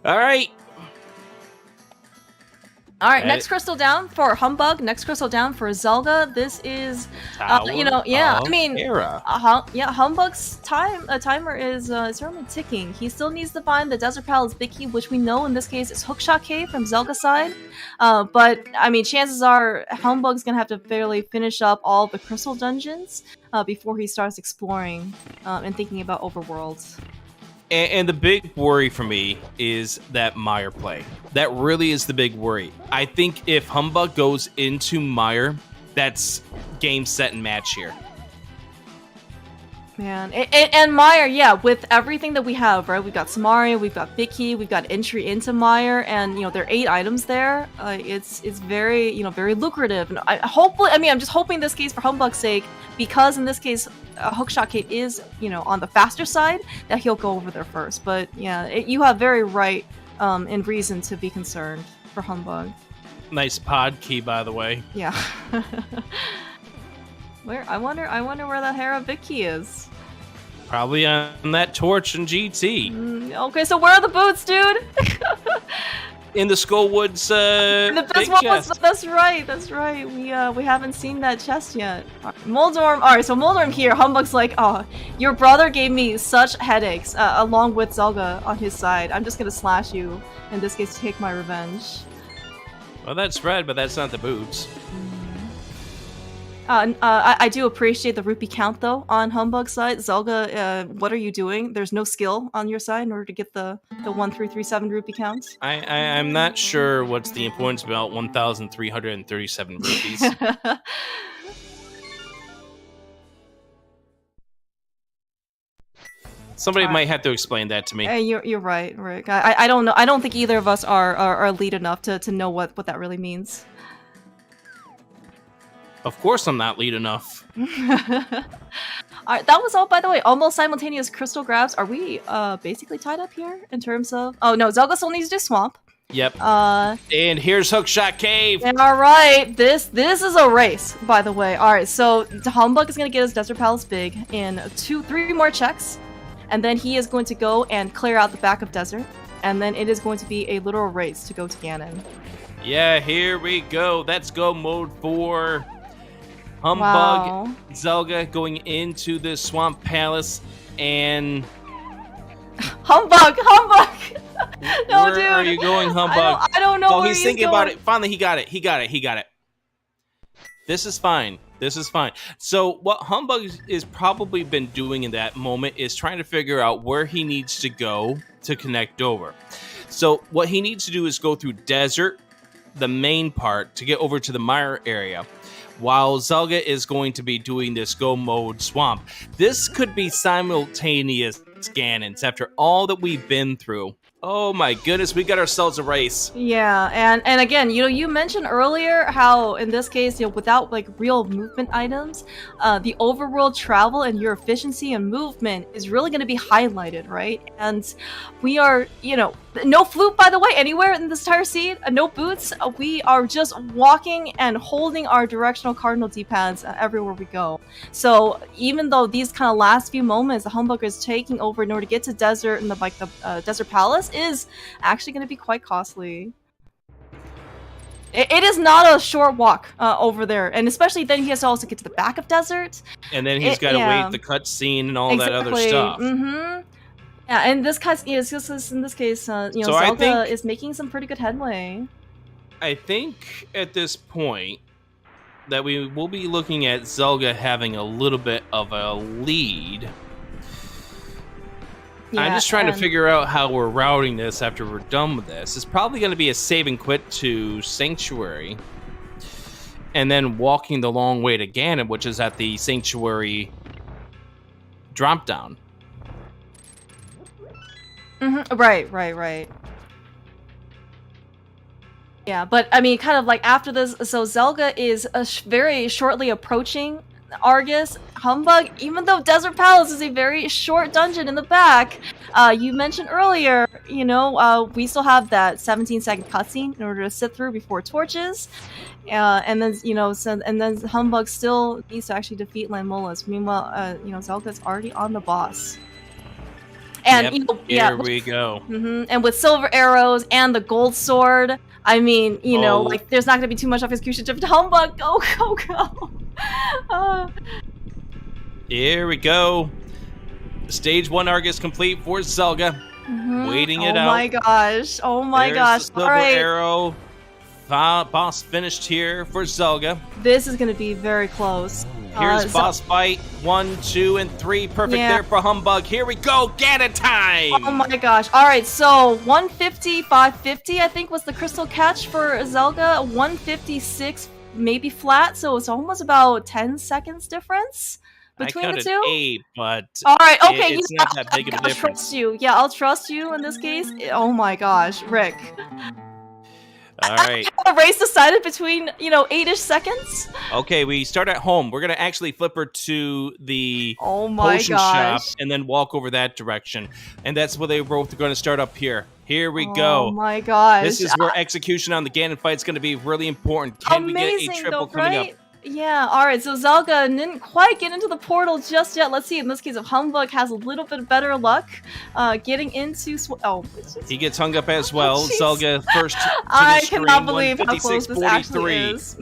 All right. Alright, next crystal down for Humbug, next crystal down for Zelda. This is, Humbug's timer is certainly ticking. He still needs to find the Desert Palace big key, which we know in this case is Hookshot Cave from Zelda's side. But, chances are Humbug's gonna have to fairly finish up all the crystal dungeons before he starts exploring and thinking about overworlds. And the big worry for me is that Mire play. That really is the big worry. I think if Humbug goes into Mire, that's game, set, and match here. Man, and Mire, yeah, with everything that we have, right? We've got Samaria, we've got Vicky, we've got entry into Mire, and there are 8 items there. It's very very lucrative, and I'm just hoping in this case for Humbug's sake, because in this case, Hookshot Cave is on the faster side, that he'll go over there first. But yeah, you have very right and reason to be concerned for Humbug. Nice pod key, by the way. Yeah. Where I wonder where that Hera big key is. Probably on that torch in GT. Okay, so where are the boots, dude? In the Skullwoods big chest. That's right. We haven't seen that chest yet. Moldorm. Alright, so Moldorm here. Humbug's like, oh, your brother gave me such headaches, along with Zelda on his side. I'm just gonna slash you, in this case, to take my revenge. Well, that's red, but that's not the boots. I do appreciate the rupee count though on Humbug's side. Zelda, what are you doing? There's no skill on your side in order to get the 1337 rupee counts. I'm not sure what's the importance about 1,337 rupees. Somebody might have to explain that to me. You're right, Rick. I don't know. I don't think either of us are elite enough to know what that really means. Of course I'm not lead enough. Alright, that was all, by the way. Almost simultaneous crystal grabs. Are we basically tied up here in terms of... Oh, no. Zelda still needs to do Swamp. Yep. And here's Hookshot Cave. Alright. This is a race, by the way. Alright, so Humbug is going to get his Desert Palace big in 3 more checks. And then he is going to go and clear out the back of Desert. And then it is going to be a literal race to go to Ganon. Yeah, here we go. Let's go mode 4. Humbug, wow. Zelda going into the Swamp Palace, and... Humbug! No, where dude! are you going, Humbug? I don't know Oh, where he's thinking going. about it. Finally, he got it. This is fine. So what Humbug is probably been doing in that moment is trying to figure out where he needs to go to connect over. So what he needs to do is go through Desert, the main part, to get over to the Mire area, while Zelda is going to be doing this Go Mode Swamp. This could be simultaneous Ganons after all that we've been through. Oh my goodness, we got ourselves a race. Yeah, and again, you mentioned earlier how in this case, without like real movement items, the overworld travel and your efficiency and movement is really going to be highlighted, right? And we are, no flute, by the way, anywhere in this entire scene, no boots. We are just walking and holding our directional cardinal D-pads everywhere we go. So even though these kind of last few moments, the Humbug is taking over in order to get to Desert and the Desert Palace is actually going to be quite costly. It is not a short walk over there, and especially then he has to also get to the back of Desert. And then he's got to wait the cutscene and all that other stuff. Mm-hmm. Yeah, and this case, Zelda is making some pretty good headway. I think at this point that we will be looking at Zelda having a little bit of a lead. Yeah, I'm just trying to figure out how we're routing this after we're done with this. It's probably going to be a save and quit to Sanctuary, and then walking the long way to Ganon, which is at the Sanctuary drop down. Mm-hmm. Right. Yeah, but I mean, kind of like after this, so Zelda is very shortly approaching Argus. Humbug, even though Desert Palace is a very short dungeon in the back, you mentioned earlier, we still have that 17-second cutscene in order to sit through before torches, and then and then Humbug still needs to actually defeat Lanmolas. Meanwhile, Zelda's already on the boss. And here we go. Mm-hmm, and with silver arrows and the gold sword, I mean, like there's not gonna be too much execution to Humbug. Go. Here we go. Stage 1 Argus complete for Zelda. Mm-hmm. Waiting it out. Oh my gosh. The silver arrow. Boss finished here for Zelda. This is gonna be very close. Here's boss fight 1, 2, and 3. Perfect there for Humbug. Here we go. Ganon time. Oh my gosh. Alright, so 150, 550, I think was the crystal catch for Zelda. 156 maybe flat, so it's almost about 10 seconds difference between the two. 8, but alright, okay, it's not that big of a difference. I'll trust you. Yeah, I'll trust you in this case. Oh my gosh, Rick. Alright. A race decided between, 8-ish seconds? Okay, we start at home. We're going to actually flip her to the potion shop and then walk over that direction. And that's where they both are going to start up here. Here we go. Oh my gosh. This is where execution on the Ganon fight is going to be really important. Can we get a triple coming up? Yeah, alright, so Zelda didn't quite get into the portal just yet. Let's see, in this case, if Humbug has a little bit better luck getting into... he gets hung up as well. Zelda first to the I screen, cannot believe how close this actually is.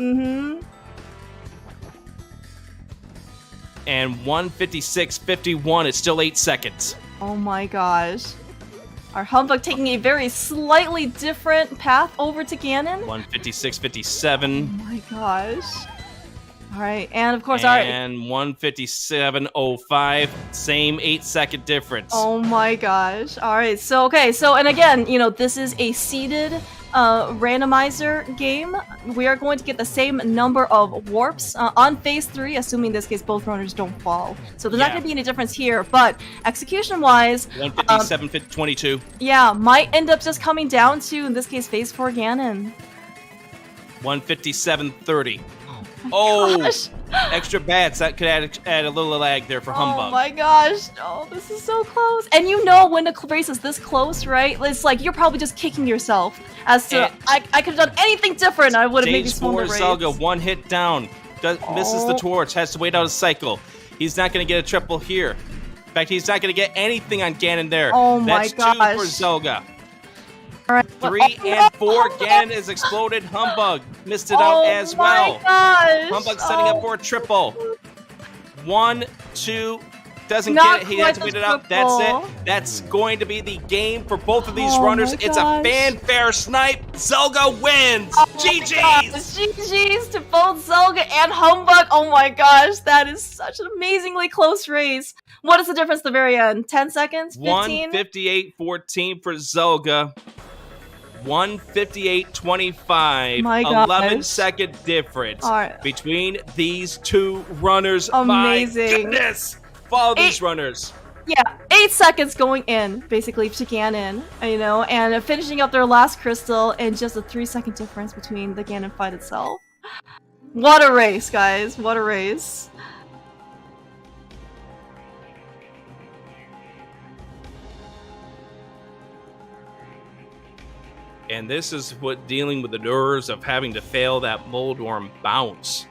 And 156.51, it's still 8 seconds. Oh my gosh. Our Humbug taking a very slightly different path over to Ganon. 156.57. Oh my gosh. All right, and of course, all right. And 157.05, same 8-second difference. Oh my gosh. All right. So, okay. So, and again, this is a seeded randomizer game. We are going to get the same number of warps on phase 3, assuming in this case both runners don't fall. So there's not going to be any difference here, but execution-wise... 157.22. Yeah, might end up just coming down to, in this case, phase 4 Ganon. 157.30. Oh, gosh. Extra bats. That could add a little lag there for Humbug. Oh my gosh. Oh, this is so close. And when the race is this close, right? It's like you're probably just kicking yourself as to, I could have done anything different. I would have maybe swung the race. Stage 4 Zelda, one hit down. Misses the torch. Has to wait out a cycle. He's not going to get a triple here. In fact, he's not going to get anything on Ganon there. Oh my gosh. That's 2 for Zelda. All right. 3 and 4, Ganon is exploded. Humbug missed it out as well. Oh my gosh. Humbug setting up for a triple. 1, 2, doesn't get it. He has to wait it out. That's it. That's going to be the game for both of these runners. It's a fanfare snipe. Zelda wins. GG's. GG's to both Zelda and Humbug. Oh my gosh, that is such an amazingly close race. What is the difference at the very end? 10 seconds? 15? 158.14 for Zelda. 158.25. My gosh. 11-second difference between these two runners. Amazing. My goodness. Follow these runners. Yeah, 8 seconds going in, basically, to Ganon, and finishing up their last crystal, and just a 3-second difference between the Ganon fight itself. What a race, guys. What a race. And this is what dealing with the nerves of having to fail that Moldorm bounce.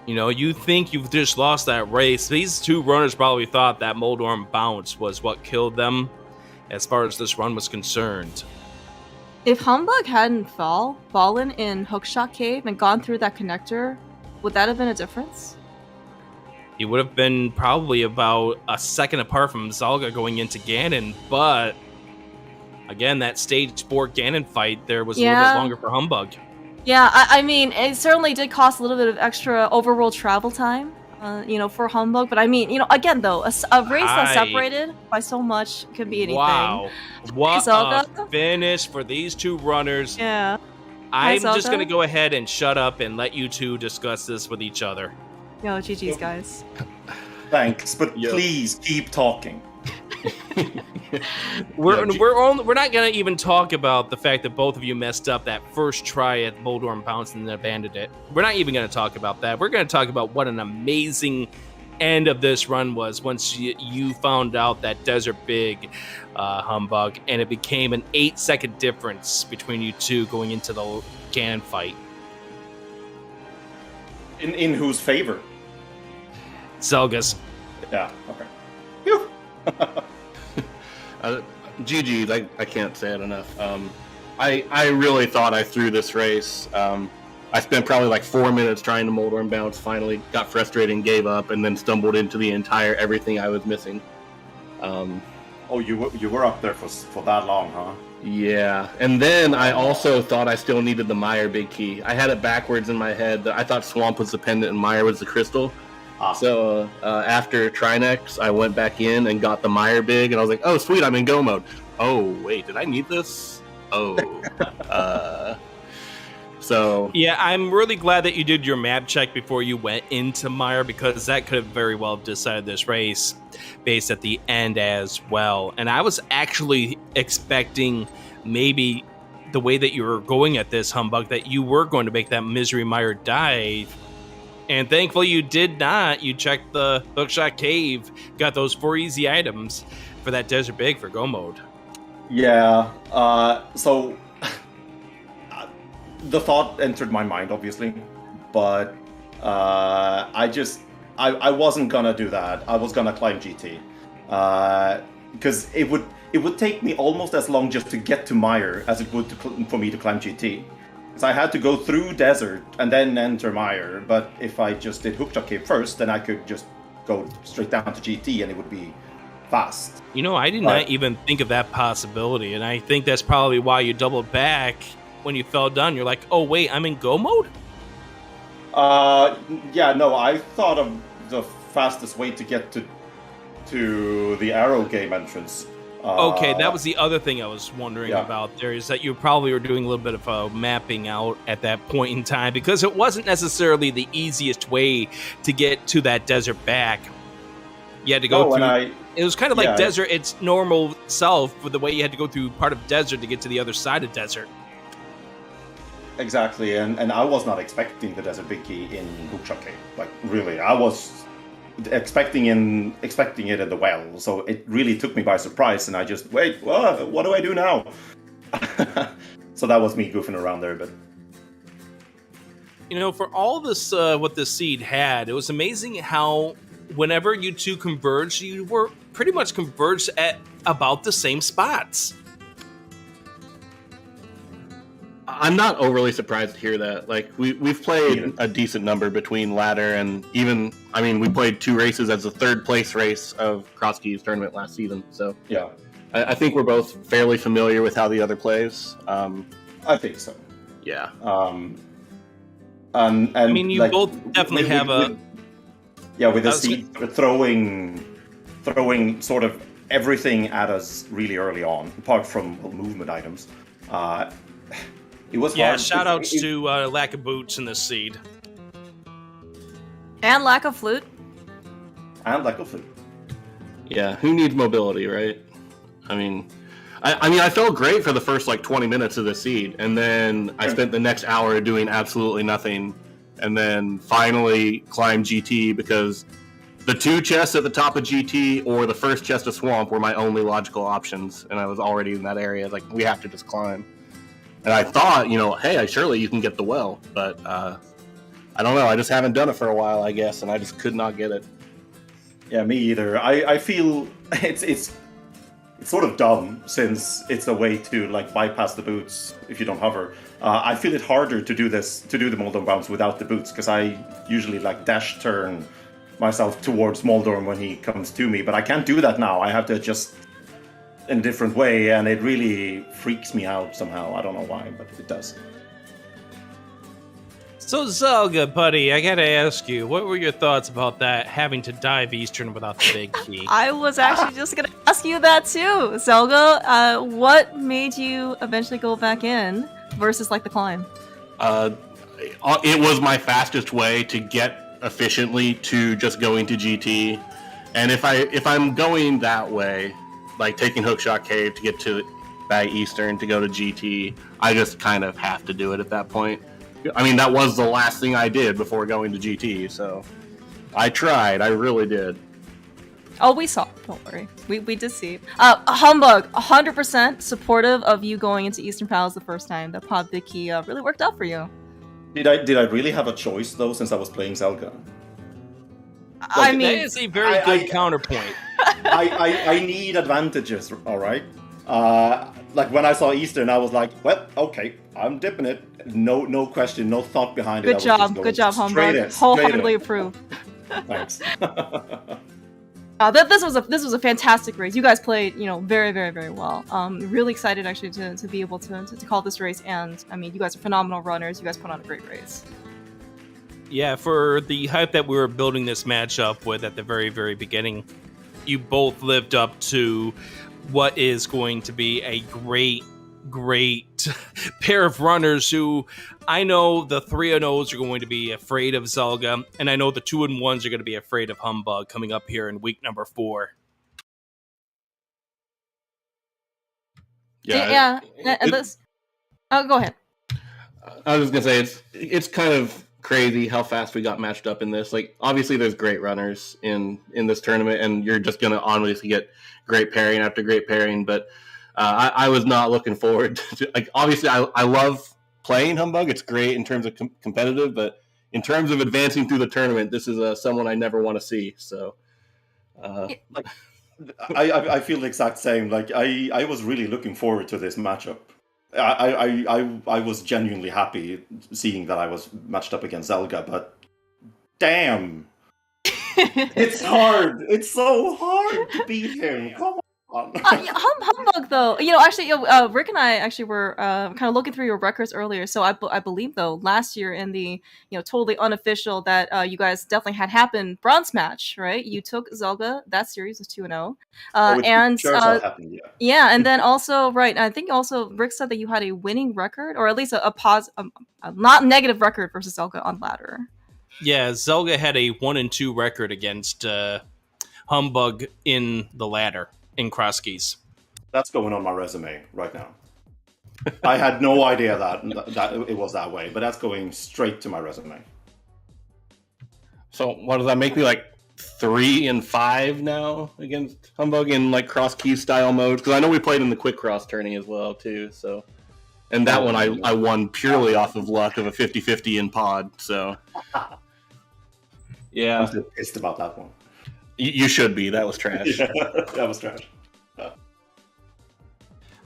You think you've just lost that race. These two runners probably thought that Moldorm bounce was what killed them as far as this run was concerned. If Humbug hadn't fallen in Hookshot Cave and gone through that connector, would that have been a difference? He would have been probably about a second apart from Zelda going into Ganon, but again, that stage 4 Ganon fight there was a little bit longer for Humbug. Yeah, I mean, it certainly did cost a little bit of extra overworld travel time, for Humbug. But I mean, again, though, a race that's separated by so much could be anything. Wow. What a finish for these two runners. Yeah. I'm just going to go ahead and shut up and let you two discuss this with each other. Yo, GG's, guys. Thanks, but please keep talking. We're not gonna even talk about the fact that both of you messed up that first try at Moldorm Bounce and then abandoned it. We're not even gonna talk about that. We're gonna talk about what an amazing end of this run was once you found out that Desert Big Humbug, and it became an 8-second difference between you two going into the Ganon fight. In whose favor? Zelga's. Yeah. Okay. Phew. GG, I can't say it enough. I really thought I threw this race. I spent probably like 4 minutes trying to Moldorm bounce, finally got frustrated and gave up, and then stumbled into the entire everything I was missing. Oh, you were up there for that long, huh? Yeah, and then I also thought I still needed the Mire big key. I had it backwards in my head. I thought Swamp was the pendant and Mire was the crystal. So after Trinex, I went back in and got the Mire big, and I was like, oh, sweet, I'm in go mode. Oh, wait, did I need this? Oh. So... Yeah, I'm really glad that you did your map check before you went into Mire, because that could have very well decided this race based at the end as well. And I was actually expecting maybe the way that you were going at this, Humbug, that you were going to make that Misery Mire dive. And thankfully you did not. You checked the Hookshot Cave, got those 4 easy items for that Desert Big for go mode. Yeah, so the thought entered my mind, obviously, but I wasn't gonna do that. I was gonna climb GT, because it would take me almost as long just to get to Mire as it would for me to climb GT. So I had to go through Desert and then enter Mire, but if I just did Hookshot Cave first, then I could just go straight down to GT and it would be fast. I did not even think of that possibility, and I think that's probably why you doubled back when you fell down. You're like, oh wait, I'm in go mode? Yeah, no, I thought of the fastest way to get to the Arrow game entrance. Okay, that was the other thing I was wondering Yeah. about there, is that you probably were doing a little bit of mapping out at that point in time, because it wasn't necessarily the easiest way to get to that desert back. You had to go through... It was kind of like desert, its normal self, with the way you had to go through part of desert to get to the other side of desert. Exactly, and I was not expecting the Desert Big Key in Hookshot Cave. Like, really, I was expecting it in the well, so it really took me by surprise, and I just, wait, what do I do now? So that was me goofing around there a bit. You know, for all this, what this seed had, it was amazing how whenever you two converged, you were pretty much converged at about the same spots. I'm not overly surprised to hear that. Like, we've played a decent number between ladder and even, I mean, we played 2 races as a 3rd place race of Crosskeys Tournament last season. So yeah, I think we're both fairly familiar with how the other plays. I think so. Yeah. And I mean, you like, both definitely have with the seed throwing sort of everything at us really early on, apart from movement items. It was hard. Shout outs to lack of boots in this seed. And lack of flute. Yeah, who needs mobility, right? I mean, I felt great for the first like 20 minutes of the seed, and then I spent the next hour doing absolutely nothing, and then finally climbed GT because the 2 chests at the top of GT or the first chest of Swamp were my only logical options, and I was already in that area. Like, we have to just climb. And I thought, hey, surely you can get the well, but I don't know. I just haven't done it for a while, I guess, and I just could not get it. Yeah, me either. I feel it's sort of dumb, since it's a way to like bypass the boots if you don't hover. I feel it harder to do the Moldorm bounce without the boots, because I usually like dash turn myself towards Moldorm when he comes to me, but I can't do that now. I have to adjust in a different way, and it really freaks me out somehow. I don't know why, but it does. So Zelga, buddy, I gotta ask you, what were your thoughts about that, having to dive Eastern without the big key? I was actually just gonna ask you that too, Zelga. What made you eventually go back in versus like the climb? It was my fastest way to get efficiently to just going to GT, and if I'm going that way, like taking Hookshot Cave to get to back Eastern to go to GT, I just kind of have to do it at that point. I mean, that was the last thing I did before going to GT, so I tried. I really did. Oh, we saw. Don't worry. We did see. Humbugh, 100% supportive of you going into Eastern Palace the first time. That Pod Big Key really worked out for you. Did I really have a choice, though, since I was playing Zelda? I mean, that is a very good counterpoint. I need advantages, all right? Like, when I saw Eastern, I was like, well, okay, I'm dipping it. No question, no thought behind it. Good job, Humbugh. Wholeheartedly approve. Thanks. This was a fantastic race. You guys played, very, very, very well. Really excited actually to be able to call this race, and I mean, you guys are phenomenal runners. You guys put on a great race. Yeah, for the hype that we were building this matchup with at the very, very beginning, you both lived up to what is going to be a great pair of runners who I know the 3-0s are going to be afraid of Zelda, and I know the 2-1s are going to be afraid of Humbugh coming up here in week number 4. Yeah. Go ahead. I was just gonna say it's kind of crazy how fast we got matched up in this. Like, obviously there's great runners in this tournament, and you're just gonna honestly get great pairing after great pairing, but I was not looking forward to, like, obviously I love playing Humbugh. It's great in terms of competitive, but in terms of advancing through the tournament, this is someone I never want to see. So like, I feel the exact same. Like, I was really looking forward to this matchup. I was genuinely happy seeing that I was matched up against Zelda, but damn, it's hard. It's so hard to beat him. Come Yeah, humbug though. Actually, Rick and I actually were kind of looking through your records earlier. So I believe though last year in the totally unofficial that you guys definitely had happened bronze match, right? You took Zelda. That series was 2-0, and sure as hell happened, yeah. yeah, and then also right. I think also Rick said that you had a winning record, or at least a not negative record versus Zelda on ladder. Yeah, Zelda had a 1-2 record against Humbug in the ladder in Crosskeys. That's going on my resume right now. I had no idea that it was that way, but that's going straight to my resume. So what does that make me, like 3-5 now against Humbug in like Crosskeys style modes? Because I know we played in the quick cross tourney as well too. So, and that one I won purely off of luck of a 50-50 in pod. So yeah, I'm still pissed about that one. You should be. That was trash. Yeah, that was trash.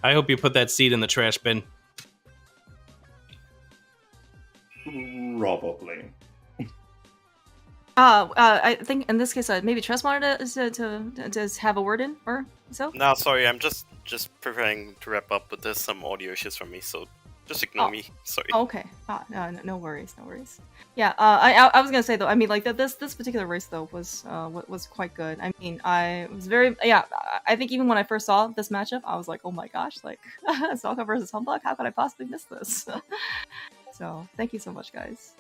I hope you put that seed in the trash bin. Probably. I think in this case, maybe Tress wanted to have a word in or so. No, sorry, I'm just preparing to wrap up, but there's some audio issues from me, so just ignore me. Sorry. Okay. No worries. Yeah. I was gonna say though. I mean, like this particular race though was quite good. I mean, I was very I think even when I first saw this matchup, I was like, oh my gosh, like Zelda versus Humbug. How could I possibly miss this? So thank you so much, guys.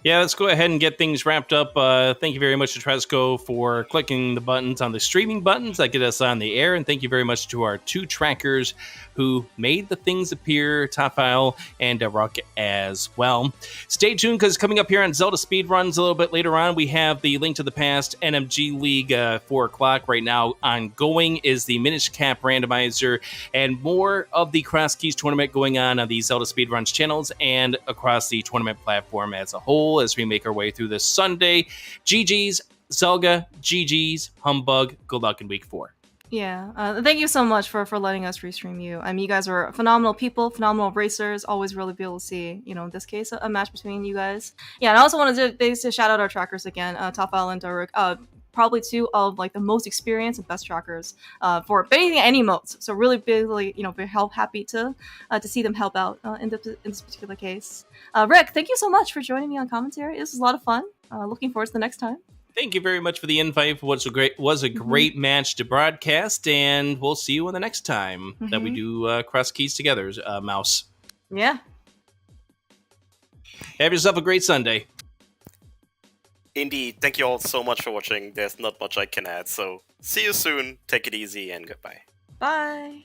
Yeah, let's go ahead and get things wrapped up. Thank you very much to Tresco for clicking the buttons on the streaming buttons that get us on the air. And thank you very much to our 2 trackers who made the things appear, Tafile and Ruck as well. Stay tuned because coming up here on Zelda Speedruns a little bit later on, we have the Link to the Past NMG League 4 o'clock. Right now ongoing is the Minish Cap Randomizer and more of the Crosskeys Tournament going on the Zelda Speedruns channels and across the tournament platform as a whole as we make our way through this Sunday. GG's, Zelda, GG's, Humbug, good luck in week 4. Yeah, thank you so much for letting us restream you. I mean, you guys were phenomenal people, phenomenal racers. Always really be able to see, in this case, a match between you guys. Yeah, and I also wanted to shout out our trackers again, Tafile and Daruk. Probably 2 of like the most experienced and best trackers for basically any modes. So really, very happy to see them help out in this particular case. Rick, thank you so much for joining me on commentary. This was a lot of fun. Looking forward to the next time. Thank you very much for the invite. Was a great match to broadcast, and we'll see you on the next time that we do Crosskeys together, Mouse. Yeah. Have yourself a great Sunday. Indeed, thank you all so much for watching. There's not much I can add, so see you soon, take it easy, and goodbye. Bye.